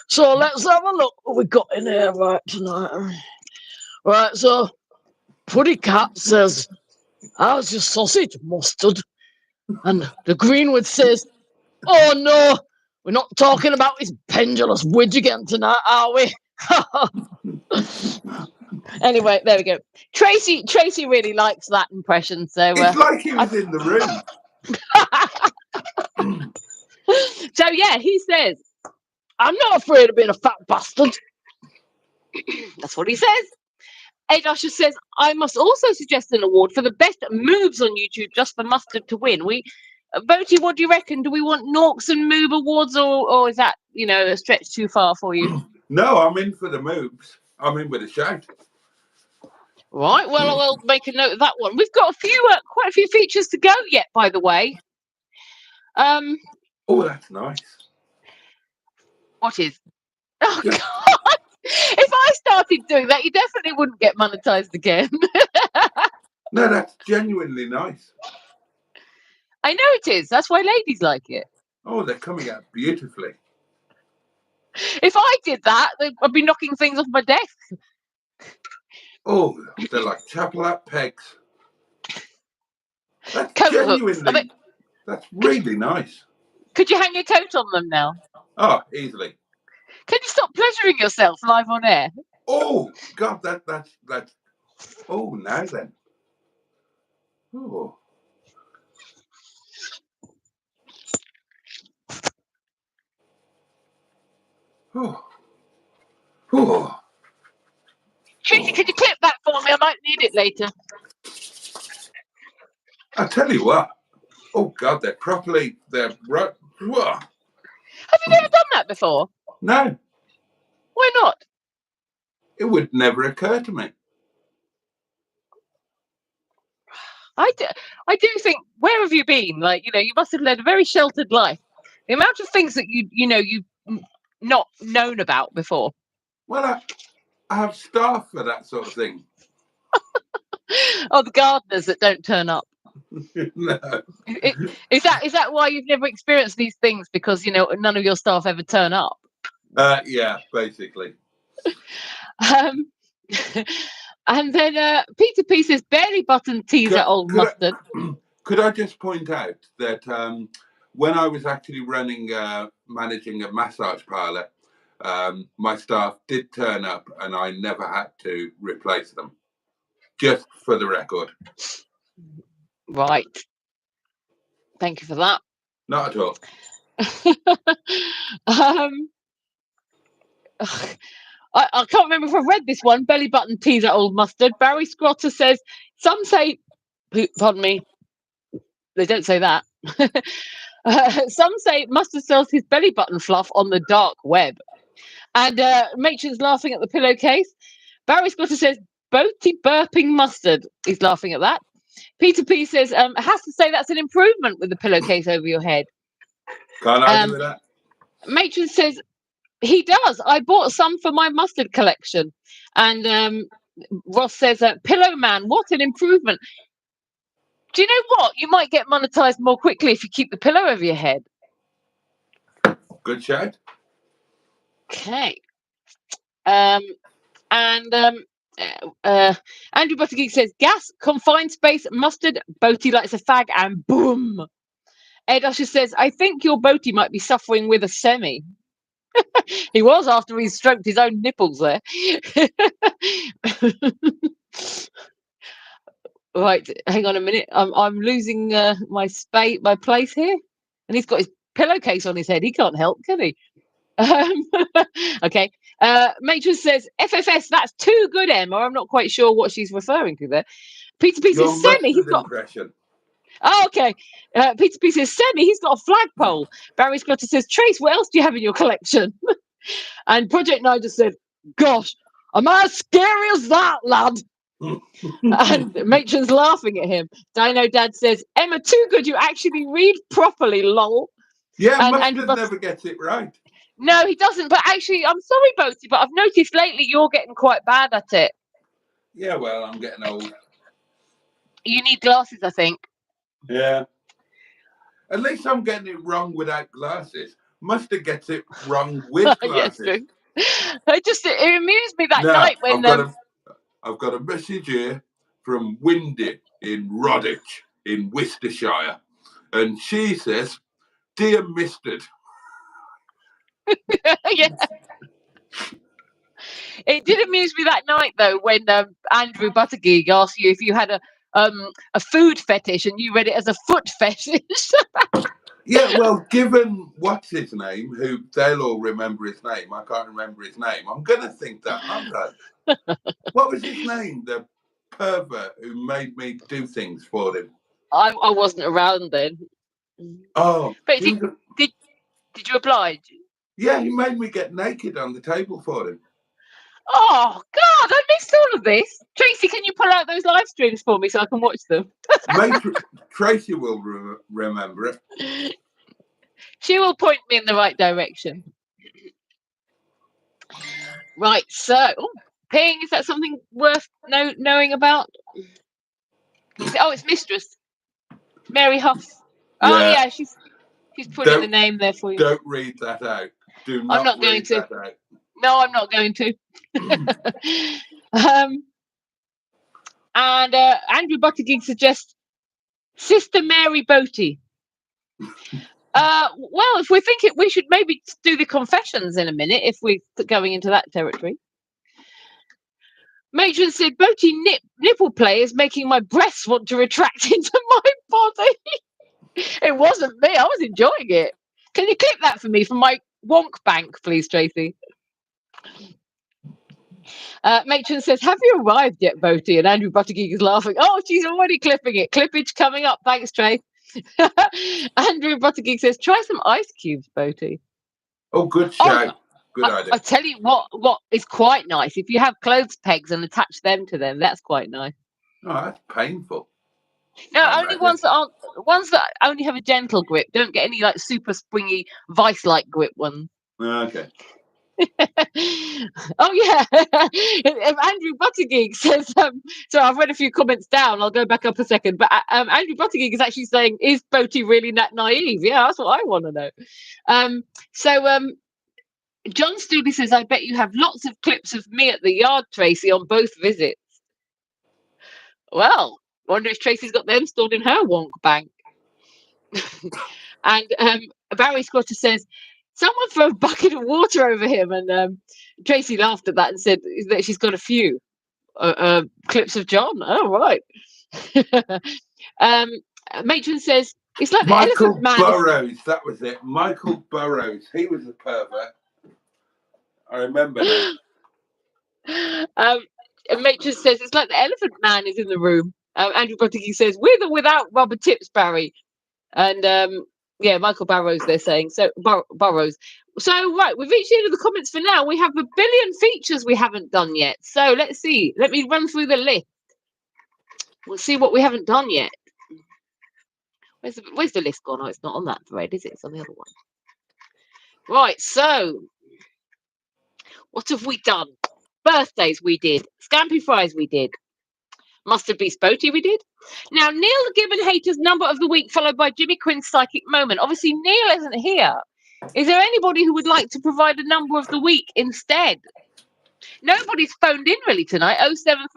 So let's have a look what we got in here right tonight. Right, so Puddy Cat says, how's your sausage, Mustard? And the Greenwood says, oh no, we're not talking about this pendulous widge again tonight, are we? Anyway, there we go. Tracy really likes that impression. So it's like he was in the room. So yeah, he says, I'm not afraid of being a fat bastard. That's what he says. Ed Usher says, I must also suggest an award for the best moves on YouTube just for Mustard to win. Boaty, what do you reckon? Do we want Norks and Move awards, or is that, a stretch too far for you? No, I'm in for the moves. I'm in with a shout. Right, well, I'll make a note of that one. We've got quite a few features to go yet, by the way. Oh, that's nice. What is? Oh, God! If I started doing that, you definitely wouldn't get monetized again. No, that's genuinely nice. I know it is. That's why ladies like it. Oh, they're coming out beautifully. If I did that, I'd be knocking things off my desk. Oh, they're like chapel at pegs. That's Coat genuinely, that's really nice. Could you hang your coat on them now? Oh, easily. Can you stop pleasuring yourself live on air? Oh, God, that's. Oh, now then. Oh. Oh. Oh. Tracy, could you clip that for me? I might need it later. I tell you what. Oh, God, they're right. Whoa. Have you never done that before? No, Why not? it would never occur to me. I do think, where have you been? Like, you must have led a very sheltered life. The amount of things that you've not known about before. Well, I have staff for that sort of thing. Oh, the gardeners that don't turn up. No. Is that why you've never experienced these things? Because none of your staff ever turn up. Yeah, basically. And then Peter P says, barely button teaser old mustard. Could I just point out that when I was actually managing a massage parlour, my staff did turn up and I never had to replace them. Just for the record. Right. Thank you for that. Not at all. I can't remember if I've read this one. Belly button teaser old mustard. Barry Scrotter says, some say, pardon me, they don't say that. Some say Mustard sells his belly button fluff on the dark web. And Matron's laughing at the pillowcase. Barry Scrotter says, Boaty burping mustard. He's laughing at that. Peter P says, has to say that's an improvement with the pillowcase over your head. Can't argue with that. Matron says, he does. I bought some for my mustard collection. And Ross says, Pillow Man, what an improvement. Do you know what? You might get monetized more quickly if you keep the pillow over your head. Good shout. Okay. And Andrew Buttergeek says, gas, confined space, mustard, Boaty likes a fag, and boom. Ed Usher says, I think your Boaty might be suffering with a semi. He was after he stroked his own nipples there. Right, hang on a minute. I'm losing my place here, and he's got his pillowcase on his head. He can't help, can he? Okay. Matron says, FFS, that's too good, Emma. I'm not quite sure what she's referring to there. Peter P says, Semi, he's got... impression. Oh, okay. Peter P says, Semi, he's got a flagpole. Barry Sclotter says, Trace, what else do you have in your collection? And Project Nigel said, gosh, am I as scary as that, lad? And Matron's laughing at him. Dino Dad says, Emma, too good, you actually read properly, lol. Yeah, Mustard never gets it right. No, he doesn't. But actually, I'm sorry, Boaty, but I've noticed lately you're getting quite bad at it. Yeah, well, I'm getting old. You need glasses, I think. Yeah. At least I'm getting it wrong without glasses. Mustard gets it wrong with glasses. Yes, it amused me that night when... I've got a message here from Windy in Rodditch in Worcestershire. And she says, Dear Mustard. Yeah. It did amuse me that night, though, when Andrew Buttergeek asked you if you had a food fetish and you read it as a foot fetish. Yeah, well, given what's his name, who they'll all remember his name, I can't remember his name. I'm going to think that, aren't I? What was his name? The pervert who made me do things for him. I wasn't around then. Oh, But he was did you oblige? yeah, he made me get naked on the table for him. Oh God, I missed all of this. Tracy, can you pull out those live streams for me so I can watch them? Tracy will remember it. She will point me in the right direction. Right, so ping, is that something worth knowing about? Oh, it's Mistress Mary Huff. Oh yeah, she's putting the name there for you. Don't read that out. Do not I'm not going read to. that out. No, I'm not going to. And Andrew Buttigieg suggests Sister Mary Boaty. Well, if we think it, we should maybe do the confessions in a minute if we're going into that territory. Matron said, Boaty nipple play is making my breasts want to retract into my body. It wasn't me. I was enjoying it. Can you clip that for me from my wonk bank, please, Tracy? Matron says, have you arrived yet, Boaty? And Andrew Buttigieg is laughing. Oh, she's already clipping it. Clippage coming up. Thanks, Trey. Andrew Buttigieg says, try some ice cubes, Boaty. Oh, good shout. Good idea. I tell you what is quite nice. If you have clothes pegs and attach them to them, that's quite nice. Oh, that's painful. No, only ones that only have a gentle grip. Don't get any like super springy vice-like grip ones. Okay. Oh yeah. If Andrew Buttigieg says so I've read a few comments down, I'll go back up a second, but Andrew Buttigieg is actually saying, is Boaty really that naive? Yeah, that's what I want to know. John Stubby says, I bet you have lots of clips of me at the yard, Tracy, on both visits. Well, wonder if Tracy's got them stored in her wonk bank. And Barry Squatter says, someone throw a bucket of water over him. And Tracy laughed at that and said that she's got a few clips of John. Oh, right. Matron says, it's like the elephant man. Burrows, that was it. Michael Burrows. He was a pervert. I remember now. And Matron says, it's like the elephant man is in the room. Andrew Buttigieg says, with or without rubber tips, Barry. And yeah, Michael Burrows, they're saying. So Burrows. So right, we've reached the end of the comments for now. We have a billion features we haven't done yet. So let's see. Let me run through the list. We'll see what we haven't done yet. Where's the list gone? Oh, it's not on that thread, is it? It's on the other one. Right, so what have we done? Birthdays we did. Scampy fries we did. Mustard Beast Boaty we did. Now, Neil the Gibbon Hater's number of the week, followed by Jimmy Quinn's psychic moment. Obviously, Neil isn't here. Is there anybody who would like to provide a number of the week instead? Nobody's phoned in really tonight.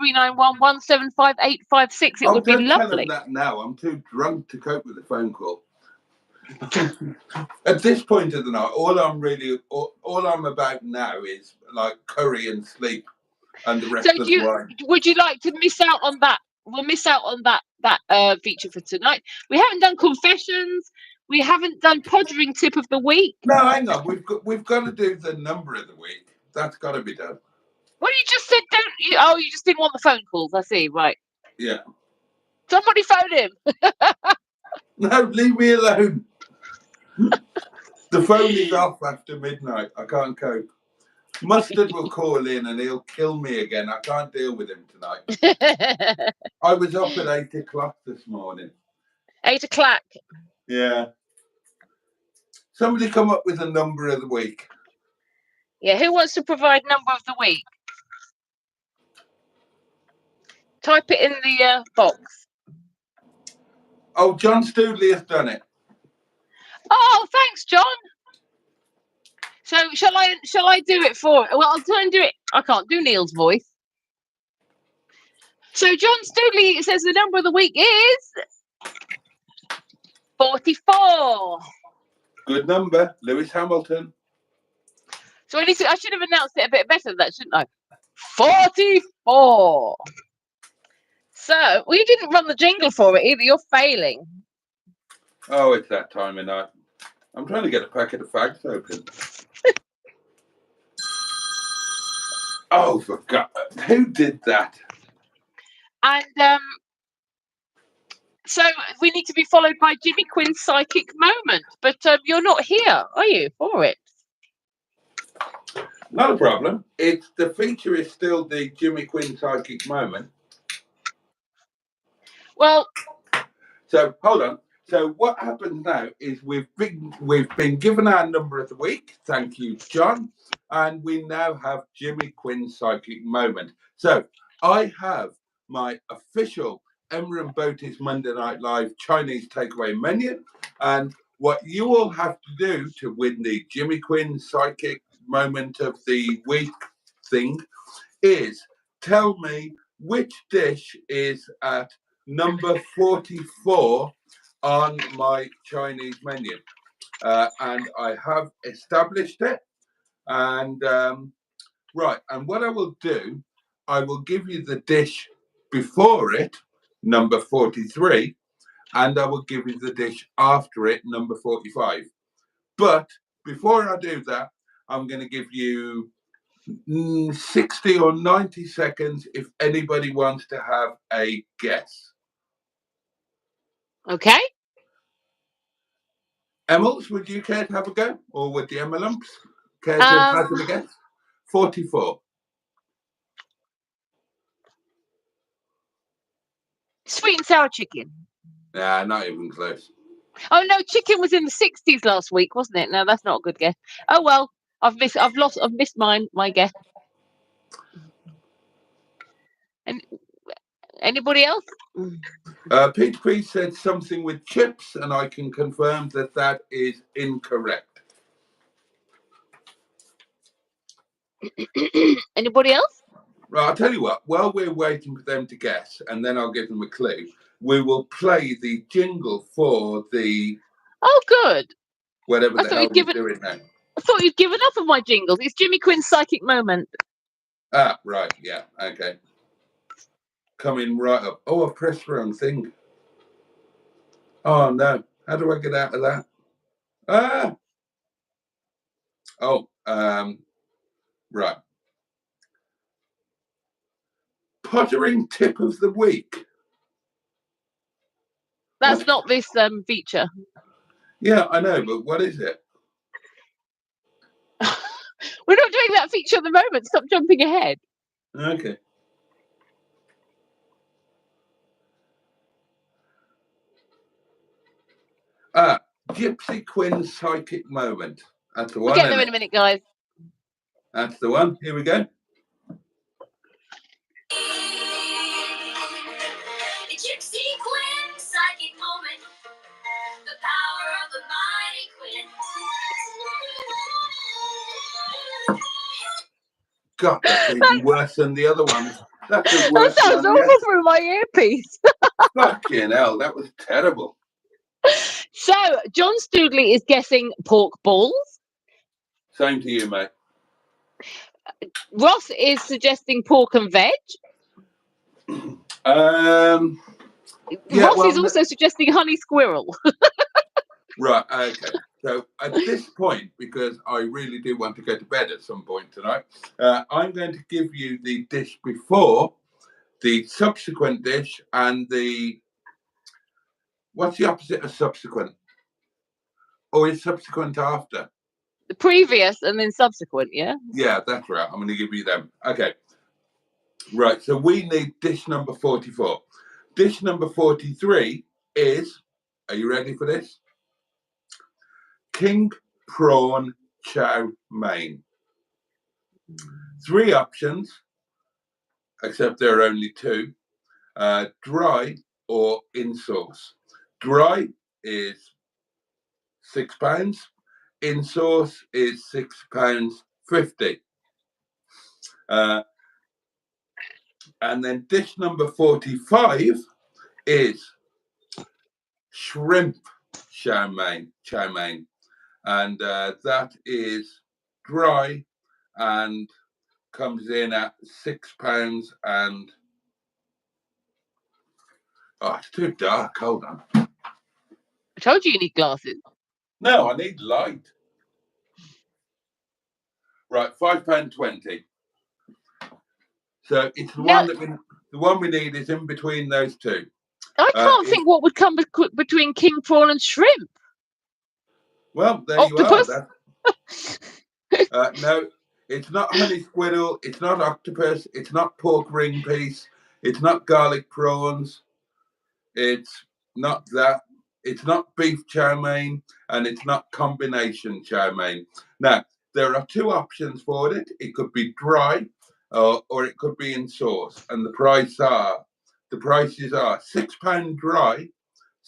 07391175856. It would be lovely. Don't tell him that now. I'm too drunk to cope with a phone call. At this point of the night, all I'm about now is like curry and sleep, and the rest of the wine. Would you like to miss out on that? We'll miss out on that feature for tonight. We haven't done confessions. We haven't done poddering tip of the week. No, hang on. We've got to do the number of the week. That's got to be done. Well, you just said don't. Oh, you just didn't want the phone calls. I see. Right. Yeah. Somebody phone him. No, leave me alone. The phone is off after midnight. I can't cope. Mustard will call in and he'll kill me again. I can't deal with him tonight. I was up at 8 o'clock this morning. 8 o'clock. Yeah. Somebody come up with a number of the week. Yeah, who wants to provide number of the week? Type it in the box. Oh, John Stoodley has done it. Oh, thanks, John. So shall I do it for? Well, I'll try and do it. I can't do Neil's voice. So John Stoodley says the number of the week is 44. Good number, Lewis Hamilton. So I should have announced it a bit better than that, shouldn't I? 44. So, well, you didn't run the jingle for it either. You're failing. Oh, it's that time of night. I'm trying to get a packet of fags open. Oh, for God. Who did that? And so we need to be followed by Jimmy Quinn's psychic moment. But you're not here, are you, for it? Not a problem. It's the feature is still the Jimmy Quinn psychic moment. Well, so hold on. So what happens now is we've been given our number of the week. Thank you, John. And we now have Jimmy Quinn's psychic moment. So I have my official Emma and Boaty's Monday Night Live Chinese takeaway menu. And what you all have to do to win the Jimmy Quinn psychic moment of the week thing is tell me which dish is at number 44 on my Chinese menu. And I have established it. And right, and what I will do, I will give you the dish before it, number 43, and I will give you the dish after it, number 45. But before I do that, I'm going to give you 60 or 90 seconds if anybody wants to have a guess. okay. Emmels, would you care to have a go? Or would the Emma lumps care to have a guess? 44. Sweet and sour chicken. Nah, not even close. Oh no, chicken was in the 60s last week, wasn't it? No, that's not a good guess. Oh well, I've missed my guess. And anybody else? Peter P said something with chips, and I can confirm that that is incorrect. Anybody else? Right, I'll tell you what, while we're waiting for them to guess, and then I'll give them a clue, we will play the jingle for the... Oh, good. Whatever the hell we're doing now. I thought you'd given up on my jingles. It's Jimmy Quinn's psychic moment. Ah, right, yeah, okay. Coming right up. Oh, I pressed the wrong thing. Oh, no. How do I get out of that? Ah! Oh, right. Pottering tip of the week. That's not this feature. Yeah, I know, but what is it? We're not doing that feature at the moment. Stop jumping ahead. Okay. Gypsy Quinn's psychic moment. That's the one. We'll get there in a minute, guys. That's the one. Here we go. Gypsy Quinn, psychic moment. The power of the mighty Quinn. God, that's even worse than the other one. That's the worst that sounds one awful yet. through my earpiece. Fucking hell, that was terrible. So, John Stoodley is guessing pork balls. Same to you, mate. Ross is suggesting pork and veg. Ross is also suggesting honey squirrel. Right, okay. So at this point, because I really do want to go to bed at some point tonight, I'm going to give you the dish before, the subsequent dish, and the... What's the opposite of subsequent? Or is subsequent after? The previous and then subsequent, yeah? Yeah, that's right. I'm going to give you them. Okay. Right, so we need dish number 44. Dish number 43 is... Are you ready for this? King prawn chow mein. 3 options, except there are only 2. Dry or in sauce. Dry is £6. In sauce is £6.50. And then dish number 45 is shrimp chow mein. And that is dry and comes in at £6 and... Oh, it's too dark. Hold on. I told you need glasses. No, I need light. Right, £5.20. So it's the one we need is in between those two. I can't think what would come between king prawn and shrimp. Well, there Octopus? You are. No, it's not honey squirrel. It's not octopus. It's not pork ring piece. It's not garlic prawns. It's not that. It's not beef chow mein, and it's not combination chow mein. Now, there are two options for it. It could be dry, or it could be in sauce, and the prices are £6 dry,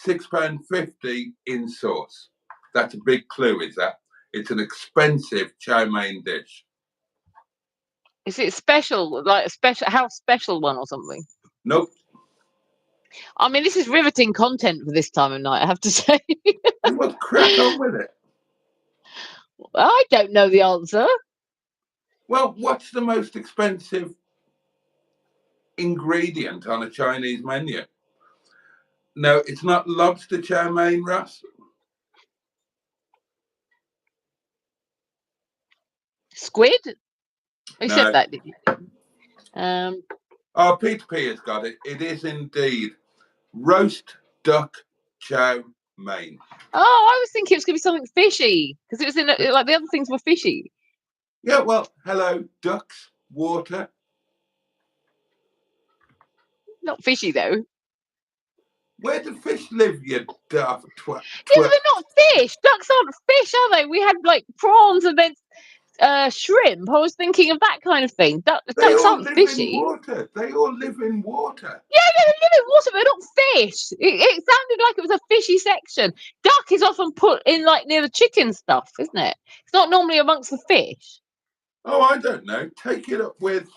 £6.50 in sauce. That's a big clue, is that? It's an expensive chow mein dish. Is it special, like a special house special one or something? Nope. I mean, this is riveting content for this time of night, I have to say. Well, crack on with it. I don't know the answer. Well, what's the most expensive ingredient on a Chinese menu? No, it's not lobster chow mein, Russ. Squid? You No. said that, didn't you? Oh, Peter P has got it. It is indeed roast duck chow mein. Oh, I was thinking it was going to be something fishy because it was in like the other things were fishy. Yeah, well, hello, ducks, water. Not fishy though. Where do fish live, you daft twat? Yeah, but they're not fish. Ducks aren't fish, are they? We had like prawns and then shrimp. I was thinking of that kind of thing. Ducks aren't fishy. They all live in water. Yeah, they live in water, but they're not fish. It sounded like it was a fishy section. Duck is often put in like near the chicken stuff, isn't it? It's not normally amongst the fish. Oh, I don't know. Take it up with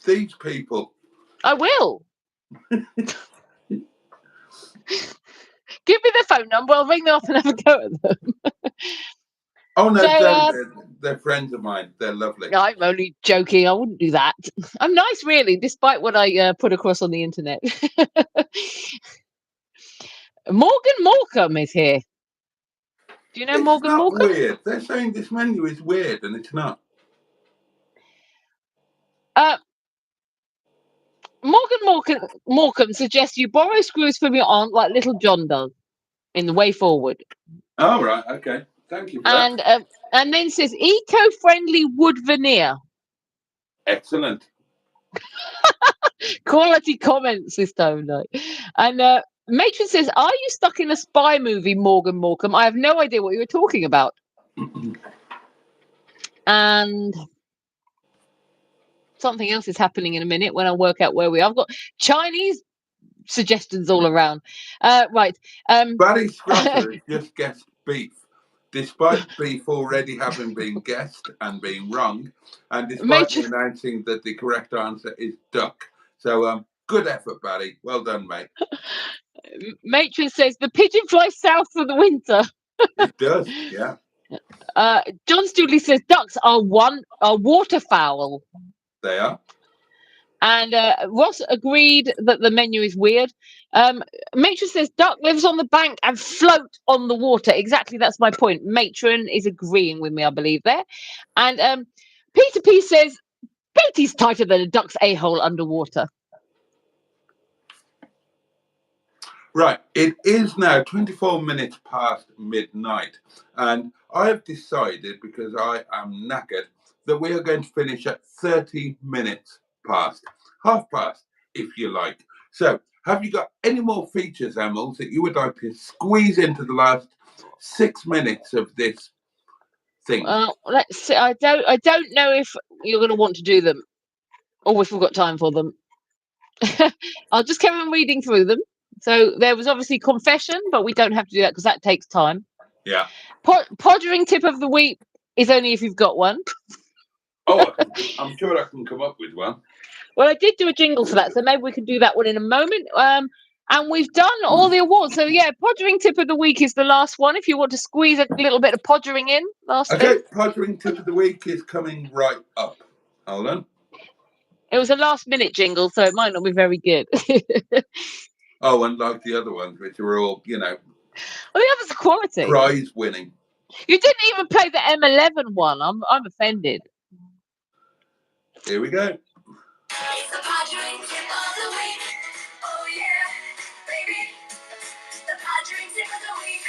these people. I will. Give me their phone number. I'll ring them up and have a go at them. Oh, no, don't. They're friends of mine. They're lovely. I'm only joking. I wouldn't do that. I'm nice, really, despite what I put across on the internet. Morgan Morecambe is here. Do you know Morgan Morecambe? It's not weird. They're saying this menu is weird, and it's not. Morgan Morecambe suggests you borrow screws from your aunt like Little John does in The Way Forward. Oh, right. Okay. Thank you for that. And then says eco-friendly wood veneer. Excellent. Quality comments this time, night. And Matron says, "Are you stuck in a spy movie, Morgan Morecambe? I have no idea what you were talking about." And something else is happening in a minute when I work out where we are. I've got Chinese suggestions all around. Right. Barry Scroffer has just guessed beef, despite beef already having been guessed and being wrong, and despite me announcing that the correct answer is duck. So, good effort, Barry. Well done, mate. Matron says the pigeon flies south for the winter. It does, yeah. John Studley says ducks are waterfowl. They are. And Ross agreed that the menu is weird. Matron says duck lives on the bank and float on the water. Exactly, that's my point. Matron is agreeing with me, I believe, there. And Peter P says Beatty's tighter than a duck's a-hole underwater. Right, it is now 24 minutes past midnight, and I have decided, because I am knackered, that we are going to finish at 30 minutes past, half past, if you like. So, have you got any more features, Emils, that you would like to squeeze into the last 6 minutes of this thing? Let's see. I don't know if you're going to want to do them, or if we've got time for them. I'll just carry on reading through them. So there was obviously confession, but we don't have to do that because that takes time. Yeah. Pottering tip of the week is only if you've got one. Oh, I'm sure I can come up with one. Well, I did do a jingle for that, so maybe we can do that one in a moment. And we've done all the awards. So, yeah, pottering tip of the week is the last one. If you want to squeeze a little bit of pottering in, Okay, pottering tip of the week is coming right up. Hold on. It was a last-minute jingle, so it might not be very good. Oh, and like the other ones, which are all, Well, the others are quality. Prize winning. You didn't even play the M11 one. I'm offended. Here we go. It's the Padre tip of the week. Oh yeah, baby. The Padre tip of the week.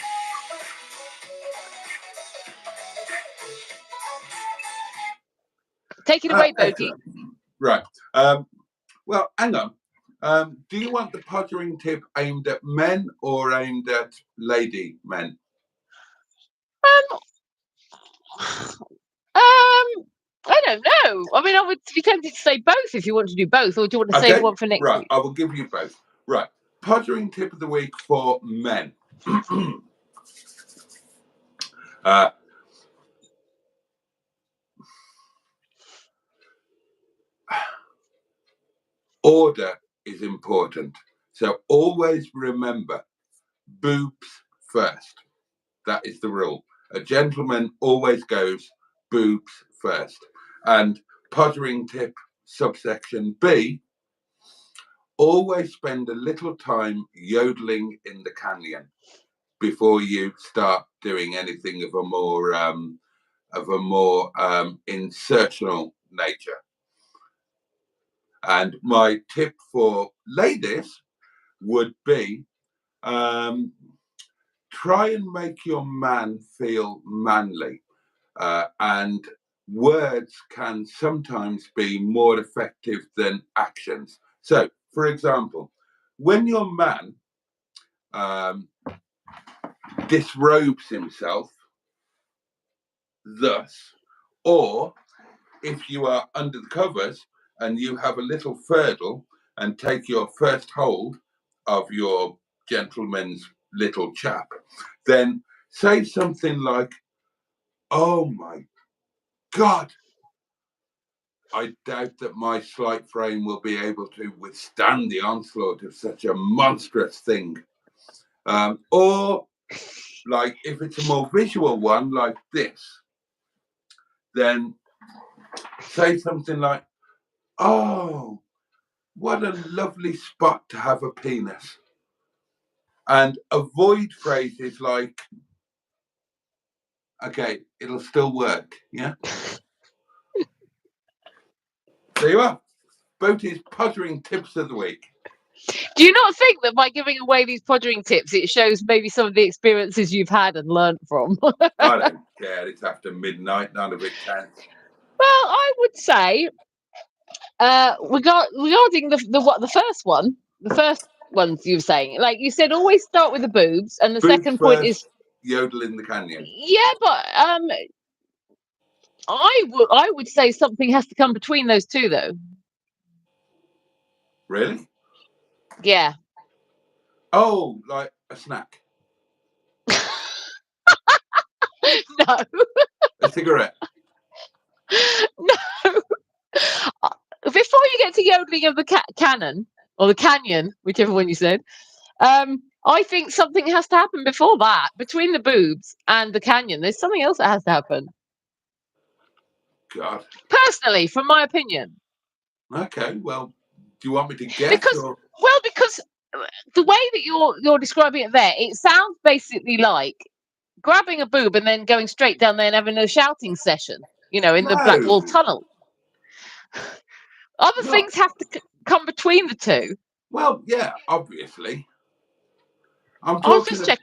Take it away, Boaty. Excellent. Right. Well, hang on. Do you want the podgering tip aimed at men or aimed at lady men? I don't know. I mean, I would be tempted to say both if you want to do both, or do you want to save one for next right. week? I will give you both. Right. Podgering tip of the week for men. Order is important. So always remember, boobs first. That is the rule. A gentleman always goes boobs first. And podgering tip subsection B, always spend a little time yodeling in the canyon before you start doing anything of a more insertional nature. And my tip for ladies would be try and make your man feel manly. And words can sometimes be more effective than actions. So, for example, when your man disrobes himself, thus, or if you are under the covers and you have a little fertile and take your first hold of your gentleman's little chap, then say something like, "Oh my God, I doubt that my slight frame will be able to withstand the onslaught of such a monstrous thing." Or, like, if it's a more visual one like this, then say something like, "Oh, what a lovely spot to have a penis." And avoid phrases like, "Okay, it'll still work." Yeah. There you are. Boaty's podgering tips of the week. Do you not think that by giving away these podgering tips, it shows maybe some of the experiences you've had and learnt from? I don't care. It's after midnight. None of it counts. Well, I would say, regarding the first ones you were saying, like you said, always start with the boobs, and the Boobs second point is first, yodel in the canyon. yeah, but I would say something has to come between those two, though. Really? Yeah. Oh, like a snack. No. A cigarette. No. Before you get to yodeling of the cannon or the canyon, whichever one you said, I think something has to happen before that. Between the boobs and the canyon, there's something else that has to happen. God. Personally, from my opinion. Okay, well, do you want me to guess? Because the way that you're describing it there, it sounds basically like grabbing a boob and then going straight down there and having a shouting session, in the Blackwall Tunnel. Other things have to come between the two. Well, yeah, obviously. I'm I'll talking. just check.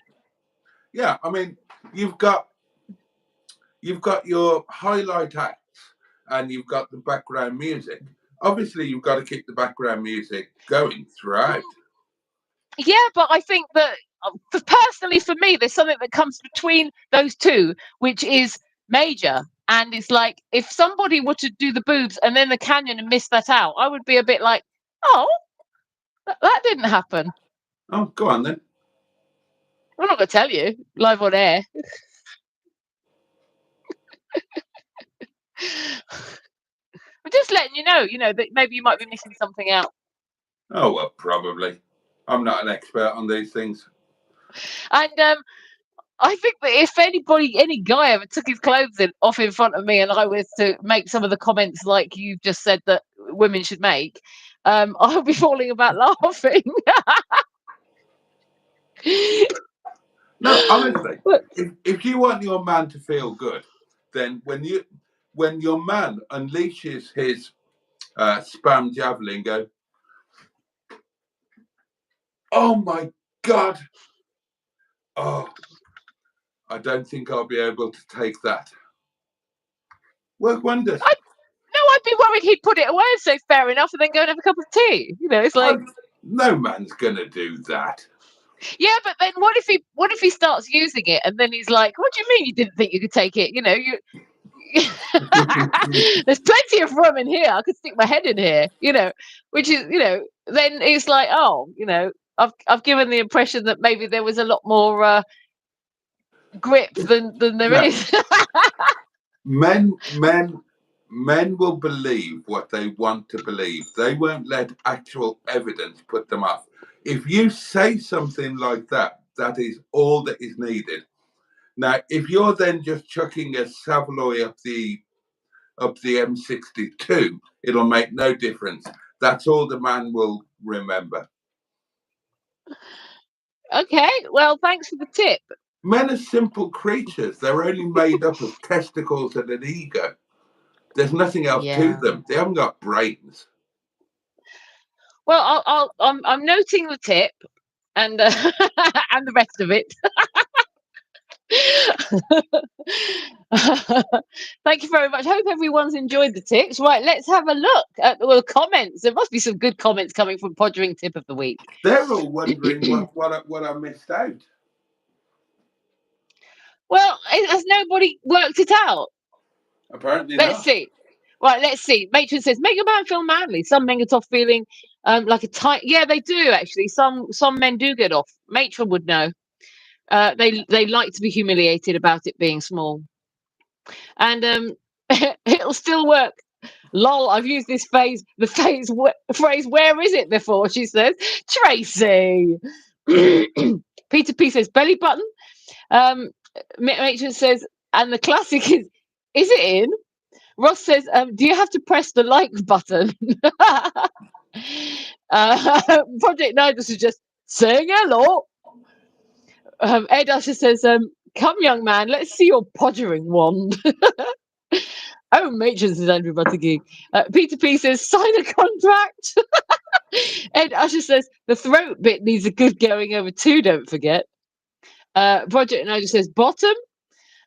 Yeah, I mean, you've got your highlight acts and you've got the background music. Obviously, you've got to keep the background music going throughout. Yeah, but I think that personally for me, there's something that comes between those two, which is major. And it's like, if somebody were to do the boobs and then the canyon and miss that out, I would be a bit like, oh, that didn't happen. Oh, go on then. I'm not going to tell you live on air. I'm just letting you know that maybe you might be missing something out. Oh, well, probably. I'm not an expert on these things. And I think that if any guy ever took his clothes off in front of me and I was to make some of the comments like you've just said that women should make, I'll be falling about laughing. No, honestly, What? if you want your man to feel good, then when your man unleashes his spam javelin, go, oh my God, oh, I don't think I'll be able to take that. Work wonders. I'd be worried he'd put it away and say fair enough and then go and have a cup of tea. You know, it's like, no man's gonna do that. yeah, but then what if he starts using it and then he's like, what do you mean you didn't think you could take it? You know, there's plenty of room in here. I could stick my head in here, you know, which is, you know, then it's like, oh, you know, I've given the impression that maybe there was a lot more grip than there is. Men will believe what they want to believe. They won't let actual evidence put them off. If you say something like that, that is all that is needed. Now, if you're then just chucking a Savoy up the M62, it'll make no difference. That's all the man will remember. Okay, well, thanks for the tip. Men are simple creatures. They're only made up of testicles and an ego. There's nothing else to them. They haven't got brains. Well, I'm noting the tip and and the rest of it. Thank you very much. Hope everyone's enjoyed the tips. Right, let's have a look at the comments. There must be some good comments coming from Podgering Tip of the Week. They're all wondering what I missed out. Well, has nobody worked it out? Apparently Let's not. see. Right, let's see. Matron says, make your man feel manly. Some men get off feeling like a tight. Yeah, they do actually. Some men do get off. Matron would know. They like to be humiliated about it being small. And it'll still work. Lol, I've used this phrase, phrase, where is it before, she says. Tracy. Peter P says, belly button. Matron says, and the classic is it in? Ross says, do you have to press the like button? Project Nigel suggests, saying hello. Ed Usher says, come, young man, let's see your podgering wand. Oh, Matron, says Andrew Buttigieg. Peter P says, sign a contract. Ed Usher says, the throat bit needs a good going over too, don't forget. Project Nigel says, bottom.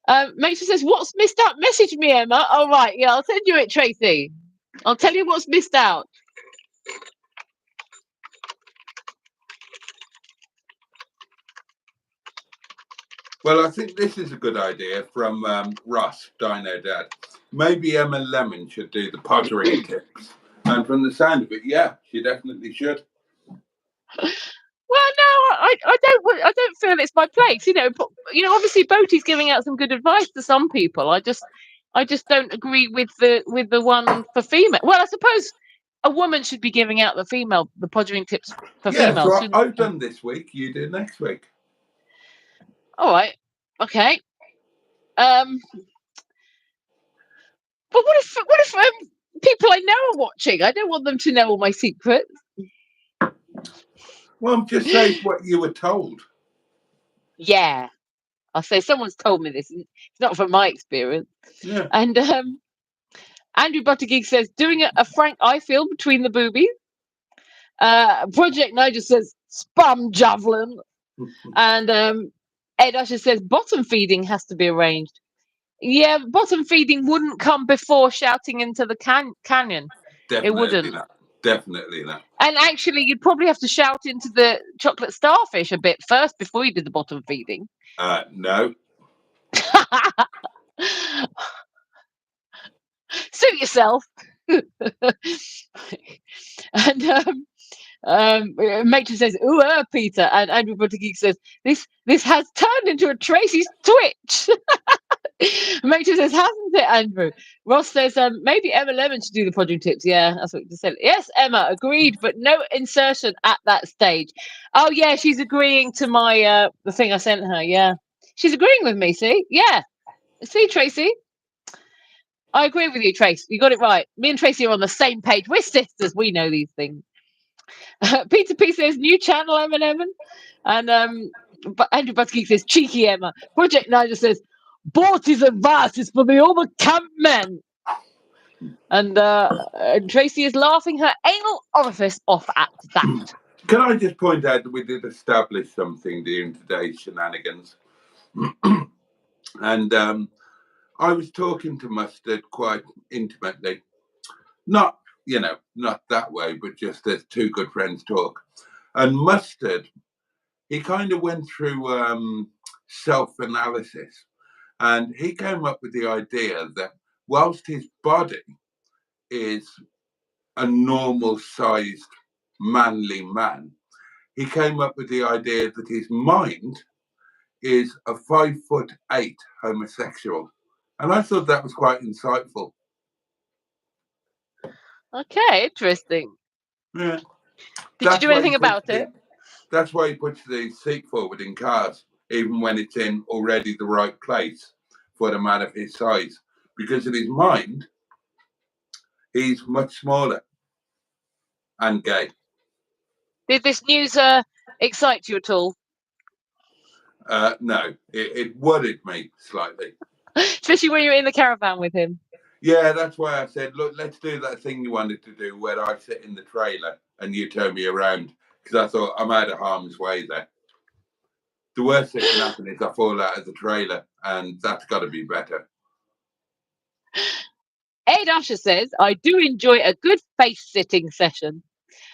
Matron says, what's missed out? Message me, Emma. All right, yeah, I'll send you it, Tracy. I'll tell you what's missed out. Well, I think this is a good idea from Russ, Dino Dad. Maybe Emma Lemon should do the podgering tips. And from the sound of it, yeah, she definitely should. Well, no, I don't feel it's my place. You know, obviously Boaty's giving out some good advice to some people. I just don't agree with the one for female. Well, I suppose a woman should be giving out the podgering tips for females. So I've done this week. You do next week. All right. Okay. But what if people I know are watching? I don't want them to know all my secrets. Well, I'm just saying what you were told. Yeah. I'll say someone's told me this. It's not from my experience. Yeah. And Andrew Buttigieg says, doing a frank eye feel between the boobies. Project Nigel says, spam javelin. And Ed Usher says, bottom feeding has to be arranged. Yeah, bottom feeding wouldn't come before shouting into the canyon. Definitely it wouldn't. Not. Definitely not. And actually, you'd probably have to shout into the chocolate starfish a bit first before you did the bottom feeding. No. Suit yourself. And Matron says, ooh, Peter. And Andrew Buttigieg says, this has turned into a Tracy's Twitch. Matron says, hasn't it, Andrew? Ross says, maybe Emma Lemon should do the podgering tips. Yeah, that's what you just said. Yes, Emma, agreed, but no insertion at that stage. Oh, yeah, she's agreeing to my the thing I sent her. Yeah, she's agreeing with me, see? Yeah. See, Tracy? I agree with you, Trace. You got it right. Me and Tracy are on the same page. We're sisters. We know these things. Peter P says, new channel, M&M. And Andrew Butsky says, cheeky Emma. Project Nigel says, Boaty's advice is for the other camp men. And Tracy is laughing her anal orifice off at that. Can I just point out that we did establish something during today's shenanigans? And I was talking to Mustard quite intimately. Not that way, but just as two good friends talk. And Mustard, he kind of went through self-analysis. And he came up with the idea that whilst his body is a normal-sized, manly man, he came up with the idea that his mind is a 5'8" homosexual. And I thought that was quite insightful. Okay, interesting. Yeah. Did you do anything about it? That's why he puts the seat forward in cars, even when it's in already the right place for a man of his size. Because in his mind, he's much smaller and gay. Did this news excite you at all? No, it worried me slightly. Especially when you're in the caravan with him. Yeah, that's why I said, look, let's do that thing you wanted to do where I sit in the trailer and you turn me around. Because I thought I'm out of harm's way there. The worst that can happen is I fall out of the trailer, and that's got to be better. Ed Usher says, I do enjoy a good face-sitting session.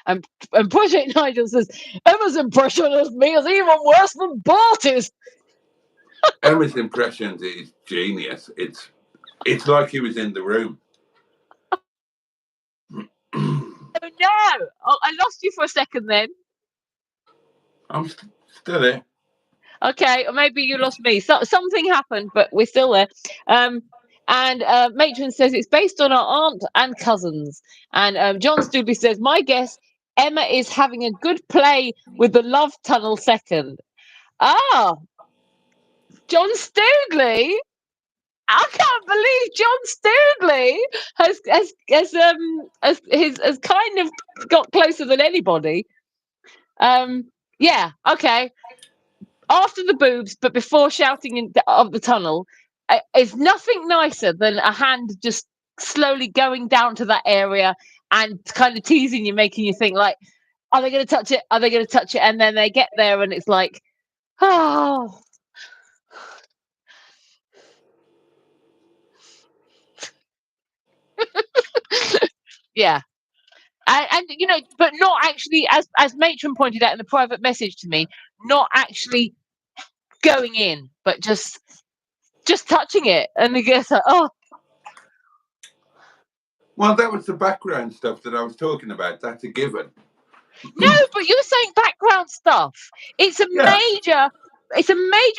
And Project Nigel says, Emma's impression of me is even worse than Barty's. Emma's impressions is genius. It's like he was in the room. Oh no! Oh, I lost you for a second then. I'm still there. Okay, or maybe you lost me. Something happened, but we're still there. And Matron says it's based on our aunt and cousins. And John Stoobley says, my guess, Emma is having a good play with the love tunnel second. Ah, John Stoobley. I can't believe John Stoobley has kind of got closer than anybody. Yeah, okay. After the boobs, but before shouting of the tunnel, is nothing nicer than a hand just slowly going down to that area and kind of teasing you, making you think like, are they going to touch it? Are they going to touch it? And then they get there and it's like, oh. Yeah. And you know, but not actually, as Matron pointed out in the private message to me, not actually going in, but just touching it, and they get like, oh. Well, that was the background stuff that I was talking about. That's a given. No, but you're saying background stuff. It's a major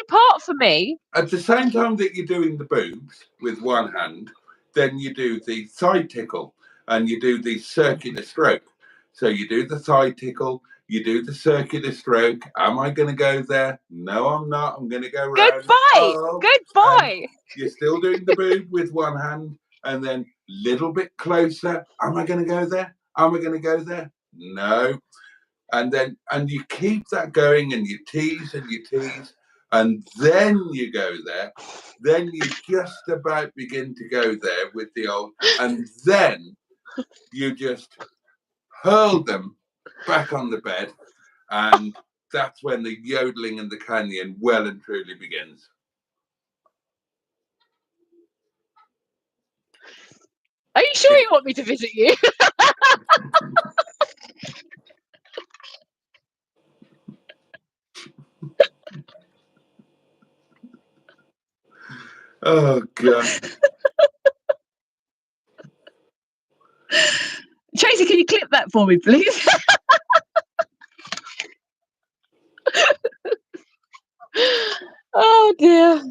part for me. At the same time that you're doing the boobs with one hand, then you do the thigh tickle and you do the circular stroke. So you do the thigh tickle, you do the circular stroke. Am I going to go there? No, I'm not. I'm going to go round. Goodbye. Goodbye. You're still doing the boob with one hand and then little bit closer. Am I going to go there? Am I going to go there? No. And you keep that going and you tease and you tease. And then you go there. Then you just about begin to go there with the old, and then you just hurl them back on the bed, and that's when the yodeling and the canyon well and truly begins. Are you sure you want me to visit you? Oh, God. Tracy, can you clip that for me, please? Oh, dear.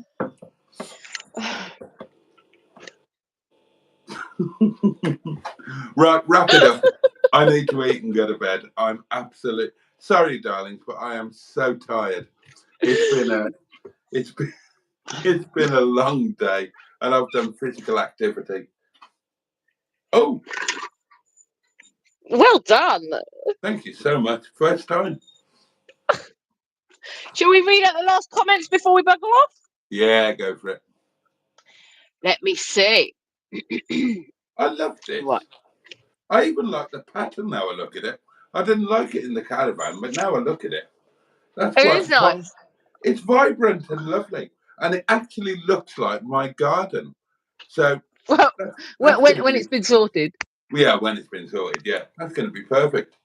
Right, wrap it up. I need to eat and go to bed. I'm absolutely sorry, darlings, but I am so tired. It's been a long day, and I've done physical activity. Oh, well done. Thank you so much. First time. Shall we read out the last comments before we bugger off? Yeah, go for it. Let me see. I loved it. Right. I even like the pattern now I look at it. I didn't like it in the Caravan, but now I look at it. That's It quite is nice. It's vibrant and lovely. And it actually looks like my garden. So Well, that's when it's been sorted. Yeah, when it's been sorted, yeah. That's going to be perfect.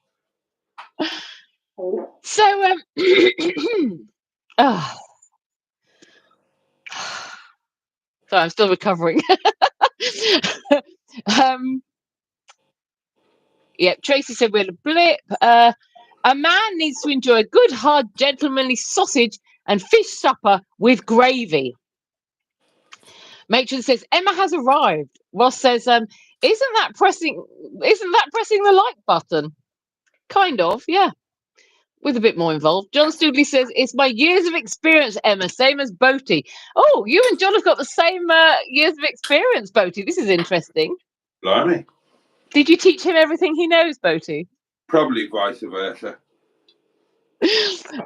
So, oh. Sorry, I'm still recovering. Yeah, Tracy said we had a blip. A man needs to enjoy a good, hard, gentlemanly sausage and fish supper with gravy. Matron says Emma has arrived. Ross says, isn't that pressing the like button? Kind of, yeah. With a bit more involved. John Studley says, it's my years of experience, Emma, same as Boaty. Oh, you and John have got the same years of experience, Boaty. This is interesting. Blimey. Did you teach him everything he knows, Boaty? Probably vice versa.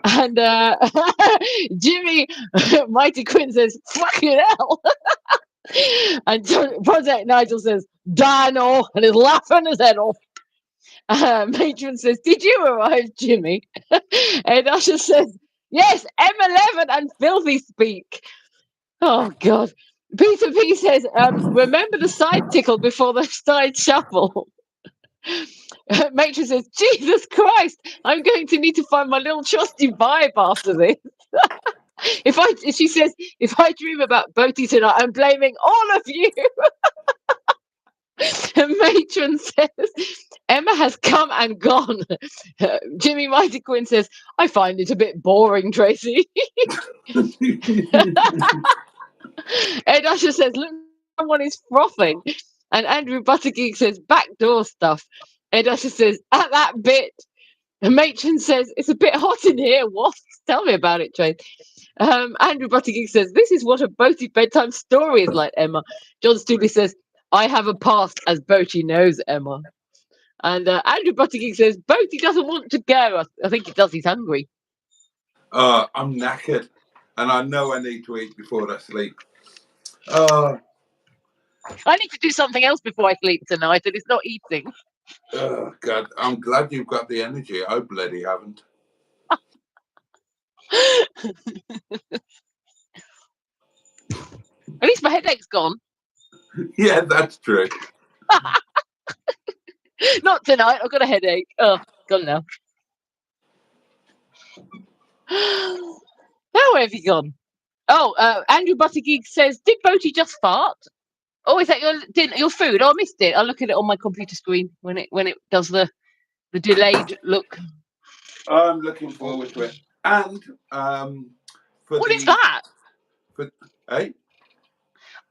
And Jimmy Mighty Quinn says, fucking hell. And Project Nigel says, Dino, and is laughing his head off. Matron says, did you arrive, Jimmy? And Usher says, yes, M11 and Filthy speak. Oh, God. Peter P says, remember the side tickle before the side shuffle. Matron says, Jesus Christ, I'm going to need to find my little trusty vibe after this. She says, if I dream about Boaty tonight, I'm blaming all of you. And Matron says, Emma has come and gone. Jimmy Mighty Quinn says, I find it a bit boring, Tracy. Ed Usher says, look, someone is frothing. And Andrew Buttergeek says, backdoor stuff. Ed Usher says, at that bit. And Matron says, it's a bit hot in here. What? Tell me about it, Trace. Andrew Buttergeek says, this is what a Boaty bedtime story is like, Emma. John Studley says, I have a past, as Boaty knows, Emma. And Andrew Buttergeek says, Boaty doesn't want to go. I think he does. He's hungry. I'm knackered. And I know I need to eat before I sleep. I need to do something else before I sleep tonight, and it's not eating. Oh, God. I'm glad you've got the energy. I bloody haven't. At least my headache's gone. Yeah, that's true. Not tonight. I've got a headache. Oh, gone now. Now where have you gone? Oh, Andrew Buttergeek says, did Boaty just fart? Oh, is that your food? Oh, I missed it. I'll look at it on my computer screen when it does the delayed look. I'm looking forward to it. And what is that? Hey?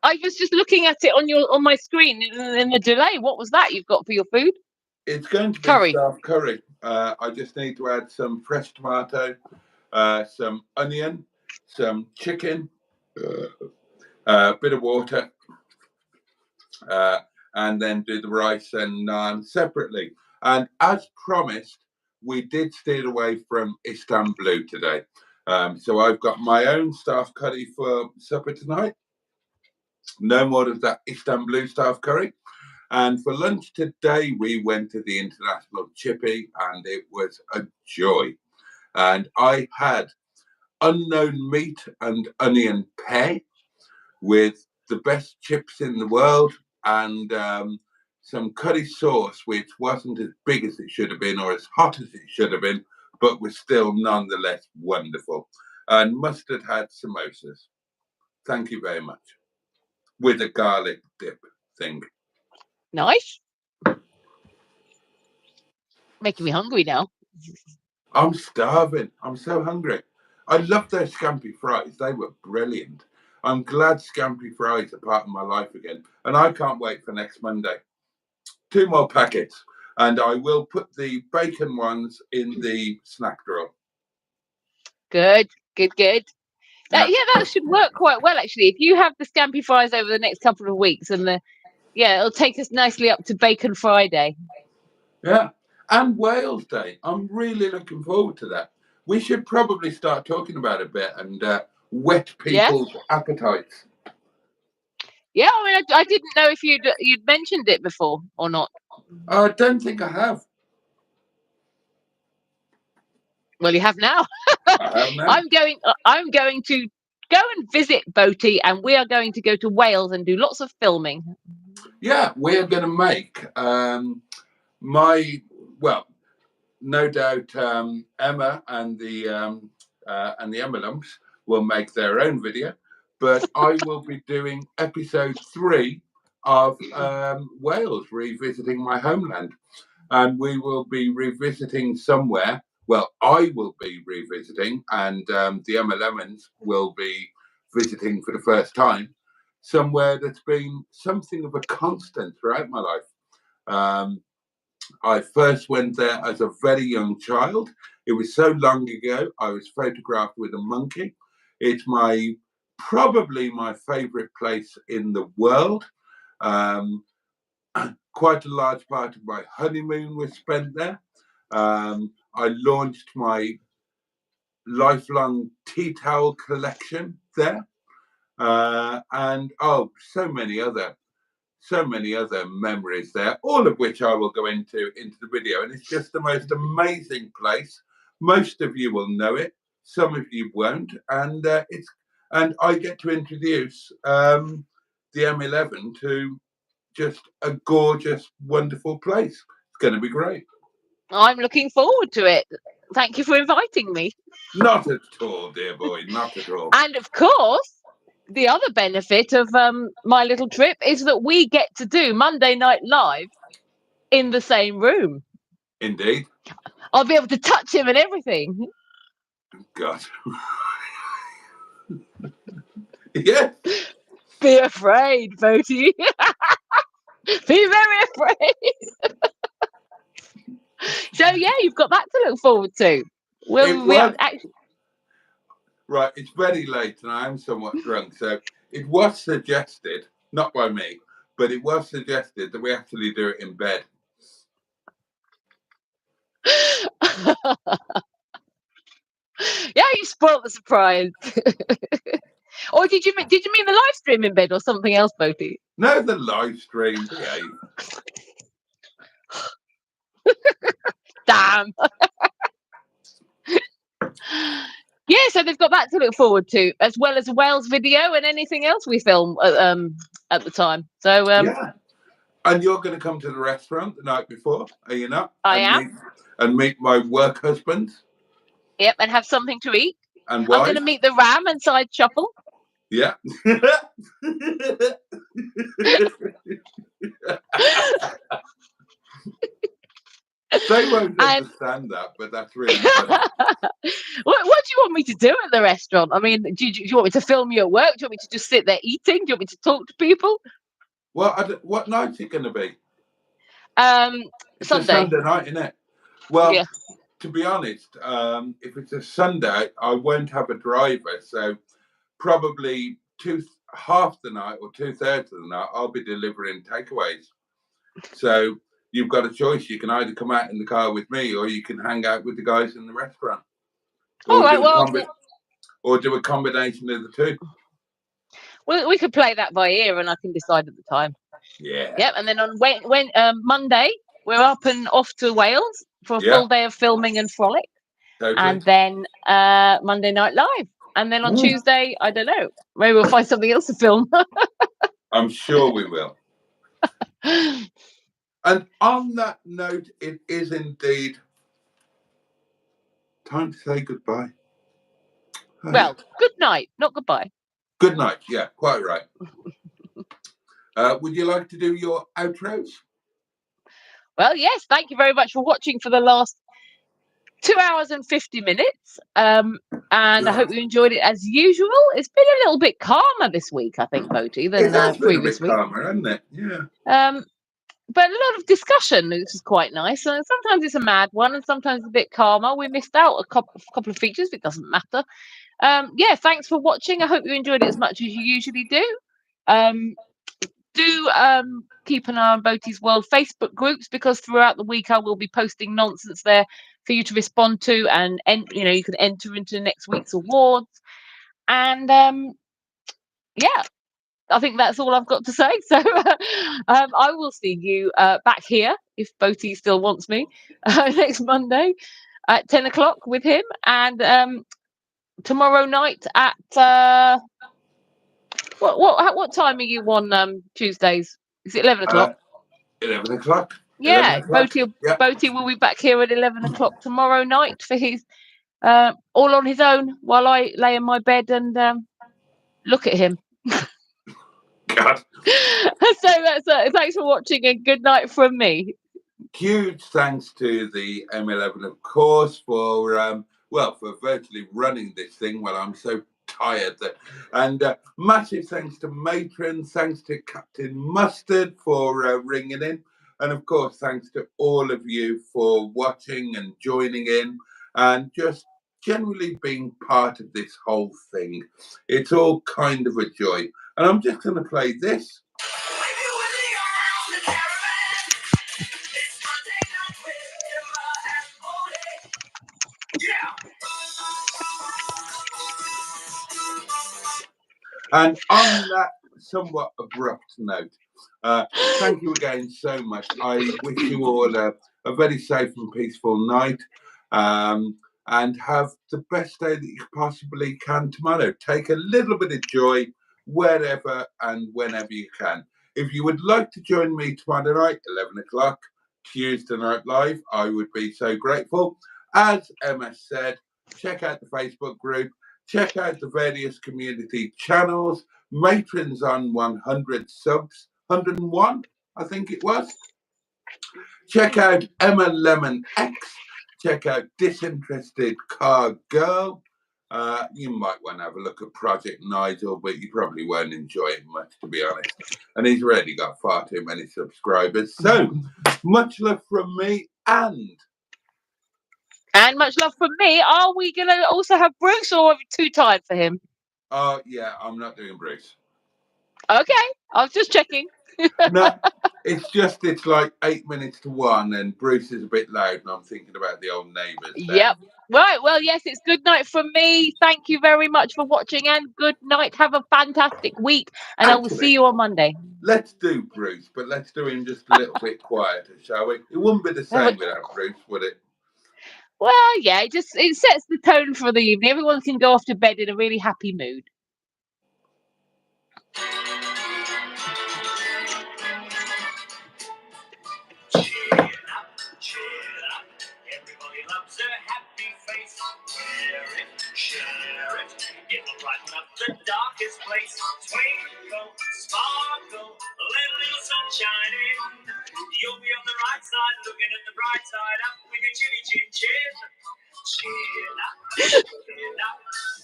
I was just looking at it on my screen in the delay. What was that you've got for your food? It's going to be curry. Staff curry. I just need to add some fresh tomato, some onion, some chicken, a bit of water, and then do the rice and naan separately. And as promised, we did steer away from Istanbul today. So I've got my own staff curry for supper tonight. No more of that Istanbul staff curry. And for lunch today, we went to the International Chippy, and it was a joy. And I had unknown meat and onion pie with the best chips in the world, and some curry sauce, which wasn't as big as it should have been or as hot as it should have been, but was still nonetheless wonderful. And mustard had samosas. Thank you very much. With a garlic dip thing. Nice. Making me hungry now. I'm starving. I'm so hungry. I love those Scampy fries. They were brilliant. I'm glad Scampy fries are part of my life again. And I can't wait for next Monday. 2 more packets. And I will put the bacon ones in the snack drawer. Good. That should work quite well, actually. If you have the Scampy fries over the next couple of weeks, and it'll take us nicely up to Bacon Friday. Yeah. And Wales Day. I'm really looking forward to that. We should probably start talking about it a bit and whet people's appetites. Yeah, I mean, I didn't know if you'd mentioned it before or not. I don't think I have. Well, you have now. I have now. I'm going to go and visit Boaty, and we are going to go to Wales and do lots of filming. Yeah, we're going to make no doubt Emma and the Emma Lumps will make their own video, but I will be doing episode 3 of Wales, revisiting my homeland, and we will be revisiting somewhere. Well, I will be revisiting, and the Emma Lemons will be visiting for the first time somewhere that's been something of a constant throughout my life. I first went there as a very young child. It was so long ago. I was photographed with a monkey. It's probably my favorite place in the world. Quite a large part of my honeymoon was spent there. I launched my lifelong tea towel collection there. And so many other memories there, all of which I will go into the video. And it's just the most amazing place. Most of you will know it, some of you won't, and I get to introduce the M11 to just a gorgeous, wonderful place. It's going to be great. I'm looking forward to it. Thank you for inviting me. Not at all, dear boy, not at all. And of course, the other benefit of my little trip is that we get to do Monday Night Live in the same room. Indeed. I'll be able to touch him and everything. God. Yeah. Be afraid, Boaty. Be very afraid. So yeah, you've got that to look forward to. Right, it's very late and I am somewhat drunk, so it was suggested, not by me, but it was suggested that we actually do it in bed. Yeah, you spoiled the surprise. Or did you mean the live stream in bed or something else, Boaty? No, the live stream. Behave. Damn. Yeah, so they've got that to look forward to, as well as a Wales video and anything else we film at the time. So yeah. And you're going to come to the restaurant the night before, are you not? I am. And meet my work husband. Yep, and have something to eat. And wife. I'm going to meet the ram and side shuffle. Yeah. They won't understand that, but that's really funny. What do you want me to do at the restaurant? I mean, do you want me to film you at work? Do you want me to just sit there eating? Do you want me to talk to people? Well, what night's it going to be? It's Sunday. A Sunday night, isn't it? Well, yeah. To be honest, if it's a Sunday, I won't have a driver, so probably half the night or 2/3 of the night, I'll be delivering takeaways. So you've got a choice. You can either come out in the car with me, or you can hang out with the guys in the restaurant. All right. Or do a combination of the two. Well, we could play that by ear, and I can decide at the time. Yeah. Yep. And then on Monday, we're up and off to Wales for a full day of filming and frolic. Totally. And then Monday Night Live. And then on Tuesday, I don't know, maybe we'll find something else to film. I'm sure we will. And on that note, it is indeed time to say goodbye. Well, good night, not goodbye. Good night. Yeah, quite right. Would you like to do your outros? Well, yes. Thank you very much for watching for the last 2 hours and 50 minutes. And I hope you enjoyed it as usual. It's been a little bit calmer this week, I think, Boaty, than previous week. Calmer, hasn't it? Yeah. But a lot of discussion, which is quite nice. And sometimes it's a mad one, and sometimes a bit calmer. We missed out a couple of features, but it doesn't matter. Yeah, thanks for watching. I hope you enjoyed it as much as you usually do. Keep an eye on Boaty's World Facebook groups, because throughout the week I will be posting nonsense there for you to respond to, and you can enter into next week's awards. And yeah, I think that's all I've got to say. So I will see you back here, if Boaty still wants me, next Monday at 10 o'clock with him, and tomorrow night at what time are you on Tuesdays? Is it 11 o'clock? 11 o'clock. Yeah, 11 o'clock. Boaty will be back here at 11 o'clock tomorrow night for his all on his own, while I lay in my bed and look at him. God. So that's thanks for watching, and good night from me. Huge thanks to the M11, of course, for for virtually running this thing while I'm so tired. And massive thanks to matrons, thanks to Captain Mustard for ringing in, and of course thanks to all of you for watching and joining in and just generally being part of this whole thing. It's all kind of a joy. And I'm just going to play this. And on that somewhat abrupt note, thank you again so much. I wish you all a very safe and peaceful night, and have the best day that you possibly can tomorrow. Take a little bit of joy wherever and whenever you can. If you would like to join me tomorrow night, 11 o'clock, Tuesday Night Live, I would be so grateful. As Emma said, check out the Facebook group. Check out the various community channels. Matrons on 100 subs, 101, I think it was. Check out Emma Lemon X. Check out Disinterested Car Girl. You might want to have a look at Project Nigel, but you probably won't enjoy it much, to be honest. And he's already got far too many subscribers. So, much love from me, and much love from me. Are we going to also have Bruce, or are we too tired for him? Oh, yeah, I'm not doing Bruce. Okay, I was just checking. No, it's like 8 minutes to 1, and Bruce is a bit loud, and I'm thinking about the old neighbours. Yep. Right, well, yes, it's good night from me. Thank you very much for watching, and good night. Have a fantastic week, and I will see you on Monday. Let's do Bruce, but let's do him just a little bit quieter, shall we? It wouldn't be the same without Bruce, would it? Well, yeah, it sets the tone for the evening. Everyone can go off to bed in a really happy mood. Cheer up, everybody loves a happy face. Wear it, share it, it'll brighten up the darkest place. Twinkle, sparkle, let a little sunshine in. You'll be on the right side, looking at the bright side up with your chinny chin chin. Cheer up,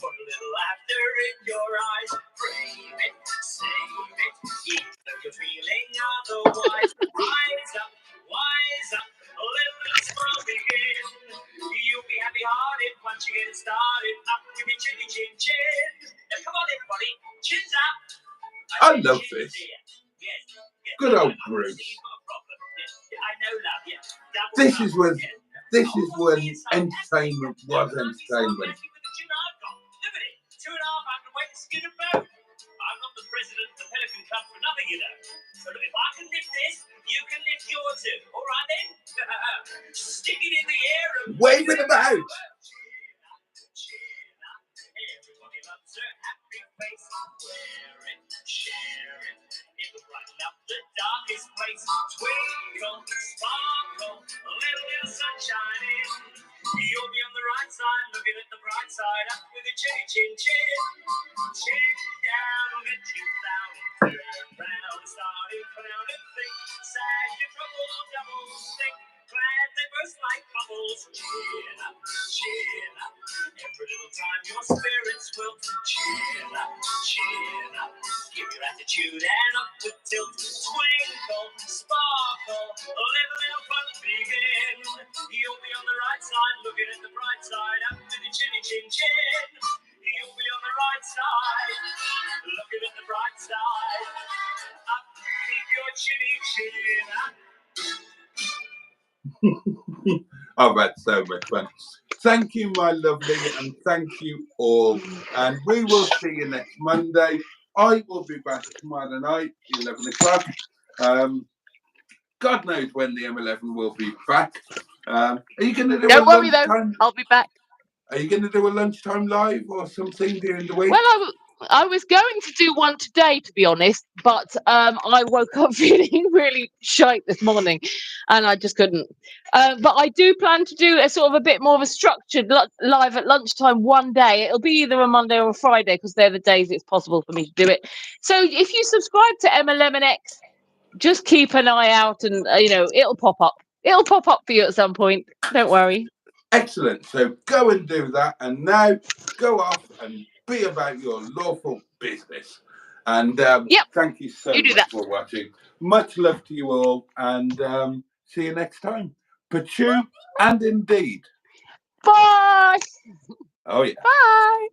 put a little laughter in your eyes. Brave it, save it, even though you're feeling otherwise. Rise up, wise up, let a little smile begin. You'll be happy-hearted once you get it started. Up with your chinny chin chin. Now come on everybody, chins up. I love this. Yes. Good old Bruce. I know, love, yeah. This is when entertainment was entertainment. Look at it, 2.5 hours wait to skin a boat. I'm not the president of the Pelican Club for nothing, you know. So look, if I can lift this, you can lift yours too. All right then? Stick it in the air and wave it about. Everybody loves a happy face. Wear it, share it. It'll brighten up the darkest place. Twinkle, sparkle, let a little sunshine in. You'll be on the right side, looking at the bright side up with a chinny chin chin. Chin down, let you down and turn round, starting clown and think. Sad your trouble, double stick. Glad they burst like bubbles. Chin up, chin up. Every little time your spirits will cheer up, cheer up. Give your attitude an upward tilt. Twinkle, sparkle, let a little fun begin. You'll be on the right side, looking at the bright side. Up to the chinny chin chin. You'll be on the right side, looking at the bright side. Up, keep your chinny chin up. I've had so much fun. Thank you, my lovely, and thank you all. And we will see you next Monday. I will be back tomorrow night, 11 o'clock. God knows when the M11 will be back. Are you going to do Don't a worry though, lunchtime? I'll be back. Are you going to do a lunchtime live or something during the week? Well, I was going to do one today, to be honest, but I woke up feeling really shite this morning, and I just couldn't. But I do plan to do a sort of a bit more of a structured live at lunchtime one day. It'll be either a Monday or a Friday because they're the days it's possible for me to do it. So if you subscribe to Emma Lemon X, just keep an eye out, and it'll pop up. It'll pop up for you at some point. Don't worry. Excellent. So go and do that, and now go off and be about your lawful business. And Yep, thank you so you do much that. for watching. Much love to you all, and see you next time. Pachoo and indeed. Bye. Oh yeah. Bye.